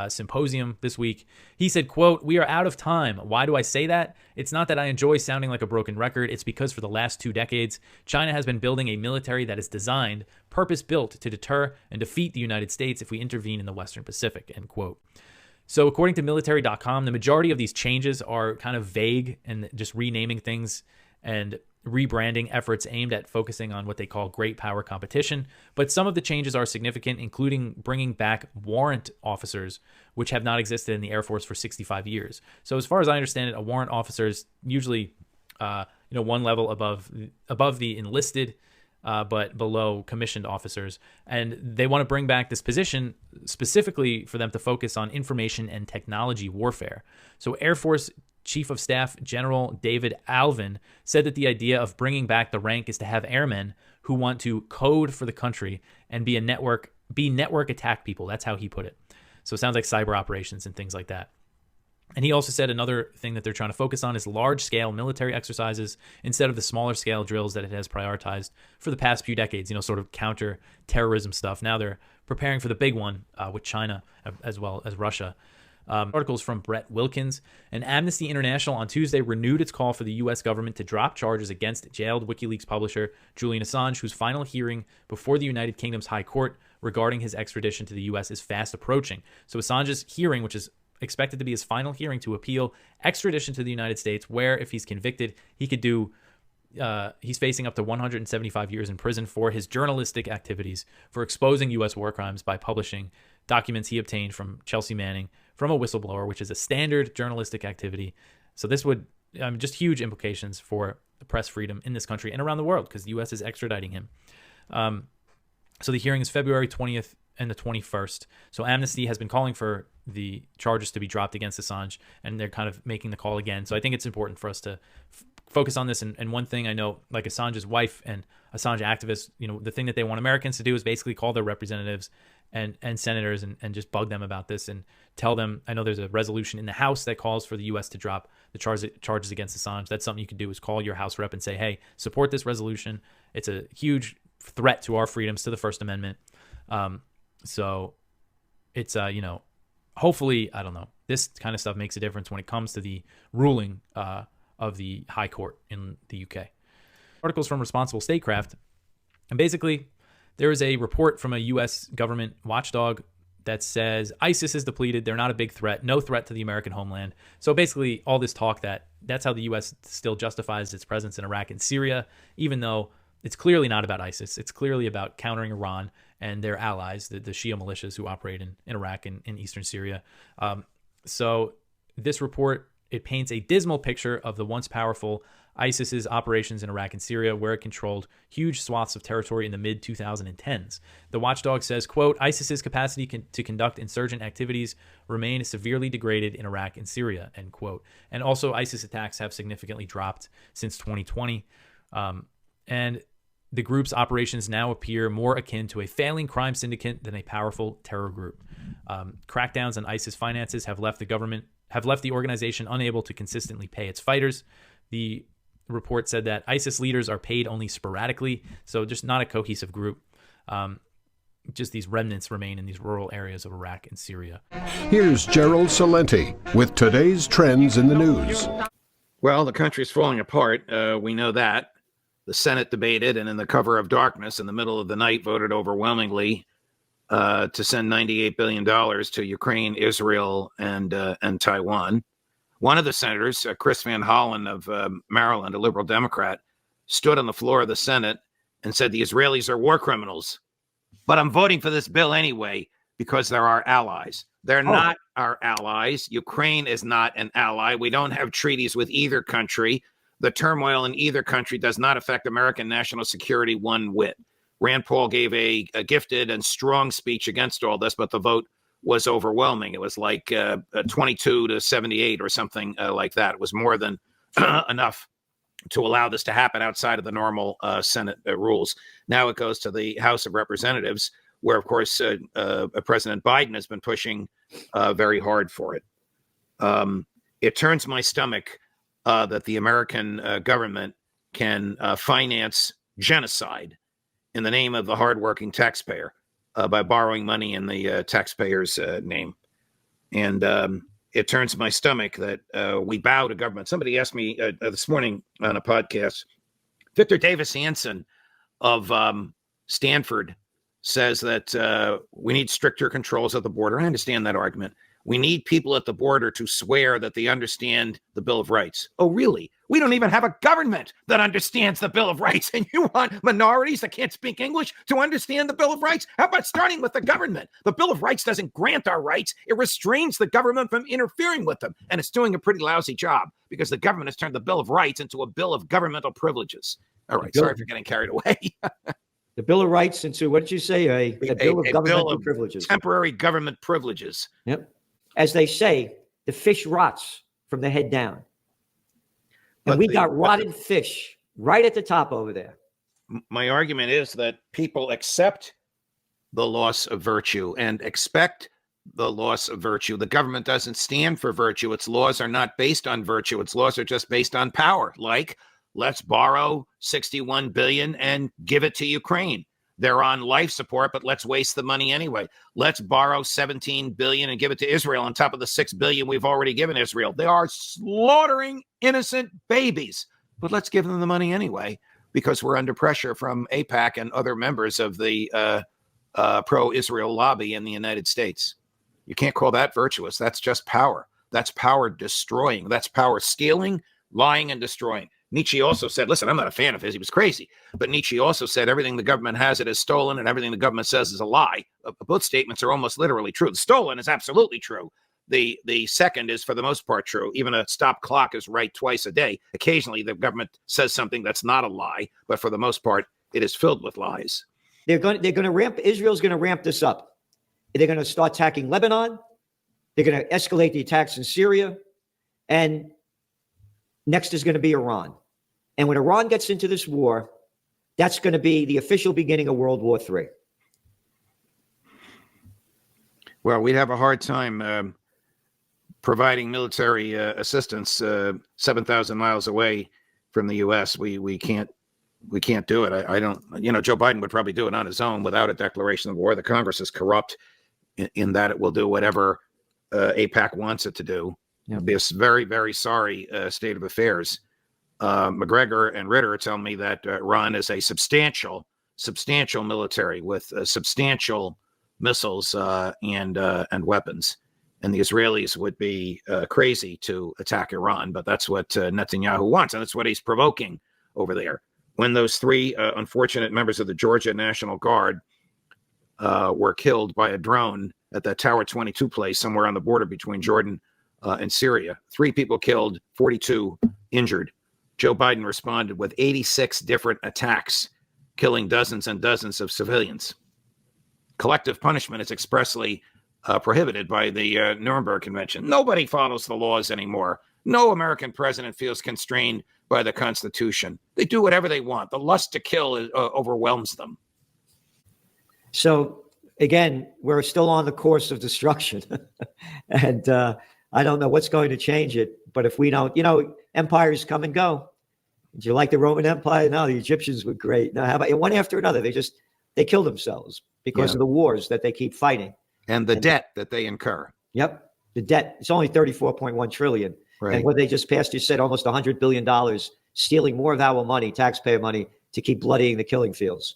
symposium this week, he said, quote, "We are out of time. Why do I say that? It's not that I enjoy sounding like a broken record. It's because for the last 2 decades, China has been building a military that is designed, purpose-built to deter and defeat the United States if we intervene in the Western Pacific," end quote. So according to military.com, the majority of these changes are kind of vague and just renaming things and rebranding efforts aimed at focusing on what they call great power competition. But some of the changes are significant, including bringing back warrant officers, which have not existed in the Air Force for 65 years. So as far as I understand it, a warrant officer is usually one level above the enlisted, but below commissioned officers. And they want to bring back this position specifically for them to focus on information and technology warfare. So Air Force Chief of Staff General David Alvin said that the idea of bringing back the rank is to have airmen who want to code for the country and be network attack people. That's how he put it. So it sounds like cyber operations and things like that. And he also said another thing that they're trying to focus on is large-scale military exercises instead of the smaller-scale drills that it has prioritized for the past few decades, sort of counter-terrorism stuff. Now they're preparing for the big one with China as well as Russia. Articles from Brett Wilkins. And Amnesty International on Tuesday renewed its call for the U.S. government to drop charges against jailed WikiLeaks publisher Julian Assange, whose final hearing before the United Kingdom's High Court regarding his extradition to the U.S. is fast approaching. So Assange's hearing, which is expected to be his final hearing to appeal extradition to the United States, where if he's convicted, he could do he's facing up to 175 years in prison for his journalistic activities for exposing U.S. war crimes by publishing documents he obtained from Chelsea Manning from a whistleblower, which is a standard journalistic activity. So this would just huge implications for the press freedom in this country and around the world because the U.S. is extraditing him. So the hearing is February 20th and the 21st. So Amnesty has been calling for the charges to be dropped against Assange, and they're kind of making the call again. So I think it's important for us to focus on this. And one thing I know, like Assange's wife and Assange activists, the thing that they want Americans to do is basically call their representatives and senators and just bug them about this and tell them, I know there's a resolution in the House that calls for the U.S. to drop the charges against Assange. That's something you can do, is call your House rep and say, hey, support this resolution. It's a huge threat to our freedoms, to the First Amendment. So it's, hopefully, I don't know, this kind of stuff makes a difference when it comes to the ruling of the High Court in the UK. Articles from Responsible Statecraft. And basically, there is a report from a U.S. government watchdog that says ISIS is depleted. They're not a big threat. No threat to the American homeland. So basically, all this talk that's how the U.S. still justifies its presence in Iraq and Syria, even though it's clearly not about ISIS. It's clearly about countering Iran and their allies, the Shia militias who operate in Iraq and in eastern Syria. So this report, it paints a dismal picture of the once powerful ISIS's operations in Iraq and Syria, where it controlled huge swaths of territory in the mid-2010s. The watchdog says, quote, ISIS's capacity to conduct insurgent activities remain severely degraded in Iraq and Syria, end quote. And also ISIS attacks have significantly dropped since 2020. And the group's operations now appear more akin to a failing crime syndicate than a powerful terror group. Crackdowns on ISIS finances have left the organization unable to consistently pay its fighters. The report said that ISIS leaders are paid only sporadically, so just not a cohesive group. Just these remnants remain in these rural areas of Iraq and Syria. Here's Gerald Salenti with today's trends in the news. Well, the country's falling apart. We know that. The Senate debated, and in the cover of darkness, in the middle of the night, voted overwhelmingly to send $98 billion to Ukraine, Israel, and Taiwan. One of the senators, Chris Van Hollen of Maryland, a liberal Democrat, stood on the floor of the Senate and said the Israelis are war criminals. But I'm voting for this bill anyway because they're our allies. They're not our allies. Ukraine is not an ally. We don't have treaties with either country. The turmoil in either country does not affect American national security one whit. Rand Paul gave a gifted and strong speech against all this, but the vote was overwhelming. It was like 22 to 78 or something like that. It was more than enough to allow this to happen outside of the normal Senate rules. Now it goes to the House of Representatives, where, of course, President Biden has been pushing very hard for it. It turns my stomach that the American government can finance genocide in the name of the hardworking taxpayer by borrowing money in the taxpayer's name. And it turns my stomach that we bow to government. Somebody asked me this morning on a podcast, Victor Davis Hanson of Stanford says that we need stricter controls at the border. I understand that argument. We need people at the border to swear that they understand the Bill of Rights. Oh, really? We don't even have a government that understands the Bill of Rights, and you want minorities that can't speak English to understand the Bill of Rights? How about starting with the government? The Bill of Rights doesn't grant our rights. It restrains the government from interfering with them, and it's doing a pretty lousy job because the government has turned the Bill of Rights into a bill of governmental privileges. All right, sorry for getting carried away. The Bill of Rights into, what did you say? A bill of governmental privileges. Temporary government privileges. Yep. As they say, the fish rots from the head down. And we got rotted fish right at the top over there. My argument is that people accept the loss of virtue and expect the loss of virtue. The government doesn't stand for virtue. Its laws are not based on virtue. Its laws are just based on power. Like, let's borrow $61 billion and give it to Ukraine. They're on life support, but let's waste the money anyway. Let's borrow $17 billion and give it to Israel on top of the $6 billion we've already given Israel. They are slaughtering innocent babies, but let's give them the money anyway because we're under pressure from AIPAC and other members of the pro-Israel lobby in the United States. You can't call that virtuous. That's just power. That's power destroying. That's power stealing, lying, and destroying. Nietzsche also said, listen, I'm not a fan of his. He was crazy. But Nietzsche also said everything the government has, it is stolen, and everything the government says is a lie. Both statements are almost literally true. The stolen is absolutely true. The second is, for the most part, true. Even a stop clock is right twice a day. Occasionally, the government says something that's not a lie, but for the most part, it is filled with lies. Israel's going to ramp this up. They're going to start attacking Lebanon. They're going to escalate the attacks in Syria. And next is going to be Iran. And when Iran gets into this war, that's going to be the official beginning of World War III. Well, we'd have a hard time providing military assistance 7,000 miles away from the U.S. We can't do it. I don't. Joe Biden would probably do it on his own without a declaration of war. The Congress is corrupt in that it will do whatever AIPAC wants it to do. It'll be a very, very sorry state of affairs. McGregor and Ritter tell me that Iran is a substantial military with substantial missiles and weapons. And the Israelis would be crazy to attack Iran, but that's what Netanyahu wants, and that's what he's provoking over there. When those three unfortunate members of the Georgia National Guard were killed by a drone at that Tower 22 place somewhere on the border between Jordan and Syria, 3 people killed, 42 injured. Joe Biden responded with 86 different attacks, killing dozens and dozens of civilians. Collective punishment is expressly prohibited by the Nuremberg Convention. Nobody follows the laws anymore. No American president feels constrained by the Constitution. They do whatever they want. The lust to kill overwhelms them. So, again, we're still on the course of destruction. And I don't know what's going to change it. But if we don't, empires come and go. Did you like the Roman Empire? No, the Egyptians were great. Now, how about one after another? They kill themselves because of the wars that they keep fighting. And the debt that they incur. Yep. The debt. It's only $34.1 trillion. Right. And what they just passed, you said almost $100 billion, stealing more of our money, taxpayer money, to keep bloodying the killing fields.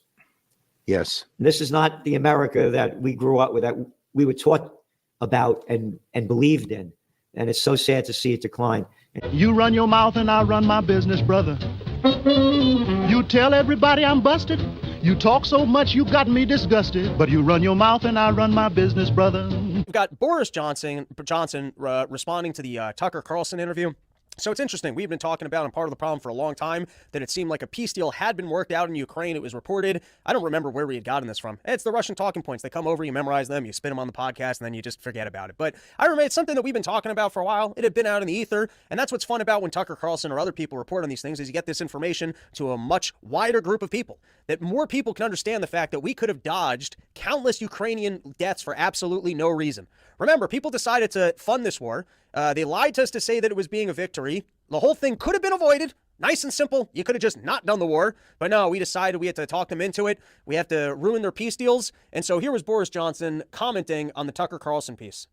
Yes. And this is not the America that we grew up with, that we were taught about and believed in. And it's so sad to see it decline. You run your mouth and I run my business, brother. You tell everybody I'm busted. You talk so much you got me disgusted. But you run your mouth and I run my business, brother. We've got Boris Johnson responding to the Tucker Carlson interview. So it's interesting. We've been talking about, and part of the problem for a long time, that it seemed like a peace deal had been worked out in Ukraine. It was reported. I don't remember where we had gotten this from. It's the Russian talking points. They come over, you memorize them, you spin them on the podcast, and then you just forget about it. But I remember it's something that we've been talking about for a while. It had been out in the ether, and that's what's fun about when Tucker Carlson or other people report on these things, is you get this information to a much wider group of people, that more people can understand the fact that we could have dodged countless Ukrainian deaths for absolutely no reason. Remember, people decided to fund this war. They lied to us to say that it was being a victory. The whole thing could have been avoided. Nice and simple. You could have just not done the war. But no, we decided we had to talk them into it. We have to ruin their peace deals. And so here was Boris Johnson commenting on the Tucker Carlson piece.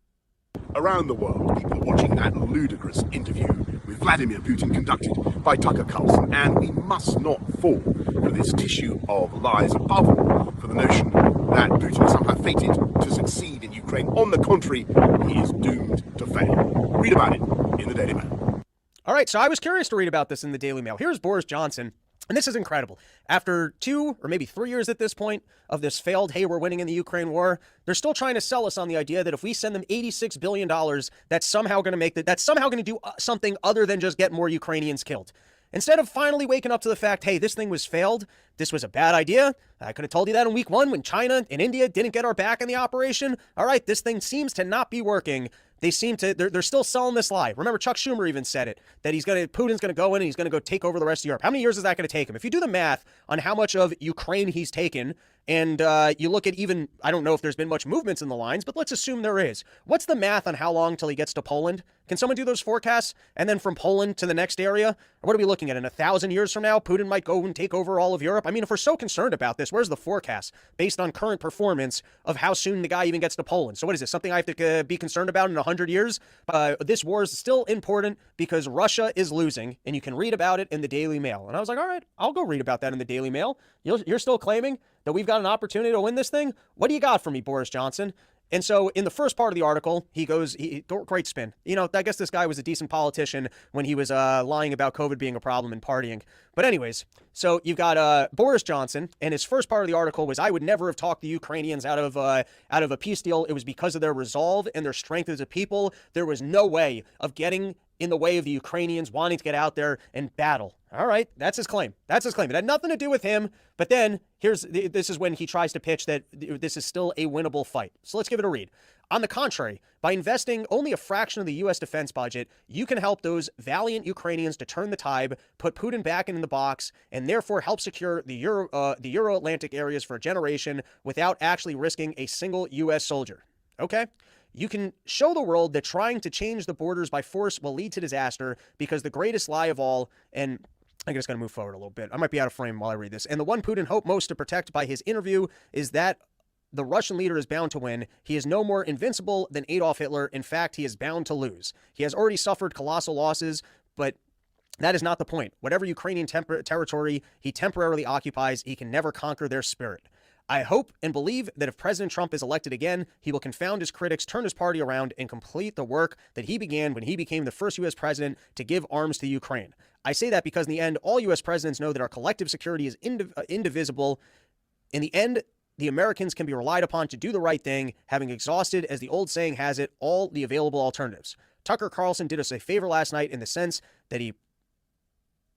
Around the world, people are watching that ludicrous interview with Vladimir Putin conducted by Tucker Carlson, and we must not fall for this tissue of lies, above all for the notion that Putin is somehow fated to succeed in Ukraine. On the contrary, he is doomed to fail. Read about it in the Daily Mail. All right, so I was curious to read about this in the Daily Mail. Here's Boris Johnson. And this is incredible. After 2 or maybe 3 years at this point of this failed, hey, we're winning in the Ukraine war, they're still trying to sell us on the idea that if we send them $86 billion, that's somehow going to do something other than just get more Ukrainians killed. Instead of finally waking up to the fact, hey, this thing was failed, this was a bad idea. I could have told you that in week 1 when China and India didn't get our back in the operation. All right, this thing seems to not be working. They're still selling this lie. Remember, Chuck Schumer even said it, that Putin's going to go in and he's going to go take over the rest of Europe. How many years is that going to take him? If you do the math on how much of Ukraine he's taken, and you look at even, I don't know if there's been much movements in the lines, but let's assume there is. What's the math on how long till he gets to Poland? Can someone do those forecasts? And then from Poland to the next area? Or what are we looking at? In 1,000 years from now, Putin might go and take over all of Europe? I mean, if we're so concerned about this, where's the forecast based on current performance of how soon the guy even gets to Poland? So what is this, something I have to be concerned about in 100 years? This war is still important because Russia is losing, and you can read about it in the Daily Mail. And I was like, all right, I'll go read about that in the Daily Mail. You're still claiming that we've got an opportunity to win this thing? What do you got for me, Boris Johnson? And so in the first part of the article, he goes, great spin. You know, I guess this guy was a decent politician when he was lying about COVID being a problem and partying. But anyways, so you've got Boris Johnson, and his first part of the article was, I would never have talked the Ukrainians out of a peace deal. It was because of their resolve and their strength as a people. There was no way of getting in the way of the Ukrainians wanting to get out there and battle. All right, that's his claim. That's his claim. It had nothing to do with him. But then this is when he tries to pitch that this is still a winnable fight. So let's give it a read. On the contrary, by investing only a fraction of the U.S. defense budget, you can help those valiant Ukrainians to turn the tide, put Putin back in the box, and therefore help secure the Euro-Atlantic areas for a generation without actually risking a single U.S. soldier. Okay? You can show the world that trying to change the borders by force will lead to disaster because the greatest lie of all, and I'm just going to move forward a little bit. I might be out of frame while I read this. And the one Putin hoped most to protect by his interview is that the Russian leader is bound to win. He is no more invincible than Adolf Hitler. In fact, he is bound to lose. He has already suffered colossal losses, but that is not the point. Whatever Ukrainian territory he temporarily occupies, he can never conquer their spirit. I hope and believe that if President Trump is elected again, he will confound his critics, turn his party around, and complete the work that he began when he became the first U.S. president to give arms to Ukraine. I say that because in the end, all U.S. presidents know that our collective security is indivisible. In the end, the Americans can be relied upon to do the right thing, having exhausted, as the old saying has it, all the available alternatives. Tucker Carlson did us a favor last night in the sense that he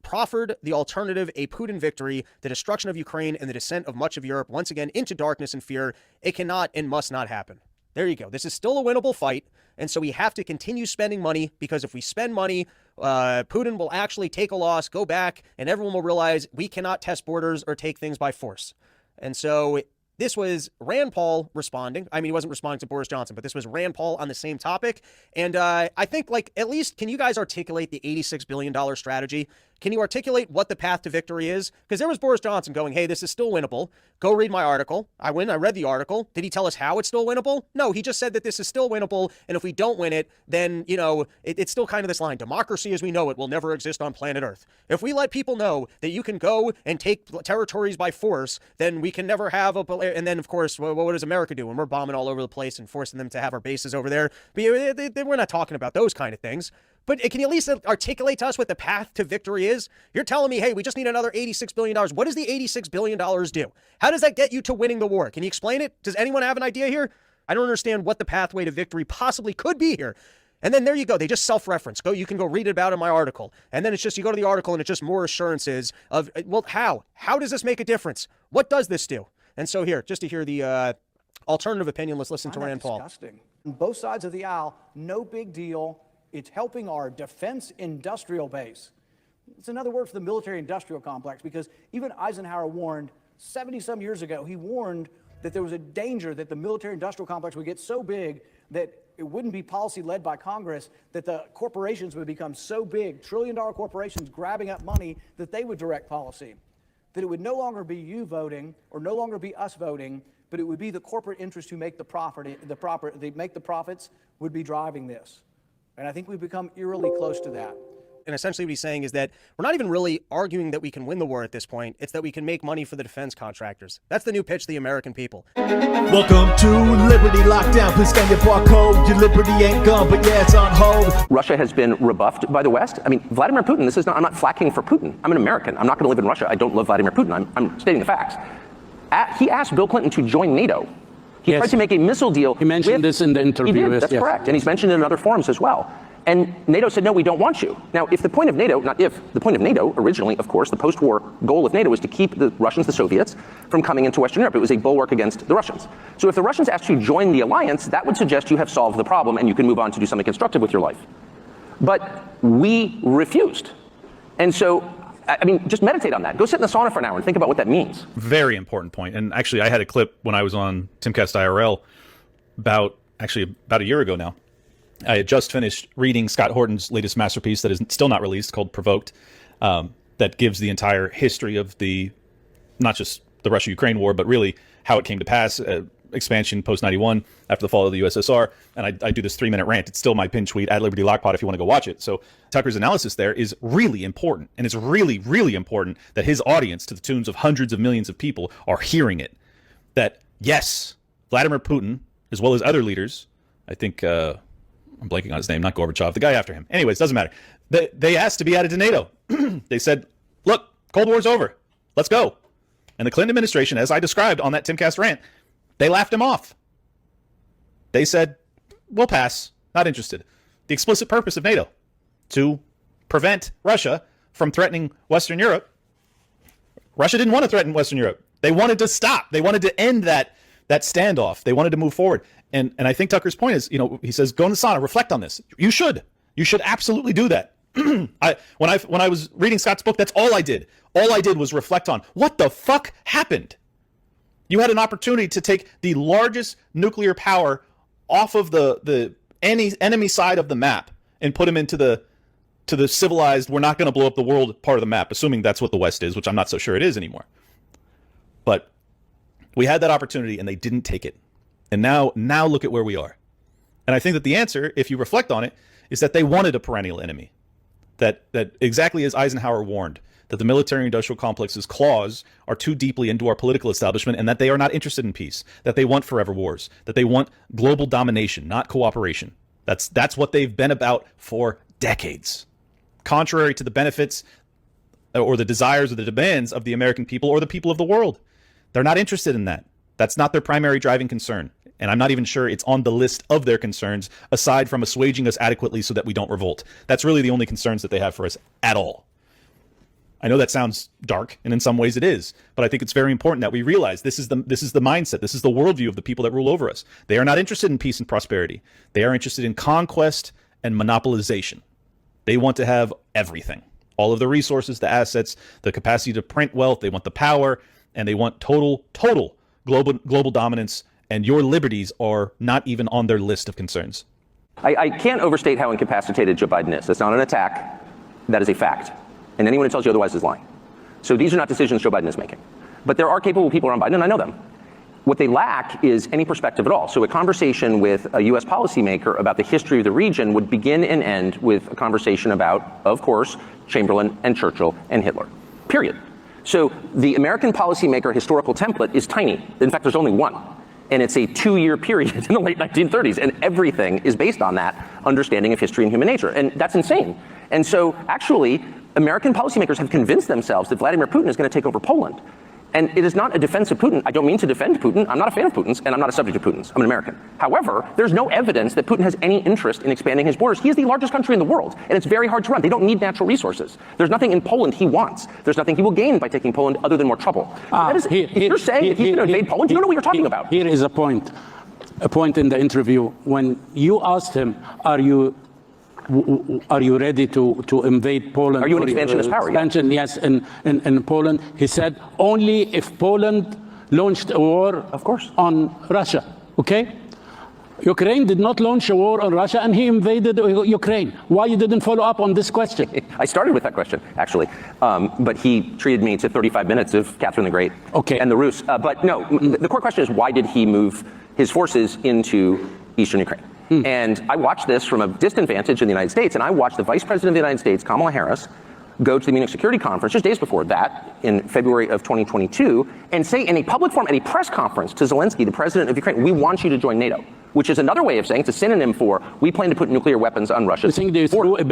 proffered the alternative, a Putin victory, the destruction of Ukraine, and the descent of much of Europe once again into darkness and fear. It cannot and must not happen. There you go. This is still a winnable fight, and so we have to continue spending money, because if we spend money, Putin will actually take a loss, go back, and everyone will realize we cannot test borders or take things by force. And so this was Rand Paul responding. I mean, he wasn't responding to Boris Johnson, but this was Rand Paul on the same topic. And I think, at least, can you guys articulate the $86 billion strategy? Can you articulate what the path to victory is? Because there was Boris Johnson going, hey, this is still winnable. Go read my article. I read the article. Did he tell us how it's still winnable? No, he just said that this is still winnable. And if we don't win it, then, it's still kind of this line. Democracy as we know it will never exist on planet Earth. If we let people know that you can go and take territories by force, then we can never have and then, of course, what does America do when we're bombing all over the place and forcing them to have our bases over there? But we're not talking about those kind of things. But can you at least articulate to us what the path to victory is? You're telling me, hey, we just need another $86 billion. What does the $86 billion do? How does that get you to winning the war? Can you explain it? Does anyone have an idea here? I don't understand what the pathway to victory possibly could be here. And then there you go. They just self-reference. You can go read it about in my article. And then it's just, you go to the article and it's just more assurances of, well, how? How does this make a difference? What does this do? And so here, just to hear the alternative opinion, let's listen to Rand Paul. Disgusting. On both sides of the aisle, no big deal. It's helping our defense industrial base. It's another word for the military industrial complex, because even Eisenhower warned 70-some years ago, he warned that there was a danger that the military industrial complex would get so big that it wouldn't be policy led by Congress, that the corporations would become so big, trillion-dollar corporations grabbing up money, that they would direct policy. That it would no longer be you voting or no longer be us voting, but it would be the corporate interests who make the profits would be driving this. And I think we've become eerily close to that. and essentially what he's saying is that we're not even really arguing that we can win the war at this point. It's that we can make money for the defense contractors. That's the new pitch to the American people. Welcome to Liberty Lockdown. Please scan your barcode. Your liberty ain't gone, but yeah, it's on hold. Russia has been rebuffed by the West. I mean, Vladimir Putin, I'm not flacking for Putin. I'm an American. I'm not going to live in Russia. I don't love Vladimir Putin. I'm stating the facts. He asked Bill Clinton to join NATO. He tried to make a missile deal. He mentioned this in the interview. He did, that's correct. And he's mentioned it in other forums as well. And NATO said, no, we don't want you. Now, if the point of NATO, not if, the point of NATO, originally, of course, the post-war goal of NATO was to keep the Russians, the Soviets, from coming into Western Europe. It was a bulwark against the Russians. So if the Russians asked you to join the alliance, that would suggest you have solved the problem and you can move on to do something constructive with your life. But we refused. And so, I mean, just meditate on that. Go sit in the sauna for an hour and think about what that means. Very important point. And actually, I had a clip when I was on Timcast IRL about a year ago now. I had just finished reading Scott Horton's latest masterpiece that is still not released, called Provoked, that gives the entire history of not just the Russia-Ukraine war, but really how it came to pass, expansion post-91 after the fall of the USSR. And I do this 3-minute rant. It's still my pin tweet at Liberty Lockpod if you want to go watch it. So Tucker's analysis there is really important. And it's really, really important that his audience, to the tunes of hundreds of millions of people, are hearing it. That, yes, Vladimir Putin, as well as other leaders, I think... I'm blanking on his name, not Gorbachev, the guy after him. Anyways, doesn't matter. They asked to be added to NATO. They said, look, Cold War's over. Let's go. And the Clinton administration, as I described on that Timcast rant, they laughed him off. They said, we'll pass. Not interested. The explicit purpose of NATO, to prevent Russia from threatening Western Europe. Russia didn't want to threaten Western Europe. They wanted to stop. They wanted to end that standoff. They wanted to move forward. And I think Tucker's point is, he says, go in the sauna, reflect on this. You should absolutely do that. When I was reading Scott's book, that's all I did. All I did was reflect on what the fuck happened. You had an opportunity to take the largest nuclear power off of the enemy side of the map and put them into the civilized, we're not going to blow up the world part of the map, assuming that's what the West is, which I'm not so sure it is anymore. But we had that opportunity and they didn't take it. And now look at where we are. And I think that the answer, if you reflect on it, is that they wanted a perennial enemy. That exactly as Eisenhower warned, that the military-industrial complex's claws are too deeply into our political establishment and that they are not interested in peace, that they want forever wars, that they want global domination, not cooperation. That's what they've been about for decades. Contrary to the benefits or the desires or the demands of the American people or the people of the world. They're not interested in that. That's not their primary driving concern. And I'm not even sure it's on the list of their concerns, aside from assuaging us adequately so that we don't revolt. That's really the only concerns that they have for us at all. I know that sounds dark, and in some ways it is, but I think it's very important that we realize this is the mindset, this is the worldview of the people that rule over us. They are not interested in peace and prosperity. They are interested in conquest and monopolization. They want to have everything. All of the resources, the assets, the capacity to print wealth. They want the power, and they want total global dominance, and your liberties are not even on their list of concerns. I can't overstate how incapacitated Joe Biden is. That's not an attack. That is a fact. And anyone who tells you otherwise is lying. So these are not decisions Joe Biden is making. But there are capable people around Biden, and I know them. What they lack is any perspective at all. So a conversation with a U.S. policymaker about the history of the region would begin and end with a conversation about, of course, Chamberlain and Churchill and Hitler. Period. So the American policymaker historical template is tiny. In fact, there's only one. And it's a 2-year period in the late 1930s. And everything is based on that understanding of history and human nature. And that's insane. And so actually, American policymakers have convinced themselves that Vladimir Putin is going to take over Poland. And it is not a defense of Putin. I don't mean to defend Putin. I'm not a fan of Putin's, and I'm not a subject of Putin's. I'm an American. However, there's no evidence that Putin has any interest in expanding his borders. He is the largest country in the world, and it's very hard to run. They don't need natural resources. There's nothing in Poland he wants. There's nothing he will gain by taking Poland other than more trouble. You're saying that he's going to invade Poland? You don't know what you're talking about. Here is a point in the interview. When you asked him, are you ready to invade Poland? Are you an expansionist power? Expansion, yes, in Poland. He said, only if Poland launched a war on Russia, okay? Ukraine did not launch a war on Russia, and he invaded Ukraine. Why you didn't follow up on this question? I started with that question, actually. But he treated me to 35 minutes of Catherine the Great and the Rus. But no, the core question is, why did he move his forces into eastern Ukraine? And I watched this from a distant vantage in the United States, and I watched the Vice President of the United States, Kamala Harris, go to the Munich Security Conference just days before that, in February of 2022, and say in a public forum, at a press conference to Zelensky, the president of Ukraine, we want you to join NATO, which is another way of saying, it's a synonym for, we plan to put nuclear weapons on Russia's border.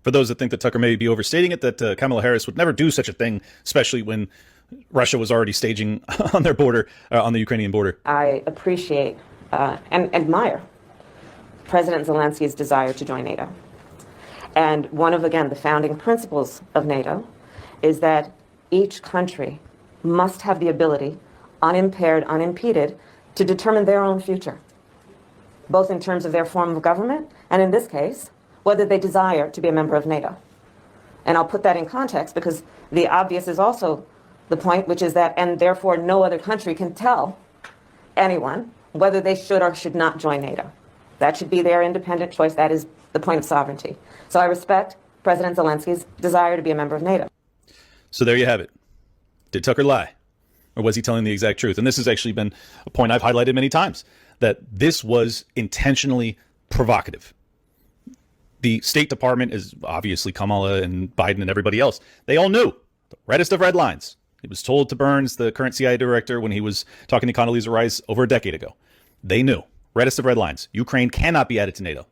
For those that think that Tucker may be overstating it, that Kamala Harris would never do such a thing, especially when Russia was already staging on their border, on the Ukrainian border. I appreciate and admire President Zelensky's desire to join NATO. And one of, again, the founding principles of NATO is that each country must have the ability, unimpaired, unimpeded, to determine their own future, both in terms of their form of government and, in this case, whether they desire to be a member of NATO. And I'll put that in context because the obvious is also the point, which is that, and therefore no other country can tell anyone whether they should or should not join NATO. That should be their independent choice. That is the point of sovereignty. So I respect President Zelensky's desire to be a member of NATO. So there you have it. Did Tucker lie? Or was he telling the exact truth? And this has actually been a point I've highlighted many times, that this was intentionally provocative. The State Department is obviously Kamala and Biden and everybody else. They all knew the reddest of red lines. It was told to Burns, the current CIA director, when he was talking to Condoleezza Rice over a decade ago. They knew. Reddest of red lines. Ukraine cannot be added to NATO.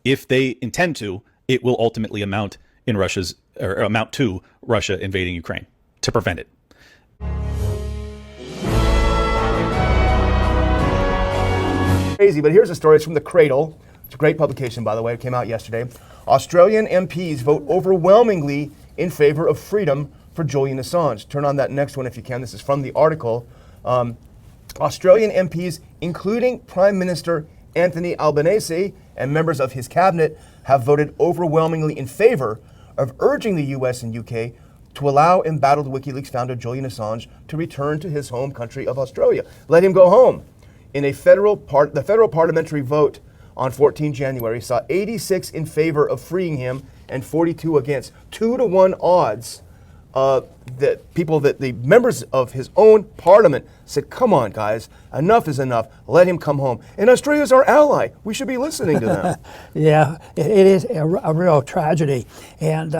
If they intend to, it will ultimately amount to Russia invading Ukraine to prevent it. Crazy, but here's a story. It's from The Cradle. It's a great publication, by the way. It came out yesterday. Australian MPs vote overwhelmingly in favor of freedom for Julian Assange. Turn on that next one if you can. This is from the article. Australian MPs, including Prime Minister Anthony Albanese and members of his cabinet, have voted overwhelmingly in favor of urging the US and UK to allow embattled WikiLeaks founder Julian Assange to return to his home country of Australia. Let him go home. In a the federal parliamentary vote on 14 January saw 86 in favor of freeing him and 42 against. 2-to-1 odds. The members of his own parliament said, come on, guys, enough is enough. Let him come home. And Australia's our ally. We should be listening to them. Yeah, it is a real tragedy. And,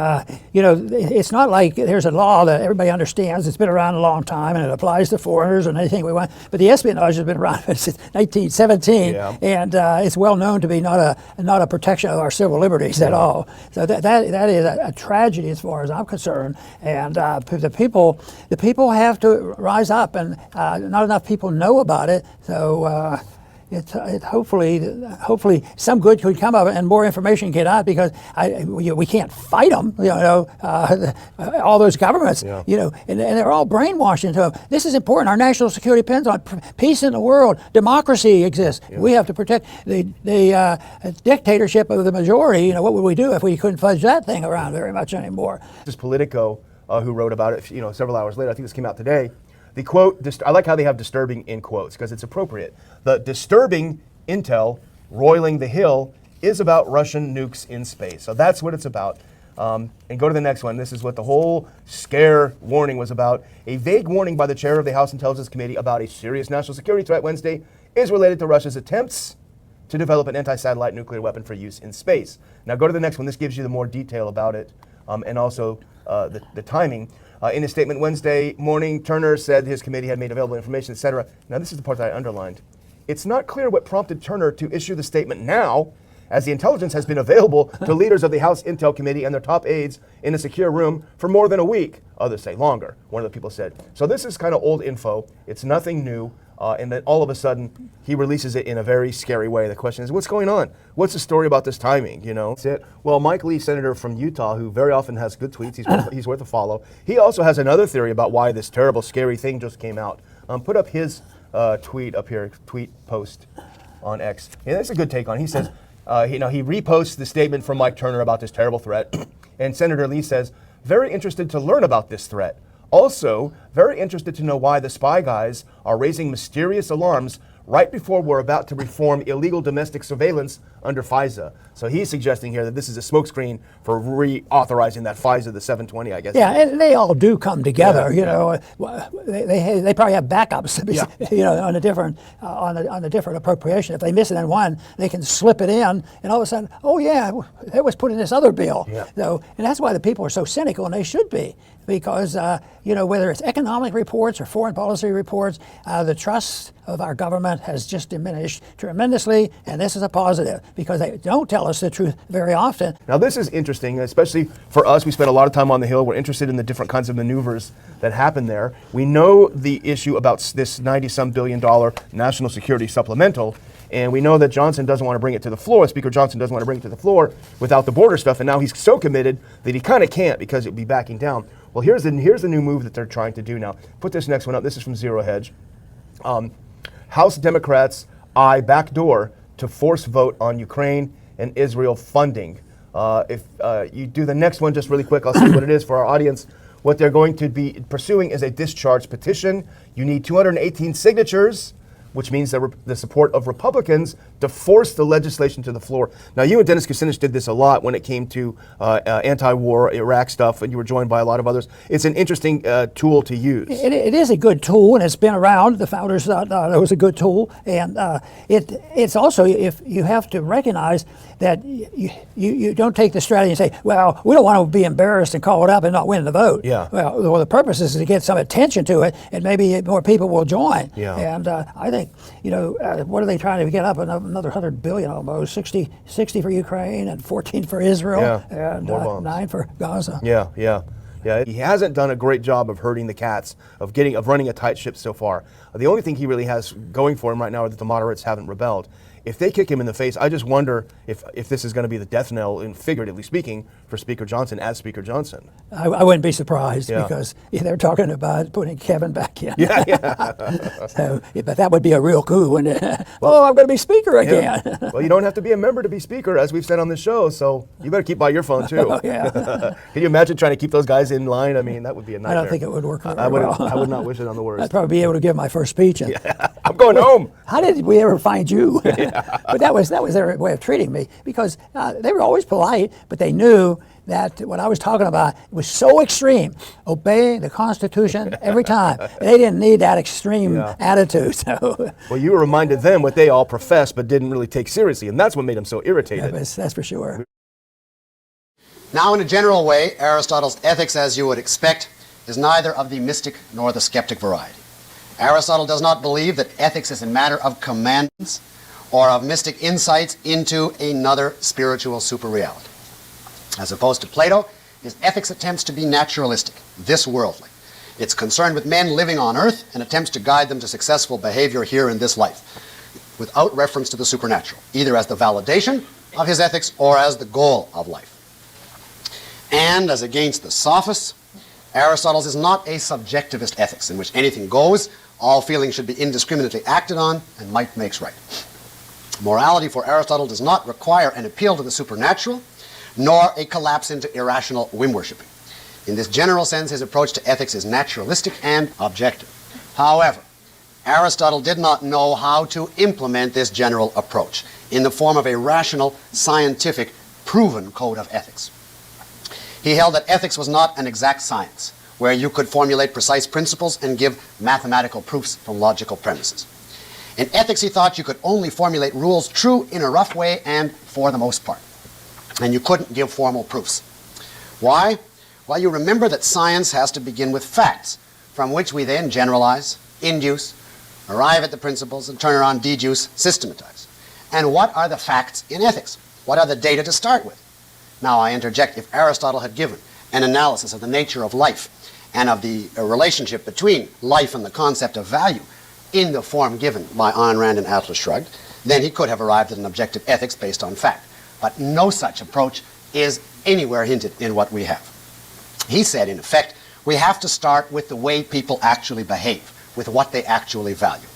it's not like there's a law that everybody understands. It's been around a long time and it applies to foreigners and anything we want. But the espionage has been around since 1917. Yeah. And it's well known to be not a protection of our civil liberties at all. So that is a tragedy as far as I'm concerned. And the people have to rise up, and not enough people know about it. So hopefully some good could come of it, and more information get out, because we can't fight them. All those governments, and they're all brainwashed into this is important. Our national security depends on peace in the world. Democracy exists. Yeah. We have to protect the dictatorship of the majority. What would we do if we couldn't fudge that thing around very much anymore? This is Politico. Who wrote about it, several hours later. I think this came out today. The quote, I like how they have disturbing in quotes, because it's appropriate. The disturbing intel roiling the hill is about Russian nukes in space. So that's what it's about. And go to the next one. This is what the whole scare warning was about. A vague warning by the chair of the House Intelligence Committee about a serious national security threat Wednesday is related to Russia's attempts to develop an anti-satellite nuclear weapon for use in space. Now go to the next one. This gives you the more detail about it, and also the timing. In a statement Wednesday morning, Turner said his committee had made available information, etc. Now, this is the part that I underlined. It's not clear what prompted Turner to issue the statement now, as the intelligence has been available to leaders of the House Intel Committee and their top aides in a secure room for more than a week. Others say longer, one of the people said. So this is kind of old info. It's nothing new. And then all of a sudden, he releases it in a very scary way. The question is, what's going on? What's the story about this timing? That's it. Well, Mike Lee, senator from Utah, who very often has good tweets, he's worth a follow. He also has another theory about why this terrible, scary thing just came out. Put up his tweet up here, tweet post on X. And that's a good take on it. He says, he reposts the statement from Mike Turner about this terrible threat. And Senator Lee says, very interested to learn about this threat. Also, very interested to know why the spy guys are raising mysterious alarms right before we're about to reform illegal domestic surveillance under FISA. So he's suggesting here that this is a smokescreen for reauthorizing that FISA, the 720, I guess. Yeah, and they all do come together. You know, they probably have backups. You know, on a different on a different appropriation. If they miss it in one, they can slip it in, and all of a sudden, oh yeah, that was put in this other bill. So, and that's why the people are so cynical, and they should be, because you know, whether it's economic reports or foreign policy reports, the trust of our government has just diminished tremendously, and this is a positive because they don't tell us the truth very often. Now this is interesting, especially for us. We spent a lot of time on the Hill. We're interested in the different kinds of maneuvers that happen there. We know the issue about this $90-some billion national security supplemental, and we know that Johnson doesn't want to bring it to the floor. Speaker Johnson doesn't want to bring it to the floor without the border stuff, and now he's so committed that he kind of can't because it would be backing down. Well, here's the new move that they're trying to do now. Put this next one up. This is from Zero Hedge. House Democrats eye backdoor to force vote on Ukraine and Israel funding. If you do the next one just really quick, I'll see what it is for our audience. What they're going to be pursuing is a discharge petition. You need 218 signatures, which means the support of Republicans to force the legislation to the floor. Now, you and Dennis Kucinich did this a lot when it came to anti-war Iraq stuff, and you were joined by a lot of others. It's an interesting tool to use. It is a good tool, and it's been around. The founders thought it was a good tool, and it's also, if you have to recognize that you don't take the strategy and say, well, we don't want to be embarrassed and call it up and not win the vote. Well, the purpose is to get some attention to it, and maybe more people will join. And I think, you know, what are they trying to get up? Another 100 billion almost, 60 for Ukraine and 14 for Israel, and 9 for Gaza. Yeah, he hasn't done a great job of herding the cats, of running a tight ship so far. The only thing he really has going for him right now is that the moderates haven't rebelled. If they kick him in the face, I just wonder if this is going to be the death knell, in figuratively speaking, for Speaker Johnson as Speaker Johnson. I wouldn't be surprised because they're talking about putting Kevin back in. So, but that would be a real coup. And oh, I'm going to be Speaker again. Well, you don't have to be a member to be Speaker, as we've said on this show. So you better keep by your phone too. Can you imagine trying to keep those guys in line? I mean, that would be a nightmare. I don't think it would work. I would not wish it on the worst. I'd probably be able to give my first speech. And, I'm going home. How did we ever find you? But that was their way of treating me, because they were always polite, but they knew that what I was talking about was so extreme, obeying the Constitution every time. They didn't need that extreme attitude. So. Well, you reminded them what they all professed but didn't really take seriously, and that's what made them so irritated. That's for sure. Now, in a general way, Aristotle's ethics, as you would expect, is neither of the mystic nor the skeptic variety. Aristotle does not believe that ethics is a matter of commands or of mystic insights into another spiritual superreality. As opposed to Plato, his ethics attempts to be naturalistic, this worldly. It's concerned with men living on earth and attempts to guide them to successful behavior here in this life, without reference to the supernatural, either as the validation of his ethics or as the goal of life. And as against the sophists, Aristotle's is not a subjectivist ethics in which anything goes, all feeling should be indiscriminately acted on, and might makes right. Morality for Aristotle does not require an appeal to the supernatural, nor a collapse into irrational whim worshipping. In this general sense, his approach to ethics is naturalistic and objective. However, Aristotle did not know how to implement this general approach in the form of a rational, scientific, proven code of ethics. He held that ethics was not an exact science, where you could formulate precise principles and give mathematical proofs from logical premises. In ethics, he thought you could only formulate rules true in a rough way and for the most part. And you couldn't give formal proofs. Why? Well, you remember that science has to begin with facts, from which we then generalize, induce, arrive at the principles, and turn around, deduce, systematize. And what are the facts in ethics? What are the data to start with? Now, I interject, if Aristotle had given an analysis of the nature of life and of the relationship between life and the concept of value in the form given by Ayn Rand and Atlas Shrugged, then he could have arrived at an objective ethics based on fact. But no such approach is anywhere hinted in what we have. He said, in effect, we have to start with the way people actually behave, with what they actually value.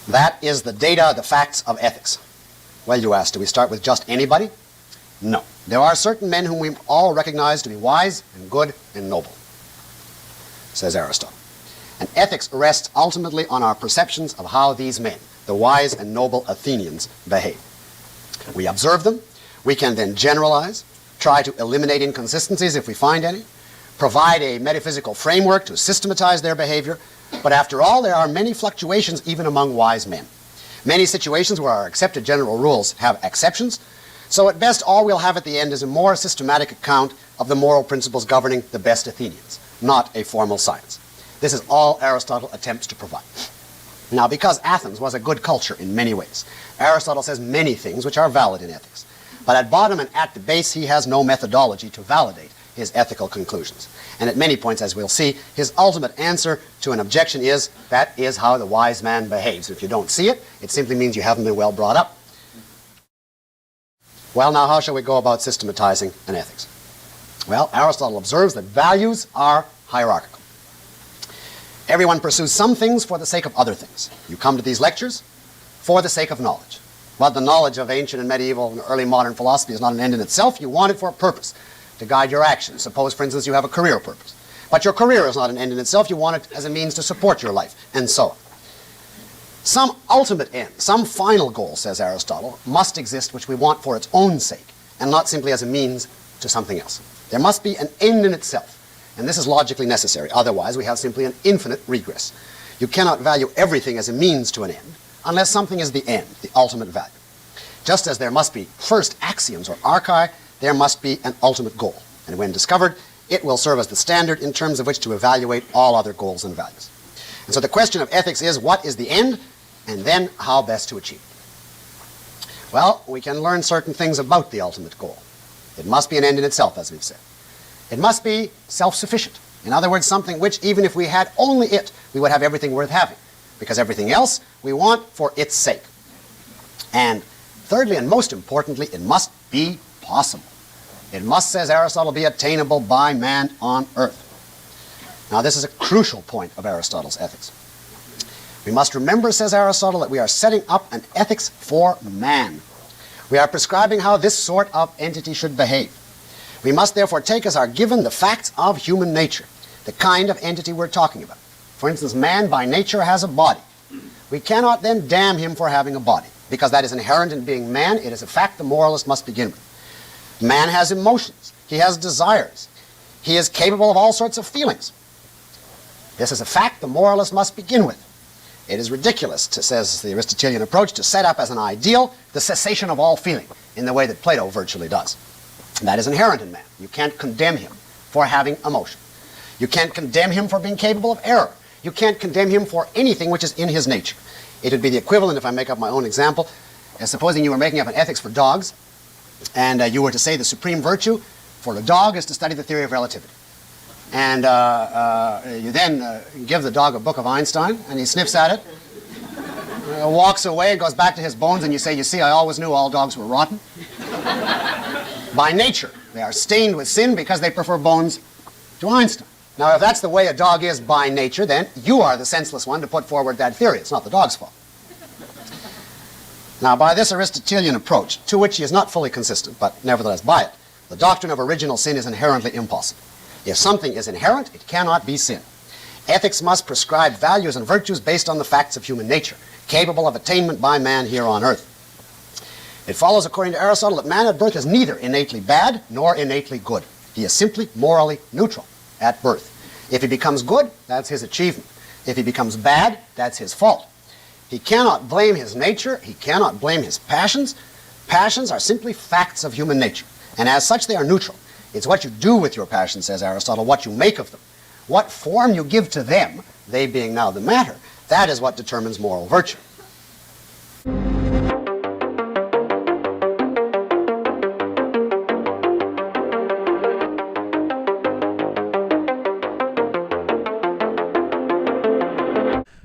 That is the data, the facts of ethics. Well, you ask, do we start with just anybody? No. There are certain men whom we all recognize to be wise and good and noble, says Aristotle. And ethics rests ultimately on our perceptions of how these men, the wise and noble Athenians, behave. We observe them. We can then generalize, try to eliminate inconsistencies if we find any, provide a metaphysical framework to systematize their behavior. But after all, there are many fluctuations even among wise men. Many situations where our accepted general rules have exceptions. So at best, all we'll have at the end is a more systematic account of the moral principles governing the best Athenians, not a formal science. This is all Aristotle attempts to provide. Now, because Athens was a good culture in many ways, Aristotle says many things which are valid in ethics. But at bottom and at the base, he has no methodology to validate his ethical conclusions. And at many points, as we'll see, his ultimate answer to an objection is, that is how the wise man behaves. If you don't see it, it simply means you haven't been well brought up. Well, now, how shall we go about systematizing an ethics? Well, Aristotle observes that values are hierarchical. Everyone pursues some things for the sake of other things. You come to these lectures for the sake of knowledge. But the knowledge of ancient and medieval and early modern philosophy is not an end in itself. You want it for a purpose, to guide your actions. Suppose, for instance, you have a career purpose. But your career is not an end in itself. You want it as a means to support your life, and so on. Some ultimate end, some final goal, says Aristotle, must exist which we want for its own sake, and not simply as a means to something else. There must be an end in itself, and this is logically necessary. Otherwise, we have simply an infinite regress. You cannot value everything as a means to an end, unless something is the end, the ultimate value. Just as there must be first axioms or archai, there must be an ultimate goal. And when discovered, it will serve as the standard in terms of which to evaluate all other goals and values. And so the question of ethics is, what is the end, and then how best to achieve it? Well, we can learn certain things about the ultimate goal. It must be an end in itself, as we've said. It must be self-sufficient. In other words, something which, even if we had only it, we would have everything worth having, because everything else we want for its sake. And thirdly, and most importantly, it must be possible. It must, says Aristotle, be attainable by man on earth. Now, this is a crucial point of Aristotle's ethics. We must remember, says Aristotle, that we are setting up an ethics for man. We are prescribing how this sort of entity should behave. We must therefore take as our given the facts of human nature, the kind of entity we're talking about. For instance, man by nature has a body. We cannot then damn him for having a body, because that is inherent in being man. It is a fact the moralist must begin with. Man has emotions. He has desires. He is capable of all sorts of feelings. This is a fact the moralist must begin with. It is ridiculous, says the Aristotelian approach, to set up as an ideal the cessation of all feeling in the way that Plato virtually does. That is inherent in man. You can't condemn him for having emotion. You can't condemn him for being capable of error. You can't condemn him for anything which is in his nature. It would be the equivalent, if I make up my own example, as supposing you were making up an ethics for dogs, and you were to say the supreme virtue for a dog is to study the theory of relativity. And you then give the dog a book of Einstein, and he sniffs at it, walks away, and goes back to his bones, and you say, you see, I always knew all dogs were rotten. By nature, they are stained with sin because they prefer bones to Einstein. Now, if that's the way a dog is by nature, then you are the senseless one to put forward that theory. It's not the dog's fault. Now, by this Aristotelian approach, to which he is not fully consistent, but nevertheless by it, the doctrine of original sin is inherently impossible. If something is inherent, it cannot be sin. Ethics must prescribe values and virtues based on the facts of human nature, capable of attainment by man here on earth. It follows, according to Aristotle, that man at birth is neither innately bad nor innately good. He is simply morally neutral at birth. If he becomes good, that's his achievement. If he becomes bad, that's his fault. He cannot blame his nature. He cannot blame his passions. Passions are simply facts of human nature, and as such they are neutral. It's what you do with your passions, says Aristotle, what you make of them. What form you give to them, they being now the matter, that is what determines moral virtue.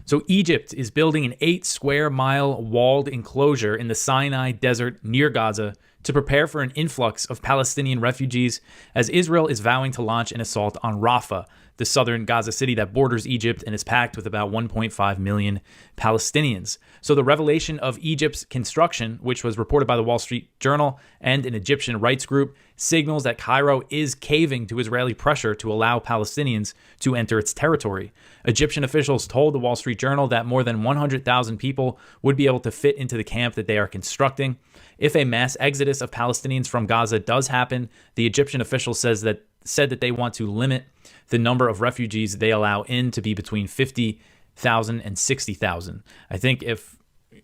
So Egypt is building an 8-square-mile walled enclosure in the Sinai Desert near Gaza to prepare for an influx of Palestinian refugees as Israel is vowing to launch an assault on Rafah, the southern Gaza city that borders Egypt and is packed with about 1.5 million Palestinians. So the revelation of Egypt's construction, which was reported by the Wall Street Journal and an Egyptian rights group, signals that Cairo is caving to Israeli pressure to allow Palestinians to enter its territory. Egyptian officials told the Wall Street Journal that more than 100,000 people would be able to fit into the camp that they are constructing. If a mass exodus of Palestinians from Gaza does happen, the Egyptian official said that they want to limit the number of refugees they allow in to be between 50,000 and 60,000. I think if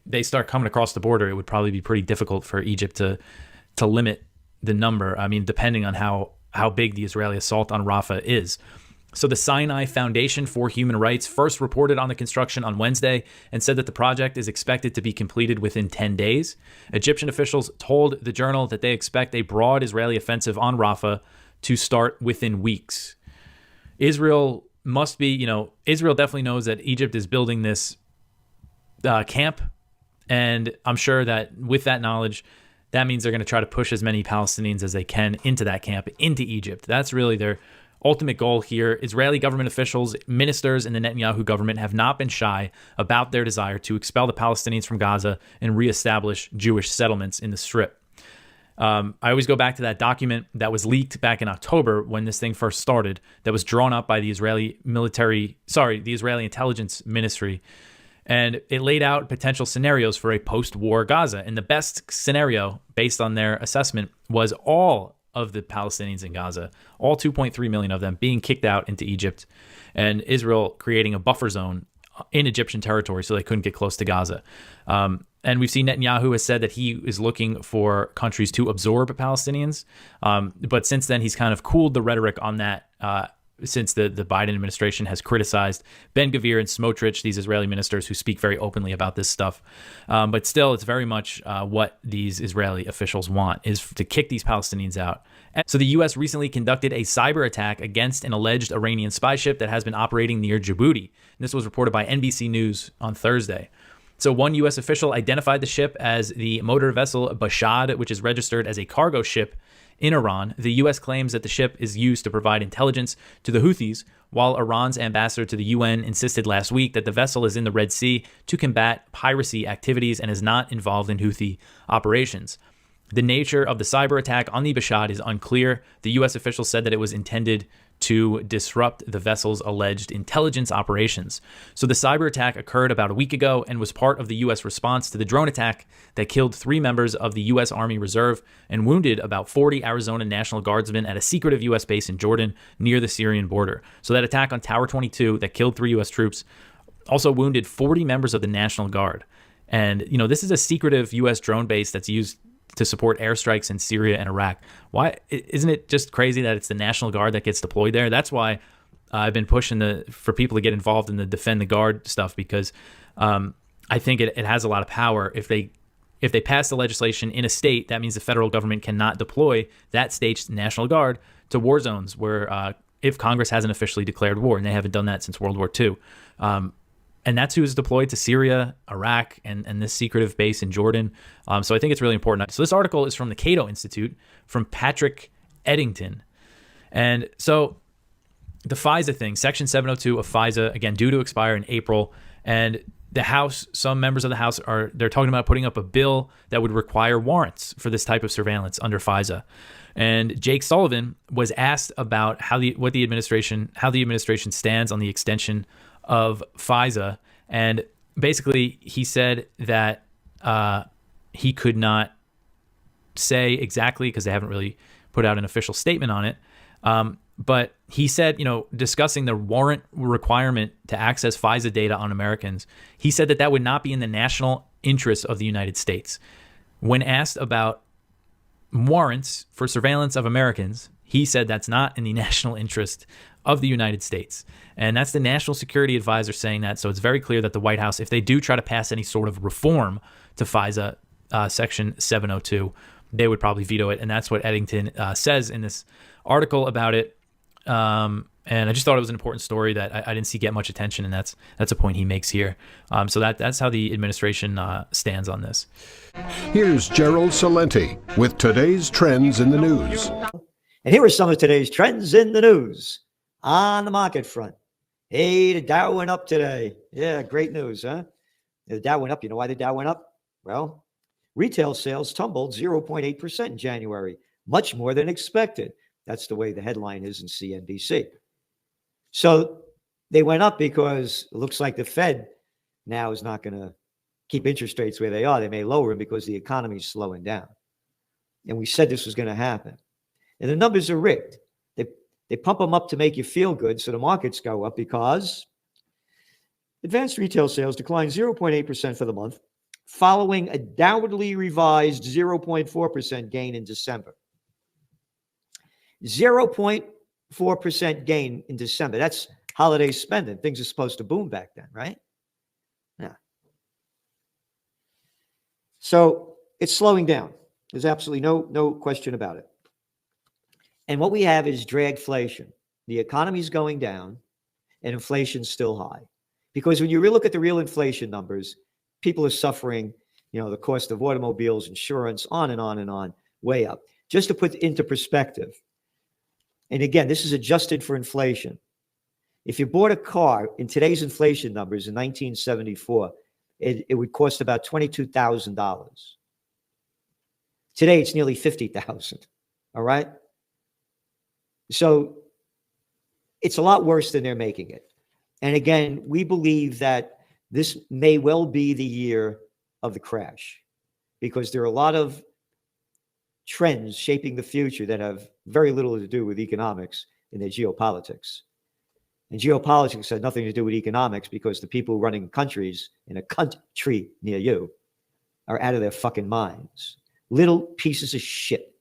they start coming across the border, it would probably be pretty difficult for Egypt to limit the number. I mean, depending on how big the Israeli assault on Rafah is. So the Sinai Foundation for Human Rights first reported on the construction on Wednesday and said that the project is expected to be completed within 10 days. Egyptian officials told the Journal that they expect a broad Israeli offensive on Rafah to start within weeks. Israel must be, Israel definitely knows that Egypt is building this camp. And I'm sure that with that knowledge, that means they're going to try to push as many Palestinians as they can into that camp, into Egypt. That's really their ultimate goal here. Israeli government officials, ministers in the Netanyahu government have not been shy about their desire to expel the Palestinians from Gaza and reestablish Jewish settlements in the Strip. I always go back to that document that was leaked back in October when this thing first started, that was drawn up by the Israeli intelligence ministry. And it laid out potential scenarios for a post-war Gaza. And the best scenario, based on their assessment, was all of the Palestinians in Gaza, all 2.3 million of them, being kicked out into Egypt, and Israel creating a buffer zone in Egyptian territory so they couldn't get close to Gaza. And we've seen Netanyahu has said that he is looking for countries to absorb Palestinians. But since then, he's kind of cooled the rhetoric on that since the Biden administration has criticized Ben Gvir and Smotrich, these Israeli ministers who speak very openly about this stuff. But still, it's very much what these Israeli officials want, is to kick these Palestinians out. And so the U.S. recently conducted a cyber attack against an alleged Iranian spy ship that has been operating near Djibouti. And this was reported by NBC News on Thursday. So one U.S. official identified the ship as the motor vessel Bashad, which is registered as a cargo ship in Iran. The U.S. claims that the ship is used to provide intelligence to the Houthis, while Iran's ambassador to the UN insisted last week that the vessel is in the Red Sea to combat piracy activities and is not involved in Houthi operations. The nature of the cyber attack on the Bashad is unclear. The U.S. official said that it was intended to disrupt the vessel's alleged intelligence operations. So the cyber attack occurred about a week ago and was part of the U.S. response to the drone attack that killed 3 members of the U.S. Army Reserve and wounded about 40 Arizona National Guardsmen at a secretive U.S. base in Jordan near the Syrian border. So that attack on Tower 22 that killed 3 U.S. troops also wounded 40 members of the National Guard. And, this is a secretive U.S. drone base that's used to support airstrikes in Syria and Iraq. Why isn't it just crazy that it's the National Guard that gets deployed there? That's why I've been pushing for people to get involved in the Defend the Guard stuff, because I think it has a lot of power. If they pass the legislation in a state, that means the federal government cannot deploy that state's National Guard to war zones where if Congress hasn't officially declared war, and they haven't done that since World War II. And that's who is deployed to Syria, Iraq, and this secretive base in Jordan. So I think it's really important. So this article is from the Cato Institute, from Patrick Eddington. And so the FISA thing, Section 702 of FISA, again, due to expire in April. And the House, some members of the House they're talking about putting up a bill that would require warrants for this type of surveillance under FISA. And Jake Sullivan was asked about how the administration stands on the extension of FISA, and basically he said that he could not say exactly because they haven't really put out an official statement on it. But he said, discussing the warrant requirement to access FISA data on Americans, he said that would not be in the national interest of the United States. When asked about warrants for surveillance of Americans, he said that's not in the national interest of the United States. And that's the National Security Advisor saying that. So it's very clear that the White House, if they do try to pass any sort of reform to FISA Section 702, they would probably veto it. And that's what Eddington says in this article about it. And I just thought it was an important story that I didn't see get much attention. And that's a point he makes here. So that's how the administration stands on this. Here's Gerald Salenti with today's trends in the news. And here are some of today's trends in the news. On the market front, hey, the Dow went up today. Yeah, great news, huh? The Dow went up. You know why the Dow went up? Well, retail sales tumbled 0.8% in January, much more than expected. That's the way the headline is in CNBC. So they went up because it looks like the Fed now is not going to keep interest rates where they are. They may lower them because the economy is slowing down. And we said this was going to happen. And the numbers are rigged. They pump them up to make you feel good, so the markets go up because advanced retail sales declined 0.8% for the month, following a downwardly revised 0.4% gain in December. 0.4% gain in December. That's holiday spending. Things are supposed to boom back then, right? Yeah. So it's slowing down. There's absolutely no question about it. And what we have is dragflation. The economy's going down and inflation's still high. Because when you look at the real inflation numbers, people are suffering, the cost of automobiles, insurance, on and on and on, way up. Just to put into perspective, and again, this is adjusted for inflation. If you bought a car in today's inflation numbers in 1974, it would cost about $22,000. Today, it's nearly $50,000. All right? So it's a lot worse than they're making it. And again, we believe that this may well be the year of the crash because there are a lot of trends shaping the future that have very little to do with economics in their geopolitics. And geopolitics had nothing to do with economics because the people running countries in a country near you are out of their fucking minds. Little pieces of shit.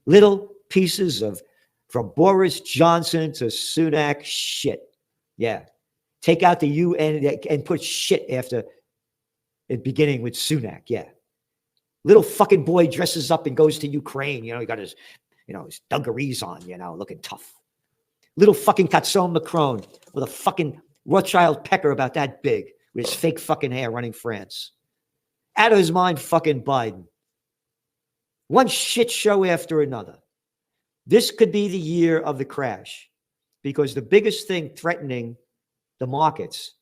Little pieces of, from Boris Johnson to Sunak, shit. Yeah. Take out the UN and put shit after it, beginning with Sunak. Yeah. Little fucking boy dresses up and goes to Ukraine. He got his, his dungarees on, looking tough. Little fucking Katson Macron with a fucking Rothschild pecker about that big with his fake fucking hair running France. Out of his mind, fucking Biden. One shit show after another. This could be the year of the crash because the biggest thing threatening the markets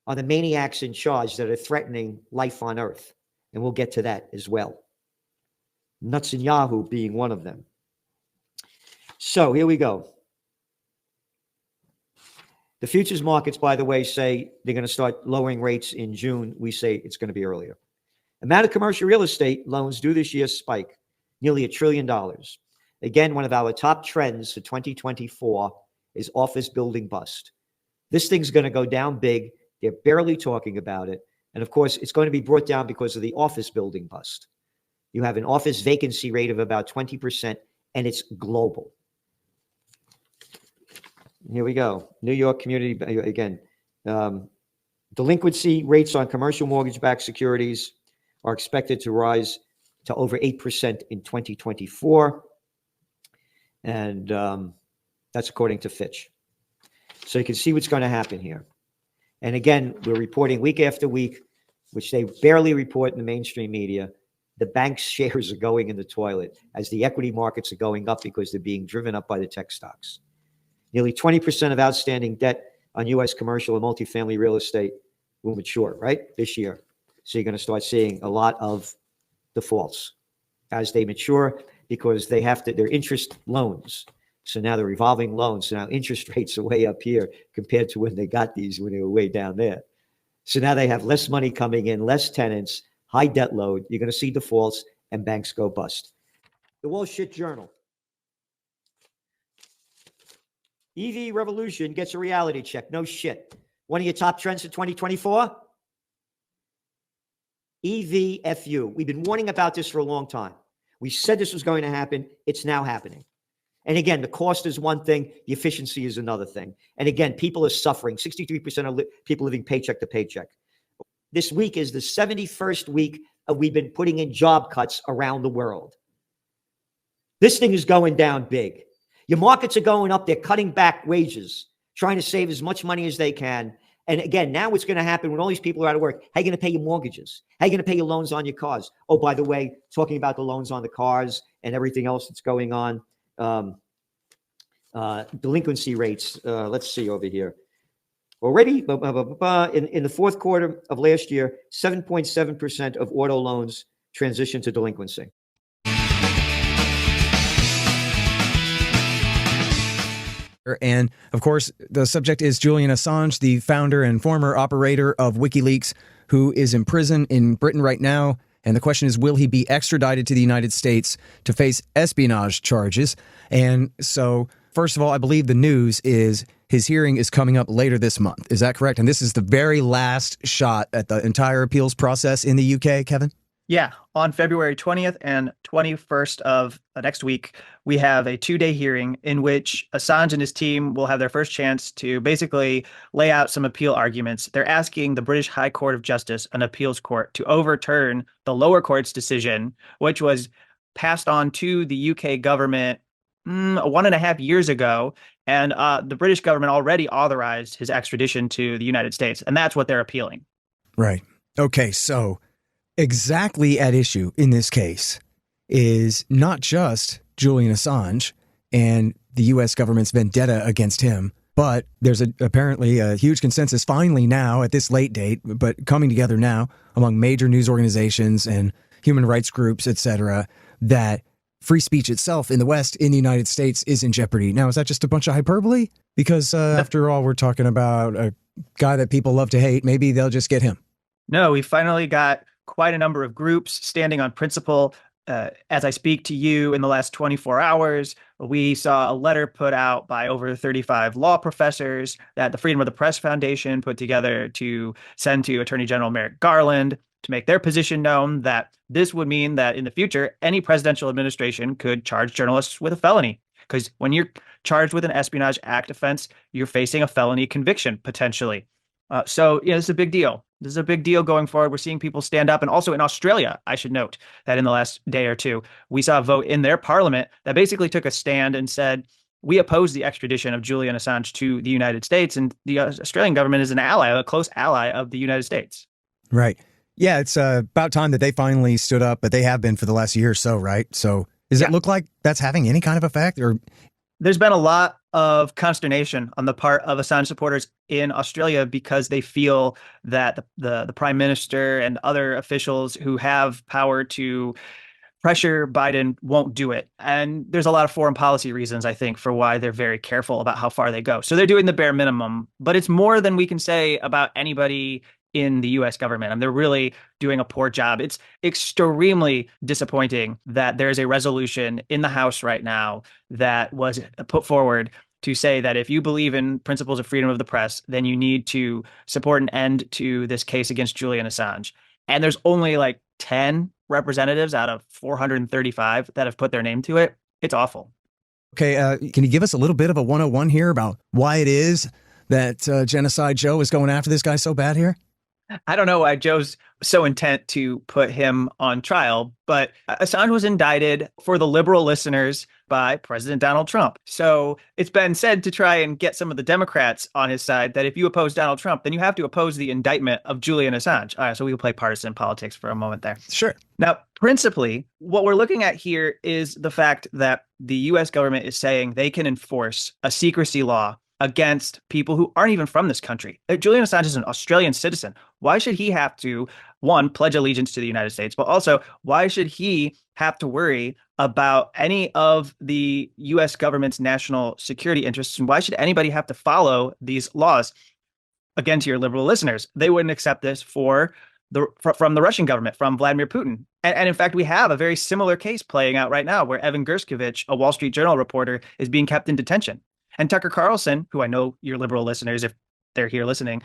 are the maniacs in charge that are threatening life on Earth. And we'll get to that as well. Netanyahu being one of them. So here we go. The futures markets, by the way, say they're going to start lowering rates in June. We say it's going to be earlier. Amount of commercial real estate loans due this year spike, nearly $1 trillion. Again, one of our top trends for 2024 is office building bust. This thing's going to go down big. They're barely talking about it. And of course, it's going to be brought down because of the office building bust. You have an office vacancy rate of about 20%, and it's global. Here we go. New York community, again. Delinquency rates on commercial mortgage-backed securities are expected to rise to over 8% in 2024. And that's according to Fitch. So you can see what's going to happen here. And again, we're reporting week after week, which they barely report in the mainstream media. The bank shares are going in the toilet as the equity markets are going up because they're being driven up by the tech stocks. Nearly 20% of outstanding debt on U.S. commercial and multifamily real estate will mature, right, this year. So you're going to start seeing a lot of defaults as they mature because they have to, they're interest loans. So now they're revolving loans. So now interest rates are way up here compared to when they got these, when they were way down there. So now they have less money coming in, less tenants, high debt load. You're going to see defaults and banks go bust. The Wall Street Journal. EV revolution gets a reality check. No shit. One of your top trends for 2024? EVFU. We've been warning about this for a long time. We said this was going to happen. It's now happening. And again, the cost is one thing. The efficiency is another thing. And again, people are suffering. 63% of people living paycheck to paycheck. This week is the 71st week of we've been putting in job cuts around the world. This thing is going down big. Your markets are going up. They're cutting back wages, trying to save as much money as they can. And again, now what's going to happen when all these people are out of work? How are you going to pay your mortgages? How are you going to pay your loans on your cars? Oh, by the way, talking about the loans on the cars and everything else that's going on. delinquency rates. Let's see over here. Already, in the fourth quarter of last year, 7.7% of auto loans transitioned to delinquency. And of course, the subject is Julian Assange, the founder and former operator of WikiLeaks, who is in prison in Britain right now. And the question is, will he be extradited to the United States to face espionage charges? And so, first of all, I believe the news is his hearing is coming up later this month. Is that correct? And this is the very last shot at the entire appeals process in the UK, Kevin? Yeah, on February 20th and 21st of next week, we have a 2-day hearing in which Assange and his team will have their first chance to basically lay out some appeal arguments. They're asking the British High Court of Justice, an appeals court, to overturn the lower court's decision, which was passed on to the UK government 1.5 years ago. And the British government already authorized his extradition to the United States. And that's what they're appealing. Right. Okay, so exactly at issue in this case is not just Julian Assange and the U.S. government's vendetta against him, but there's apparently a huge consensus finally now at this late date, but coming together now among major news organizations and human rights groups, etc., that free speech itself in the West, in the United States, is in jeopardy. Now, is that just a bunch of hyperbole? Because after all, we're talking about a guy that people love to hate. Maybe they'll just get him. No, we finally got quite a number of groups standing on principle. As I speak to you in the last 24 hours, we saw a letter put out by over 35 law professors that the Freedom of the Press Foundation put together to send to Attorney General Merrick Garland to make their position known that this would mean that in the future, any presidential administration could charge journalists with a felony. Because when you're charged with an Espionage Act offense, you're facing a felony conviction, potentially. So, this is a big deal. This is a big deal going forward. We're seeing people stand up. And also in Australia, I should note that in the last day or two, we saw a vote in their parliament that basically took a stand and said, we oppose the extradition of Julian Assange to the United States. And the Australian government is an ally, a close ally of the United States. Right. Yeah, it's about time that they finally stood up, but they have been for the last year or so, right? So does it look like that's having any kind of effect? Or there's been a lot of consternation on the part of Assange supporters in Australia because they feel that the prime minister and other officials who have power to pressure Biden won't do it. And there's a lot of foreign policy reasons, I think, for why they're very careful about how far they go. So they're doing the bare minimum, but it's more than we can say about anybody in the U.S. government. And they're really doing a poor job. It's extremely disappointing that there's a resolution in the House right now that was put forward to say that if you believe in principles of freedom of the press, then you need to support an end to this case against Julian Assange. And there's only like 10 representatives out of 435 that have put their name to it. It's awful. Okay, can you give us a little bit of a 101 here about why it is that Genocide Joe is going after this guy so bad here? I don't know why Joe's so intent to put him on trial, but Assange was indicted, for the liberal listeners, by President Donald Trump. So it's been said to try and get some of the Democrats on his side that if you oppose Donald Trump, then you have to oppose the indictment of Julian Assange. All right, so we will play partisan politics for a moment there. Sure. Now, principally, what we're looking at here is the fact that the U.S. government is saying they can enforce a secrecy law against people who aren't even from this country. Julian Assange is an Australian citizen. Why should he have to, one, pledge allegiance to the United States, but also why should he have to worry about any of the U.S. government's national security interests? And why should anybody have to follow these laws? Again, to your liberal listeners, they wouldn't accept this from the Russian government, from Vladimir Putin. And in fact, we have a very similar case playing out right now where Evan Gershkovich, a Wall Street Journal reporter, is being kept in detention. And Tucker Carlson, who I know your liberal listeners, if they're here listening,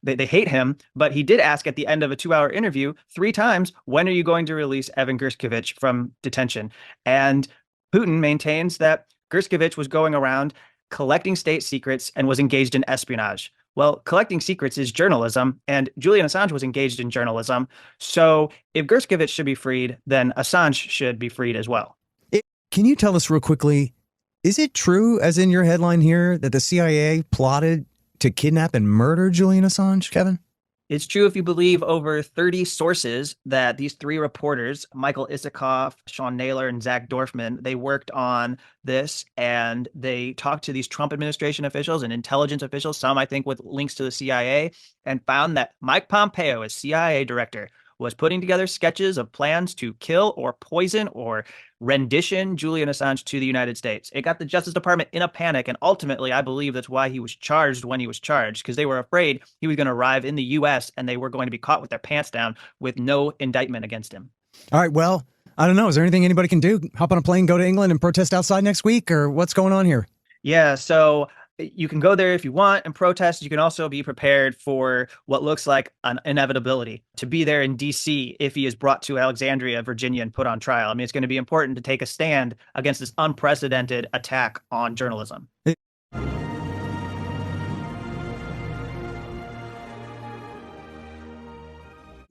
they hate him, but he did ask at the end of a 2-hour interview 3 times, when are you going to release Evan Gershkovich from detention? And Putin maintains that Gershkovich was going around collecting state secrets and was engaged in espionage. Well, collecting secrets is journalism, and Julian Assange was engaged in journalism. So if Gershkovich should be freed, then Assange should be freed as well. Can you tell us real quickly, is it true, as in your headline here, that the CIA plotted to kidnap and murder Julian Assange, Kevin? It's true if you believe over 30 sources that these three reporters, Michael Isikoff, Sean Naylor, and Zach Dorfman, they worked on this and they talked to these Trump administration officials and intelligence officials, some I think with links to the CIA, and found that Mike Pompeo, as CIA director, was putting together sketches of plans to kill or poison or rendition Julian Assange to the United States. It got the Justice Department in a panic, and ultimately, I believe that's why he was charged when he was charged, because they were afraid he was going to arrive in the U.S. and they were going to be caught with their pants down with no indictment against him. All right, well, I don't know. Is there anything anybody can do? Hop on a plane, go to England and protest outside next week, or what's going on here? Yeah, so you can go there if you want and protest. You can also be prepared for what looks like an inevitability to be there in D.C. if he is brought to Alexandria, Virginia, and put on trial. I mean, it's going to be important to take a stand against this unprecedented attack on journalism.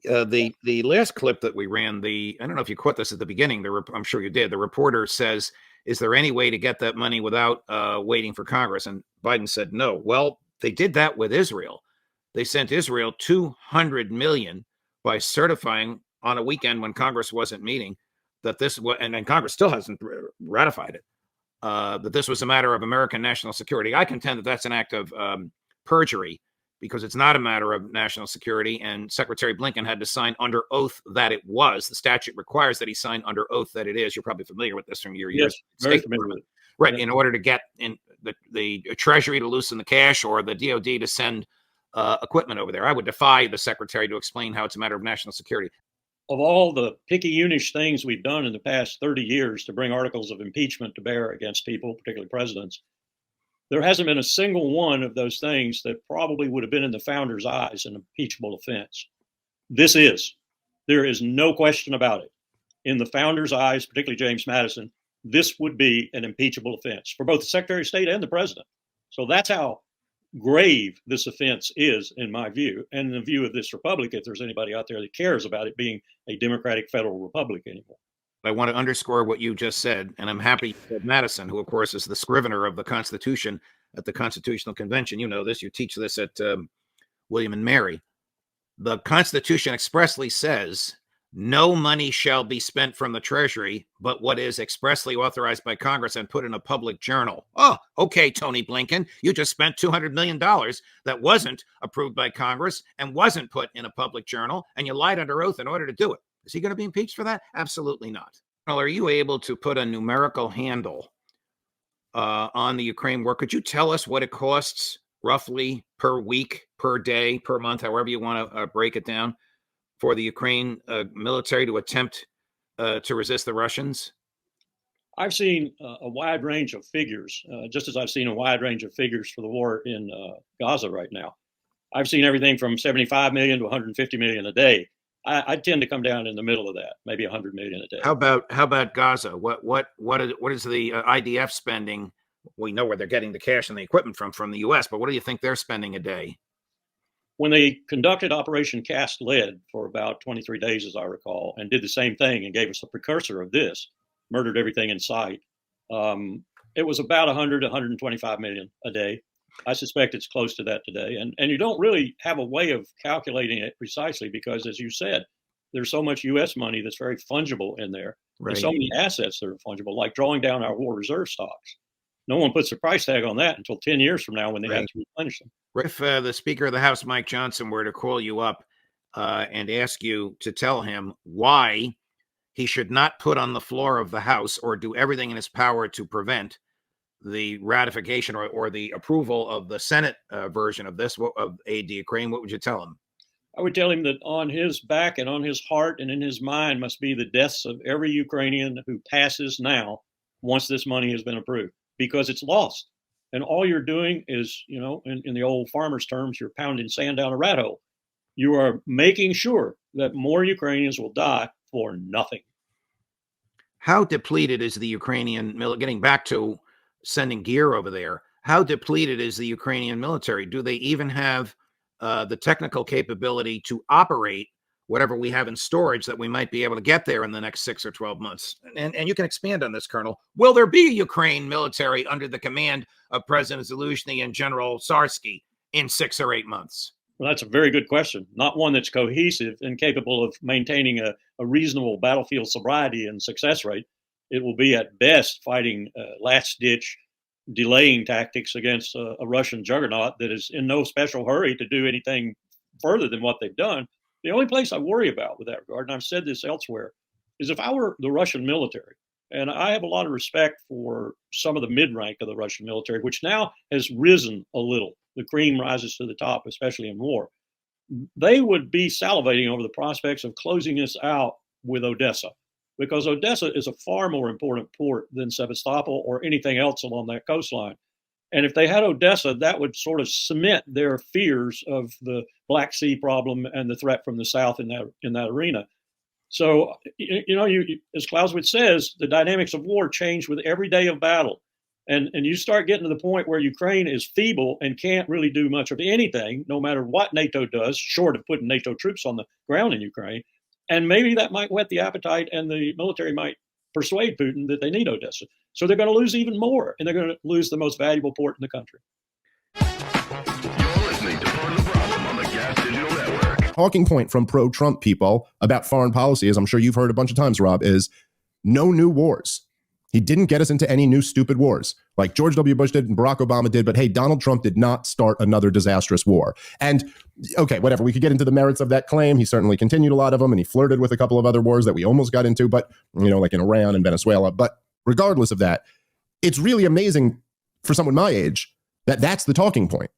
The last clip that we ran, I don't know if you caught this at the beginning. I'm sure you did. The reporter says, "Is there any way to get that money without waiting for Congress?" And Biden said no. Well, they did that with Israel. They sent Israel $200 million by certifying on a weekend when Congress wasn't meeting that this was, and Congress still hasn't ratified it, that this was a matter of American national security. I contend that that's an act of perjury, because it's not a matter of national security, and Secretary Blinken had to sign under oath that it was. The statute requires that he sign under oath that it is. You're probably familiar with this from your years. Yes, very familiar with it. Right, in order to get in the Treasury to loosen the cash or the DOD to send equipment over there. I would defy the Secretary to explain how it's a matter of national security. Of all the picayunish things we've done in the past 30 years to bring articles of impeachment to bear against people, particularly presidents, there hasn't been a single one of those things that probably would have been in the founders' eyes an impeachable offense. This is. There is no question about it. In the founders' eyes, particularly James Madison, this would be an impeachable offense for both the Secretary of State and the President. So that's how grave this offense is, in my view, and in the view of this republic, if there's anybody out there that cares about it being a democratic federal republic anymore. I want to underscore what you just said, and I'm happy that Madison, who of course is the scrivener of the Constitution at the Constitutional Convention, you know this, you teach this at William and Mary. The Constitution expressly says, no money shall be spent from the Treasury, but what is expressly authorized by Congress and put in a public journal. Oh, okay, Tony Blinken, you just spent $200 million that wasn't approved by Congress and wasn't put in a public journal, and you lied under oath in order to do it. Is he going to be impeached for that? Absolutely not. Well, are you able to put a numerical handle on the Ukraine war? Could you tell us what it costs roughly per week, per day, per month, however you want to break it down, for the Ukraine military to attempt to resist the Russians? I've seen a wide range of figures, just as I've seen a wide range of figures for the war in Gaza right now. I've seen everything from 75 million to 150 million a day. I tend to come down in the middle of that, maybe 100 million a day. How about Gaza? What is the IDF spending? We know where they're getting the cash and the equipment from the U.S., but what do you think they're spending a day? When they conducted Operation Cast Lead for about 23 days, as I recall, and did the same thing and gave us a precursor of this, murdered everything in sight, it was about 100 to 125 million a day. I suspect it's close to that today. And you don't really have a way of calculating it precisely because, as you said, there's so much U.S. money that's very fungible in there. Right. There's so many assets that are fungible, like drawing down our war reserve stocks. No one puts a price tag on that until 10 years from now when they have to replenish them. If the Speaker of the House, Mike Johnson, were to call you up and ask you to tell him why he should not put on the floor of the House or do everything in his power to prevent the ratification or the approval of the Senate version of this, of aid to Ukraine, what would you tell him? I would tell him that on his back and on his heart and in his mind must be the deaths of every Ukrainian who passes now once this money has been approved, because it's lost. And all you're doing is, you know, in the old farmer's terms, you're pounding sand down a rat hole. You are making sure that more Ukrainians will die for nothing. How depleted is the Ukrainian military? Getting back to sending gear over there, how depleted is the Ukrainian military? Do they even have the technical capability to operate whatever we have in storage that we might be able to get there in the next 6 or 12 months? And you can expand on this, Colonel. Will there be a Ukraine military under the command of President Zelensky and General Sarsky in 6 or 8 months? Well, that's a very good question. Not one that's cohesive and capable of maintaining a reasonable battlefield sobriety and success rate. It will be at best fighting last-ditch delaying tactics against a Russian juggernaut that is in no special hurry to do anything further than what they've done. The only place I worry about with that regard, and I've said this elsewhere, is if I were the Russian military, and I have a lot of respect for some of the mid-rank of the Russian military, which now has risen a little. The cream rises to the top, especially in war. They would be salivating over the prospects of closing this out with Odessa, because Odessa is a far more important port than Sevastopol or anything else along that coastline. And if they had Odessa, that would sort of cement their fears of the Black Sea problem and the threat from the south in that arena. So, as Clausewitz says, the dynamics of war change with every day of battle. And you start getting to the point where Ukraine is feeble and can't really do much of anything, no matter what NATO does, short of putting NATO troops on the ground in Ukraine. And maybe that might whet the appetite, and the military might persuade Putin that they need Odessa. So they're going to lose even more, and they're going to lose the most valuable port in the country. You're listening to Part of the Problem on the Gas Digital Network. Talking point from pro-Trump people about foreign policy, as I'm sure you've heard a bunch of times, Rob, is no new wars. He didn't get us into any new stupid wars like George W. Bush did and Barack Obama did. But hey, Donald Trump did not start another disastrous war. And okay, whatever, we could get into the merits of that claim. He certainly continued a lot of them, and he flirted with a couple of other wars that we almost got into, but like in Iran and Venezuela. But regardless of that, it's really amazing for someone my age that that's the talking point.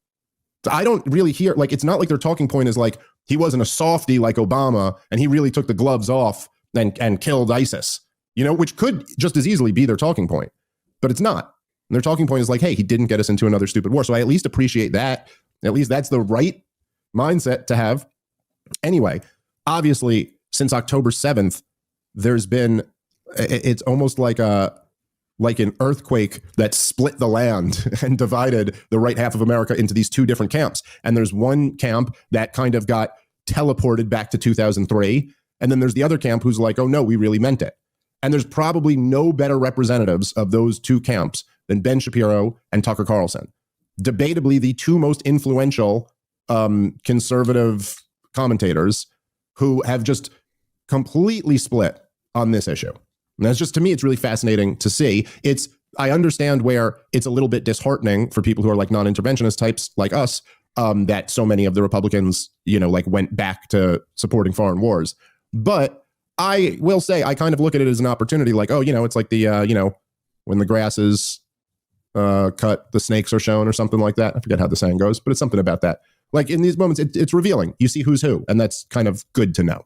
So I don't really hear, it's not like their talking point is like, he wasn't a softie like Obama and he really took the gloves off and killed ISIS. Which could just as easily be their talking point, but it's not. And their talking point is like, hey, he didn't get us into another stupid war. So I at least appreciate that. At least that's the right mindset to have. Anyway, obviously, since October 7th, there's been, it's almost like an earthquake that split the land and divided the right half of America into these two different camps. And there's one camp that kind of got teleported back to 2003. And then there's the other camp who's like, oh no, we really meant it. And there's probably no better representatives of those two camps than Ben Shapiro and Tucker Carlson. Debatably, the two most influential conservative commentators who have just completely split on this issue. And that's just, to me, it's really fascinating to see. I understand where it's a little bit disheartening for people who are like non-interventionist types like us, that so many of the Republicans, went back to supporting foreign wars. But I will say, I kind of look at it as an opportunity, like, it's like the, when the grass is cut, the snakes are shown or something like that. I forget how the saying goes, but it's something about that. Like in these moments, it's revealing. You see who's who, and that's kind of good to know,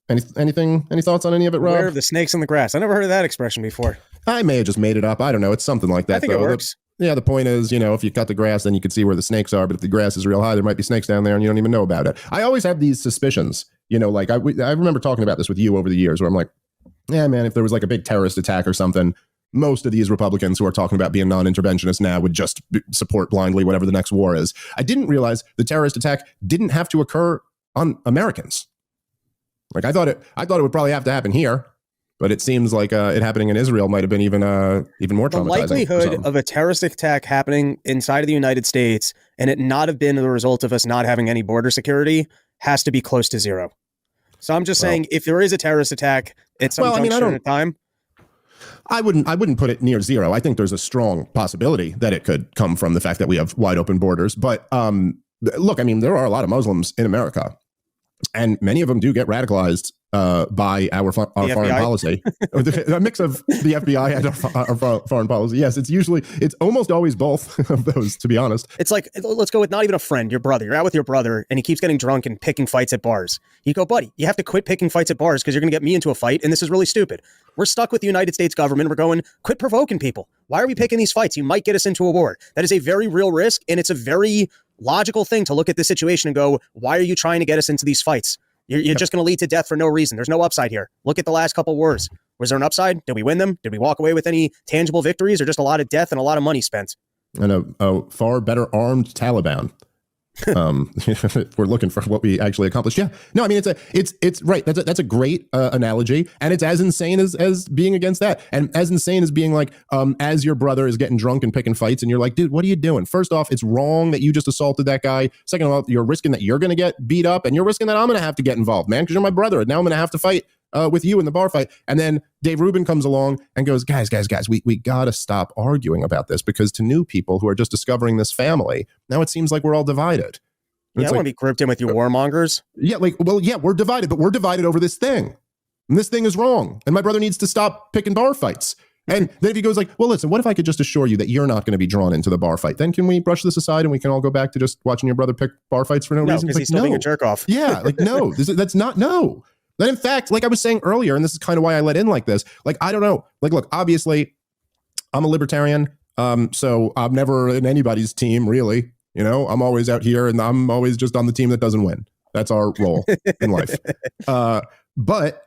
Any thoughts on any of it, Rob? Beware of the snakes in the grass. I never heard of that expression before. I may have just made it up. I don't know. It's something like that. I think it works. The point is, if you cut the grass, then you can see where the snakes are. But if the grass is real high, there might be snakes down there and you don't even know about it. I always have these suspicions, I remember talking about this with you over the years where I'm like, yeah, man, if there was like a big terrorist attack or something, most of these Republicans who are talking about being non-interventionists now would just support blindly whatever the next war is. I didn't realize the terrorist attack didn't have to occur on Americans. I thought it would probably have to happen here. But it seems like it happening in Israel might have been even more traumatizing. The likelihood of a terrorist attack happening inside of the United States and it not have been the result of us not having any border security has to be close to zero. So I'm just saying, if there is a terrorist attack at some juncture in time, I wouldn't put it near zero. I think there's a strong possibility that it could come from the fact that we have wide open borders. But look, there are a lot of Muslims in America, and many of them do get radicalized by our foreign policy. A mix of the FBI and our foreign policy. Yes, it's almost always both of those, to be honest. It's like, let's go with not even a friend, your brother. You're out with your brother and he keeps getting drunk and picking fights at bars. You go, buddy, you have to quit picking fights at bars because you're going to get me into a fight and this is really stupid. We're stuck with the United States government. We're going, quit provoking people. Why are we picking these fights? You might get us into a war. That is a very real risk, and it's a very logical thing to look at this situation and go, why are you trying to get us into these fights? You're just going to lead to death for no reason. There's no upside here. Look at the last couple wars. Was there an upside? Did we win them? Did we walk away with any tangible victories, or just a lot of death and a lot of money spent? And a far better armed Taliban. If we're looking for what we actually accomplished. Yeah. No, I mean, it's right. That's a great analogy. And it's as insane as being against that. And as insane as being like, as your brother is getting drunk and picking fights and you're like, dude, what are you doing? First off, it's wrong that you just assaulted that guy. Second of all, you're risking that you're going to get beat up and you're risking that I'm going to have to get involved, man, because you're my brother. And now I'm going to have to fight with you in the bar fight. And then Dave Rubin comes along and goes, guys, we got to stop arguing about this, because to new people who are just discovering this family, now it seems like we're all divided. Yeah, I want to be grouped in with you warmongers. Yeah, we're divided, but we're divided over this thing. And this thing is wrong. And my brother needs to stop picking bar fights. And then if he goes like, well, listen, what if I could just assure you that you're not going to be drawn into the bar fight? Then can we brush this aside and we can all go back to just watching your brother pick bar fights for no reason? Because he's still being a jerk off. Yeah, like, no, that's not, no. Then in fact, like I was saying earlier, and this is kind of why I let in like this, like, I don't know, like, look, obviously I'm a libertarian. So I'm never in anybody's team, really. You know, I'm always out here and I'm always just on the team that doesn't win. That's our role in life. But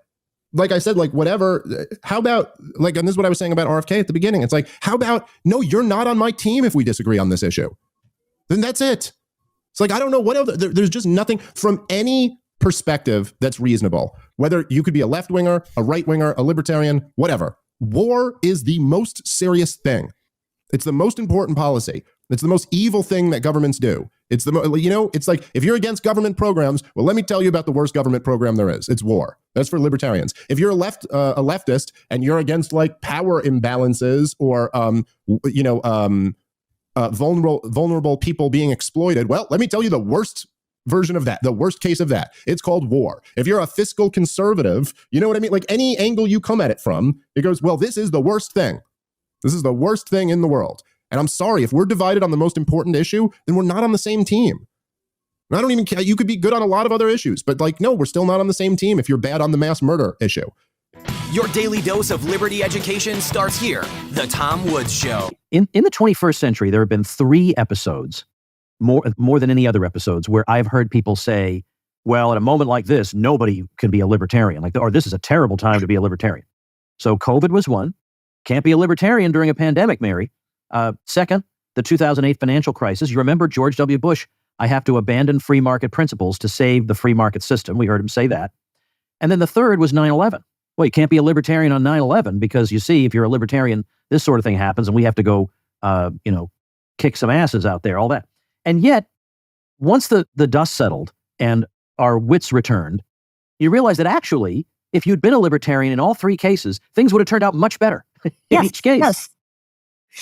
like I said, like, whatever, how about, like, and this is what I was saying about RFK at the beginning. It's like, how about, no, you're not on my team if we disagree on this issue. Then that's it. It's like, I don't know what else, there's just nothing from any perspective that's reasonable. Whether you could be a left-winger, a right-winger, a libertarian, whatever. War is the most serious thing. It's the most important policy. It's the most evil thing that governments do. It's it's like, if you're against government programs, well, let me tell you about the worst government program there is. It's war. That's for libertarians. If you're a leftist and you're against like power imbalances or vulnerable people being exploited, well, let me tell you the worst version of that, the worst case of that. It's called war. If you're a fiscal conservative, you know what I mean? Like, any angle you come at it from, it goes, well, this is the worst thing. This is the worst thing in the world. And I'm sorry, if we're divided on the most important issue, then we're not on the same team. And I don't even care. You could be good on a lot of other issues, but like, no, we're still not on the same team if you're bad on the mass murder issue. Your daily dose of liberty education starts here. The Tom Woods Show. In the 21st century, there have been 3 episodes, more than any other episodes, where I've heard people say, well, at a moment like this, nobody can be a libertarian. Or this is a terrible time to be a libertarian. So COVID was one. Can't be a libertarian during a pandemic, Mary. Second, the 2008 financial crisis. You remember George W. Bush, I have to abandon free market principles to save the free market system. We heard him say that. And then the third was 9/11. Well, you can't be a libertarian on 9/11 because, you see, if you're a libertarian, this sort of thing happens and we have to go, kick some asses out there, all that. And yet, once the dust settled and our wits returned, you realize that actually, if you'd been a libertarian in all 3 cases, things would have turned out much better in each case. Yes.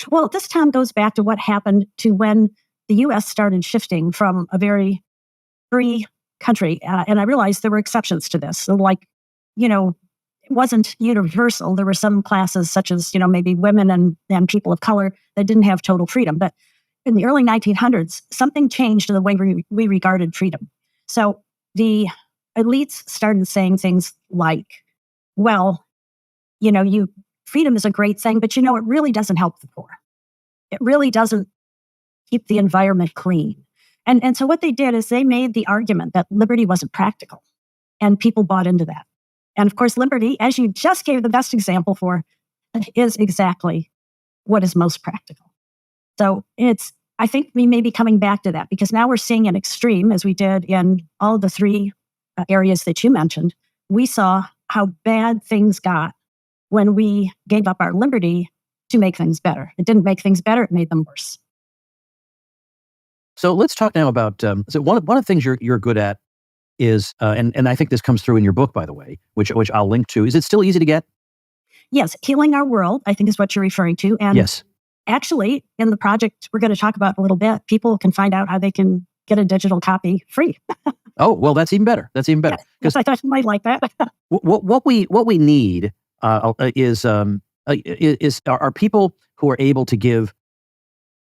Well, this, Tom, goes back to what happened to when the U.S. started shifting from a very free country. And I realized there were exceptions to this. So, like, it wasn't universal. There were some classes, such as, maybe women and people of color, that didn't have total freedom. But in the early 1900s, something changed in the way we regarded freedom. So the elites started saying things like, well, freedom is a great thing, but it really doesn't help the poor. It really doesn't keep the environment clean. And so what they did is they made the argument that liberty wasn't practical, and people bought into that. And of course, liberty, as you just gave the best example for, is exactly what is most practical. So I think we may be coming back to that, because now we're seeing an extreme, as we did in all of the 3 areas that you mentioned. We saw how bad things got when we gave up our liberty to make things better. It didn't make things better, it made them worse. So let's talk now about, so one of the things you're good at is, and I think this comes through in your book, by the way, which I'll link to. Is it still easy to get? Yes, Healing Our World, I think, is what you're referring to. And yes. Actually, in the project we're going to talk about in a little bit, people can find out how they can get a digital copy free. Oh, well, that's even better. That's even better. Because I thought you might like that. what we need is are people who are able to give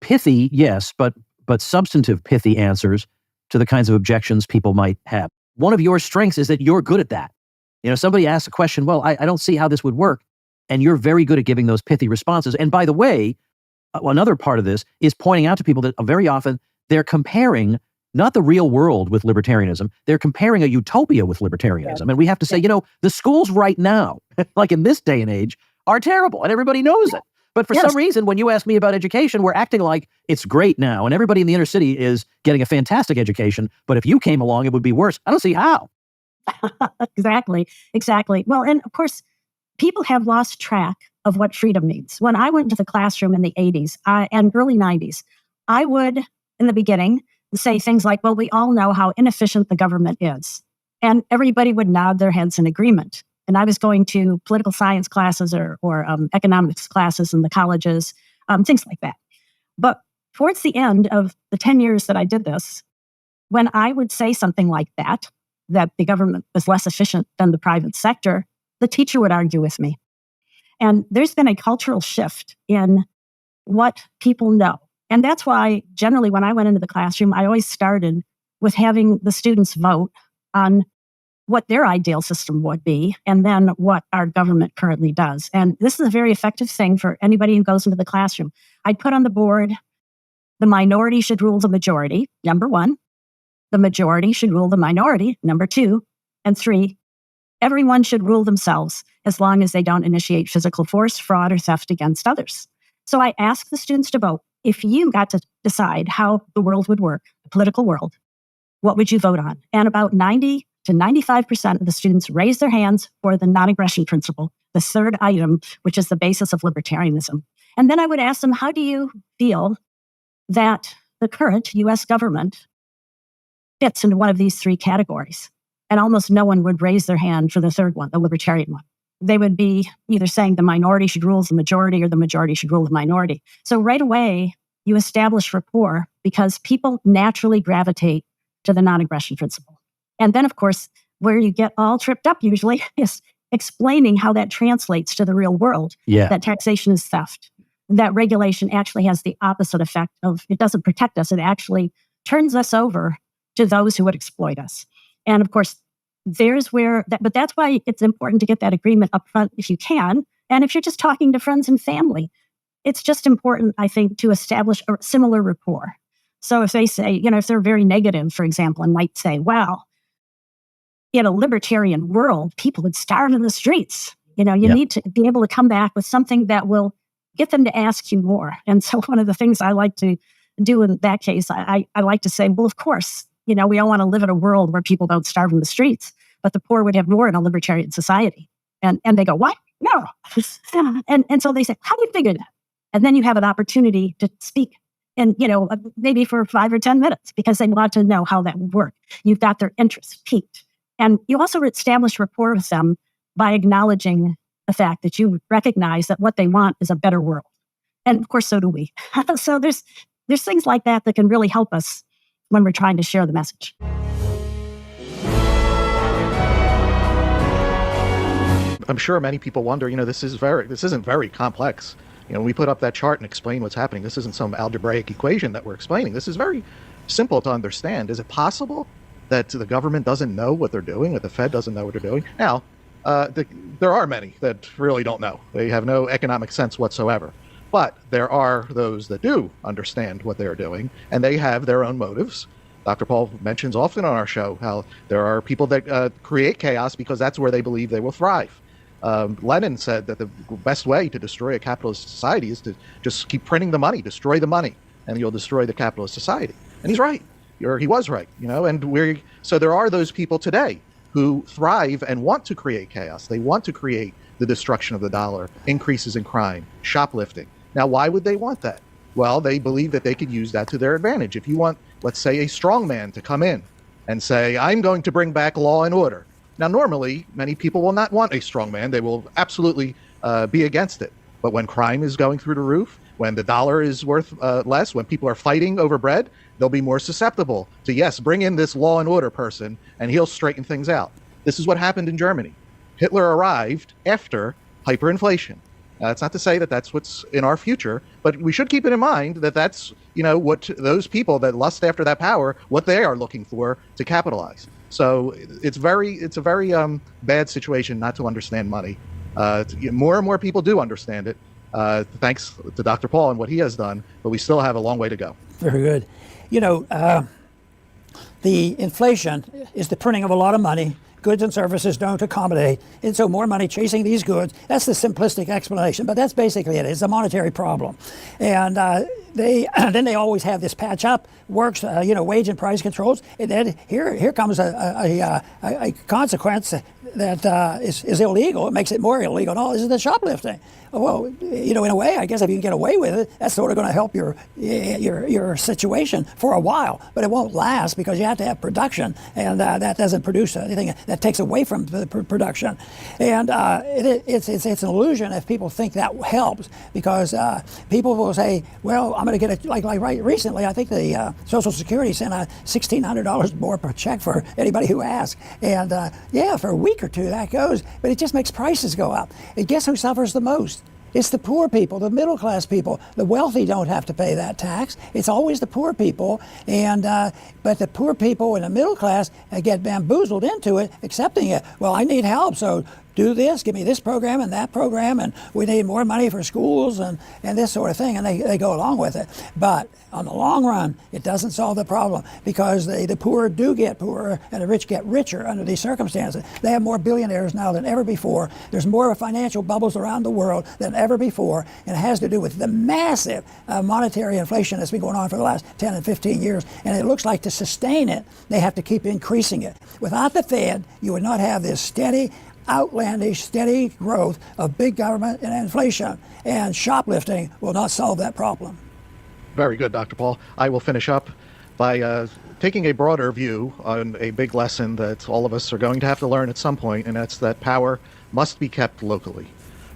pithy, yes, but substantive pithy answers to the kinds of objections people might have. One of your strengths is that you're good at that. Somebody asks a question, well, I don't see how this would work. And you're very good at giving those pithy responses. And by the way, another part of this is pointing out to people that very often they're comparing not the real world with libertarianism, they're comparing a utopia with libertarianism. And we have to say, the schools right now, like in this day and age, are terrible, and everybody knows it. But for some reason, when you ask me about education, we're acting like it's great now, and everybody in the inner city is getting a fantastic education. But if you came along, it would be worse. I don't see how. Exactly. Well, and of course, people have lost track of what freedom means. When I went to the classroom in the 80s and early 90s, I would, in the beginning, say things like, well, we all know how inefficient the government is. And everybody would nod their heads in agreement. And I was going to political science classes or economics classes in the colleges, things like that. But towards the end of the 10 years that I did this, when I would say something like that the government was less efficient than the private sector, the teacher would argue with me. And there's been a cultural shift in what people know. And that's why, generally, when I went into the classroom, I always started with having the students vote on what their ideal system would be, and then what our government currently does. And this is a very effective thing for anybody who goes into the classroom. I'd put on the board, the minority should rule the majority, number 1. The majority should rule the minority, number 2. And 3, everyone should rule themselves as long as they don't initiate physical force, fraud, or theft against others. So I asked the students to vote. If you got to decide how the world would work, the political world, what would you vote on? And about 90 to 95% of the students raised their hands for the non-aggression principle, the third item, which is the basis of libertarianism. And then I would ask them, how do you feel that the current U.S. government fits into one of these 3 categories? And almost no one would raise their hand for the third one, the libertarian one. They would be either saying the minority should rule the majority or the majority should rule the minority. So right away, you establish rapport because people naturally gravitate to the non-aggression principle. And then, of course, where you get all tripped up usually is explaining how that translates to the real world. Yeah. That taxation is theft. That regulation actually has the opposite effect of, it doesn't protect us, it actually turns us over to those who would exploit us. And of course, there's where, but that's why it's important to get that agreement up front if you can. And if you're just talking to friends and family, it's just important, I think, to establish a similar rapport. So if they say, if they're very negative, for example, and might say, well, in a libertarian world, people would starve in the streets. You need to be able to come back with something that will get them to ask you more. And so one of the things I like to do in that case, I like to say, well, of course, we all want to live in a world where people don't starve in the streets, but the poor would have more in a libertarian society. And they go, what? No. And so they say, how do you figure that? And then you have an opportunity to speak and, maybe for 5 or 10 minutes because they want to know how that would work. You've got their interest piqued. And you also establish rapport with them by acknowledging the fact that you recognize that what they want is a better world. And of course, so do we. So there's things like that that can really help us when we're trying to share the message. I'm sure many people wonder, this isn't very complex. We put up that chart and explain what's happening. This isn't some algebraic equation that we're explaining. This is very simple to understand. Is it possible that the government doesn't know what they're doing, that the Fed doesn't know what they're doing? Now, there are many that really don't know. They have no economic sense whatsoever. But there are those that do understand what they're doing, and they have their own motives. Dr. Paul mentions often on our show how there are people that create chaos because that's where they believe they will thrive. Lenin said that the best way to destroy a capitalist society is to just keep printing the money, destroy the money, and you'll destroy the capitalist society. And he's right. He was right, and so there are those people today who thrive and want to create chaos. They want to create the destruction of the dollar, increases in crime, shoplifting. Now, why would they want that? Well, they believe that they could use that to their advantage. If you want, let's say, a strong man to come in and say, I'm going to bring back law and order. Now, normally, many people will not want a strong man. They will absolutely be against it. But when crime is going through the roof, when the dollar is worth less, when people are fighting over bread, they'll be more susceptible to, yes, bring in this law and order person, and he'll straighten things out. This is what happened in Germany. Hitler arrived after hyperinflation. It's not to say that that's what's in our future, but we should keep it in mind that that's, what those people that lust after that power, what they are looking for to capitalize. So it's a very bad situation not to understand money. More and more people do understand it, thanks to Dr. Paul and what he has done, but we still have a long way to go. Very good. The inflation is the printing of a lot of money, goods and services don't accommodate, and so more money chasing these goods. That's the simplistic explanation, but that's basically it. It's a monetary problem. And then they always have this patch up, works, wage and price controls, and then here comes a consequence that is illegal. It makes it more illegal. And all this is the shoplifting. Well, in a way, I guess if you can get away with it, that's sort of going to help your situation for a while, but it won't last because you have to have production, and that doesn't produce anything. That takes away from the production, and it's an illusion if people think that helps, because people will say, well, I'm going to get it, like right recently, I think the Social Security sent a $1,600 more per check for anybody who asks, and for a week or two that goes, but it just makes prices go up. And guess who suffers the most? It's the poor people, the middle class people. The wealthy don't have to pay that tax. It's always the poor people, and but the poor people in the middle class get bamboozled into it, accepting it. Well, I need help, so do this, give me this program and that program, and we need more money for schools and this sort of thing, and they go along with it. But on the long run, it doesn't solve the problem, because the poor do get poorer and the rich get richer under these circumstances. They have more billionaires now than ever before. There's more financial bubbles around the world than ever before, and it has to do with the massive monetary inflation that's been going on for the last 10 and 15 years, and it looks like to sustain it, they have to keep increasing it. Without the Fed, you would not have this outlandish, steady growth of big government and inflation, and shoplifting will not solve that problem. Very good, Dr. Paul. I will finish up by taking a broader view on a big lesson that all of us are going to have to learn at some point, and that's that power must be kept locally.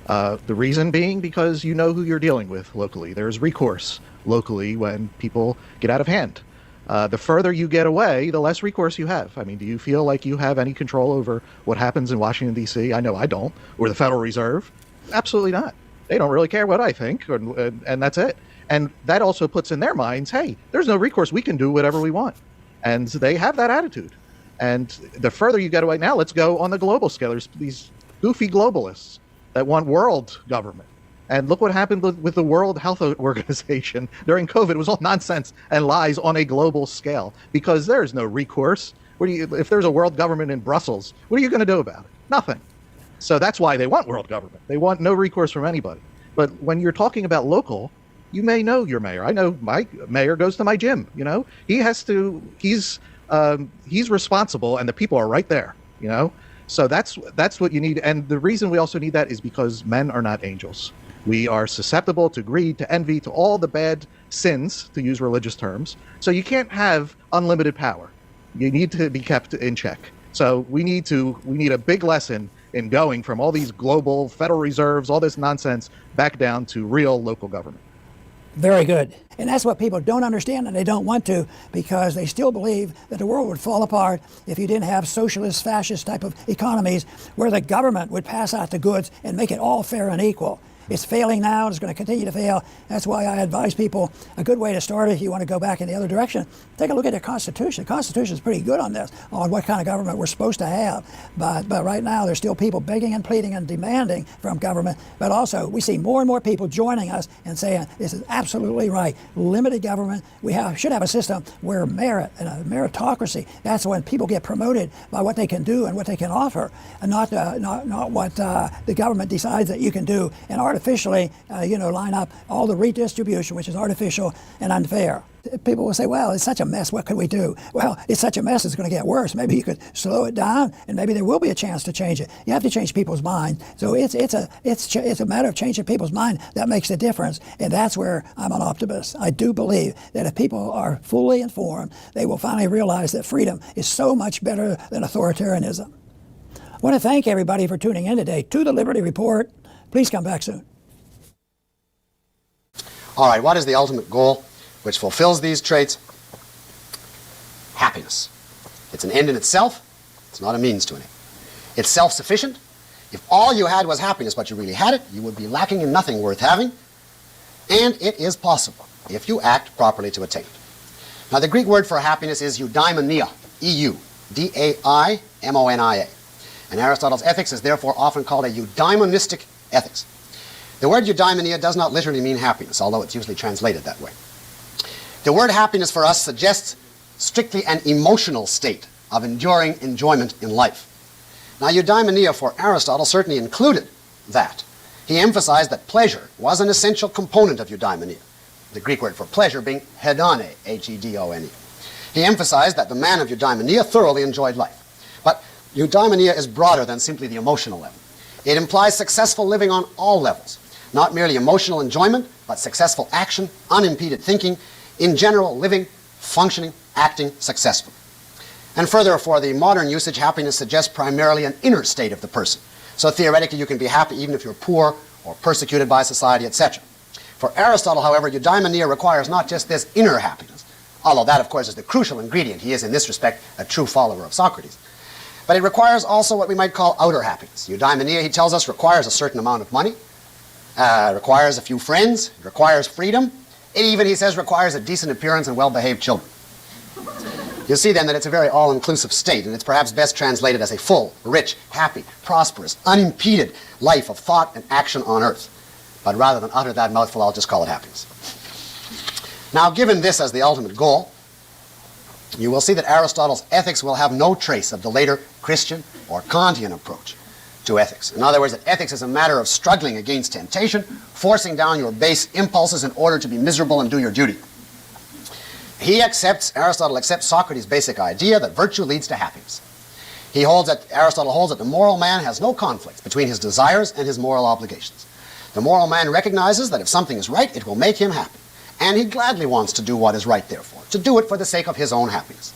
The reason being because you know who you're dealing with locally. There's recourse locally when people get out of hand. The further you get away, the less recourse you have. I mean, do you feel like you have any control over what happens in Washington, D.C.? I know I don't. Or the Federal Reserve? Absolutely not. They don't really care what I think, and that's it. And that also puts in their minds, hey, there's no recourse. We can do whatever we want. And they have that attitude. And the further you get away, now let's go on the global scale. There's these goofy globalists that want world government. And look what happened with the World Health Organization during COVID. It was all nonsense and lies on a global scale, because there's no recourse. If there's a world government in Brussels, what are you going to do about it? Nothing. So that's why they want world government. They want no recourse from anybody. But when you're talking about local, you may know your mayor. I know my mayor goes to my gym. He's responsible, and the people are right there. So that's what you need. And the reason we also need that is because men are not angels. We are susceptible to greed, to envy, to all the bad sins, to use religious terms. So you can't have unlimited power. You need to be kept in check. So we need a big lesson in going from all these global Federal Reserves, all this nonsense, back down to real local government. Very good. And that's what people don't understand, and they don't want to, because they still believe that the world would fall apart if you didn't have socialist, fascist type of economies where the government would pass out the goods and make it all fair and equal. It's failing now, and it's going to continue to fail. That's why I advise people, a good way to start it, if you want to go back in the other direction, take a look at the Constitution. The Constitution is pretty good on this, on what kind of government we're supposed to have. But right now, there's still people begging and pleading and demanding from government. But also, we see more and more people joining us and saying, this is absolutely right. Limited government. We should have a system where merit and a meritocracy, that's when people get promoted by what they can do and what they can offer, and not what the government decides that you can do, and artificially, line up all the redistribution, which is artificial and unfair. People will say, well, it's such a mess, what could we do? Well, it's such a mess, it's going to get worse. Maybe you could slow it down, and maybe there will be a chance to change it. You have to change people's mind. So it's a matter of changing people's mind that makes the difference, and that's where I'm an optimist. I do believe that if people are fully informed, they will finally realize that freedom is so much better than authoritarianism. I want to thank everybody for tuning in today to the Liberty Report. Please come back soon. All right, what is the ultimate goal which fulfills these traits? Happiness. It's an end in itself. It's not a means to an end. It's self-sufficient. If all you had was happiness, but you really had it, you would be lacking in nothing worth having. And it is possible, if you act properly, to attain it. Now, the Greek word for happiness is eudaimonia, E-U-D-A-I-M-O-N-I-A. And Aristotle's ethics is therefore often called a eudaimonistic ethics. The word eudaimonia does not literally mean happiness, although it's usually translated that way. The word happiness for us suggests strictly an emotional state of enduring enjoyment in life. Now, eudaimonia for Aristotle certainly included that. He emphasized that pleasure was an essential component of eudaimonia, the Greek word for pleasure being hedone, H-E-D-O-N-E. He emphasized that the man of eudaimonia thoroughly enjoyed life. But eudaimonia is broader than simply the emotional level. It implies successful living on all levels, not merely emotional enjoyment, but successful action, unimpeded thinking, in general living, functioning, acting successfully. And further, for the modern usage, happiness suggests primarily an inner state of the person. So theoretically, you can be happy even if you're poor or persecuted by society, etc. For Aristotle, however, eudaimonia requires not just this inner happiness, although that, of course, is the crucial ingredient. He is, in this respect, a true follower of Socrates. But it requires also what we might call outer happiness. Eudaimonia, he tells us, requires a certain amount of money, requires a few friends, requires freedom. It even, he says, requires a decent appearance and well-behaved children. You see then that it's a very all-inclusive state, and it's perhaps best translated as a full, rich, happy, prosperous, unimpeded life of thought and action on earth. But rather than utter that mouthful, I'll just call it happiness. Now, given this as the ultimate goal, you will see that Aristotle's ethics will have no trace of the later Christian or Kantian approach to ethics. In other words, that ethics is a matter of struggling against temptation, forcing down your base impulses in order to be miserable and do your duty. Aristotle accepts Socrates' basic idea that virtue leads to happiness. Aristotle holds that the moral man has no conflicts between his desires and his moral obligations. The moral man recognizes that if something is right, it will make him happy. And he gladly wants to do what is right, therefore, to do it for the sake of his own happiness.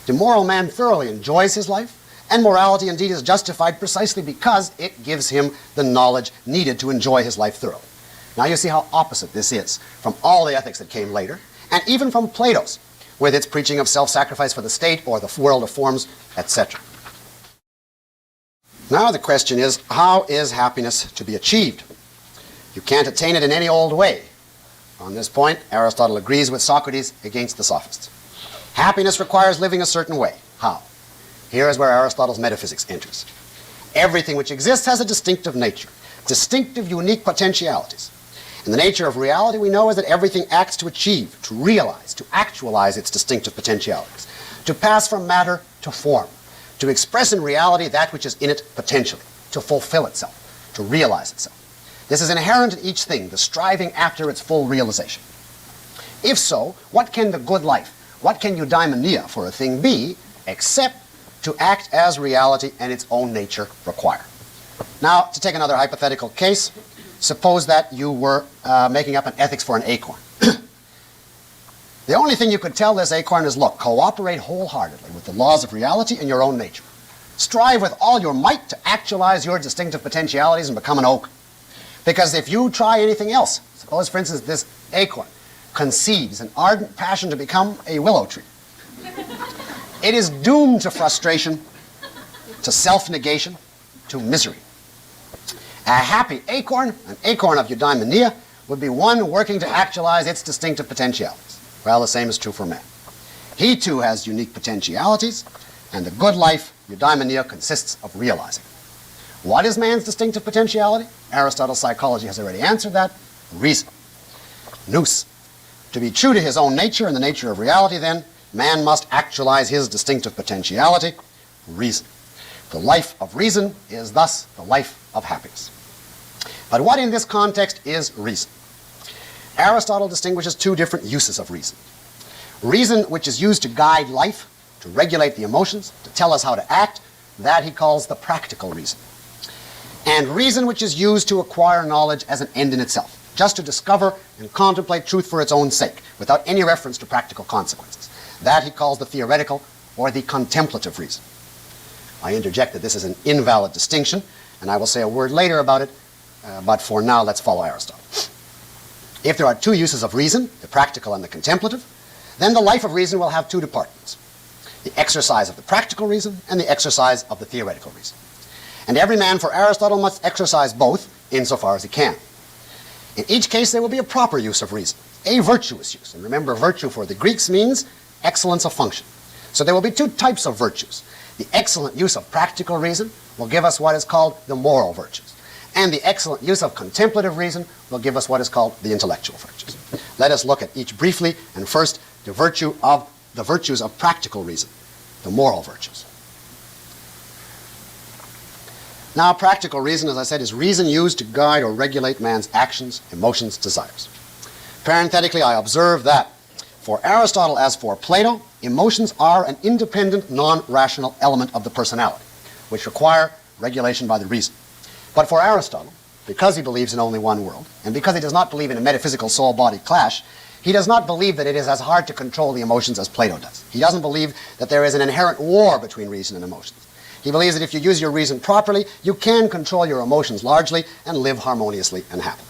The moral man thoroughly enjoys his life, and morality indeed is justified precisely because it gives him the knowledge needed to enjoy his life thoroughly. Now you see how opposite this is from all the ethics that came later, and even from Plato's, with its preaching of self-sacrifice for the state or the world of forms, etc. Now the question is, how is happiness to be achieved? You can't attain it in any old way. On this point, Aristotle agrees with Socrates against the sophists. Happiness requires living a certain way. How? Here is where Aristotle's metaphysics enters. Everything which exists has a distinctive nature, distinctive, unique potentialities. And the nature of reality, we know, is that everything acts to achieve, to realize, to actualize its distinctive potentialities, to pass from matter to form, to express in reality that which is in it potentially, to fulfill itself, to realize itself. This is inherent in each thing, the striving after its full realization. If so, what can the good life, what can eudaimonia for a thing be, except to act as reality and its own nature require? Now, to take another hypothetical case, suppose that you were making up an ethics for an acorn. The only thing you could tell this acorn is, look, cooperate wholeheartedly with the laws of reality and your own nature. Strive with all your might to actualize your distinctive potentialities and become an oak. Because if you try anything else, suppose, for instance, this acorn conceives an ardent passion to become a willow tree, it is doomed to frustration, to self-negation, to misery. A happy acorn, an acorn of eudaimonia, would be one working to actualize its distinctive potentialities. Well, the same is true for man. He too has unique potentialities, and the good life, eudaimonia, consists of realizing. What is man's distinctive potentiality? Aristotle's psychology has already answered that. Reason. Nous. To be true to his own nature and the nature of reality, then, man must actualize his distinctive potentiality, reason. The life of reason is thus the life of happiness. But what in this context is reason? Aristotle distinguishes two different uses of reason. Reason which is used to guide life, to regulate the emotions, to tell us how to act, that he calls the practical reason. And reason which is used to acquire knowledge as an end in itself, just to discover and contemplate truth for its own sake, without any reference to practical consequences. That he calls the theoretical or the contemplative reason. I interject that this is an invalid distinction, and I will say a word later about it, but for now let's follow Aristotle. If there are two uses of reason, the practical and the contemplative, then the life of reason will have two departments. The exercise of the practical reason and the exercise of the theoretical reason. And every man, for Aristotle, must exercise both insofar as he can. In each case, there will be a proper use of reason, a virtuous use. And remember, virtue for the Greeks means excellence of function. So there will be two types of virtues. The excellent use of practical reason will give us what is called the moral virtues. And the excellent use of contemplative reason will give us what is called the intellectual virtues. Let us look at each briefly, and first, the virtues of practical reason, the moral virtues. Now, practical reason, as I said, is reason used to guide or regulate man's actions, emotions, desires. Parenthetically, I observe that for Aristotle as for Plato, emotions are an independent, non-rational element of the personality, which require regulation by the reason. But for Aristotle, because he believes in only one world, and because he does not believe in a metaphysical soul-body clash, he does not believe that it is as hard to control the emotions as Plato does. He doesn't believe that there is an inherent war between reason and emotions. He believes that if you use your reason properly, you can control your emotions largely and live harmoniously and happily.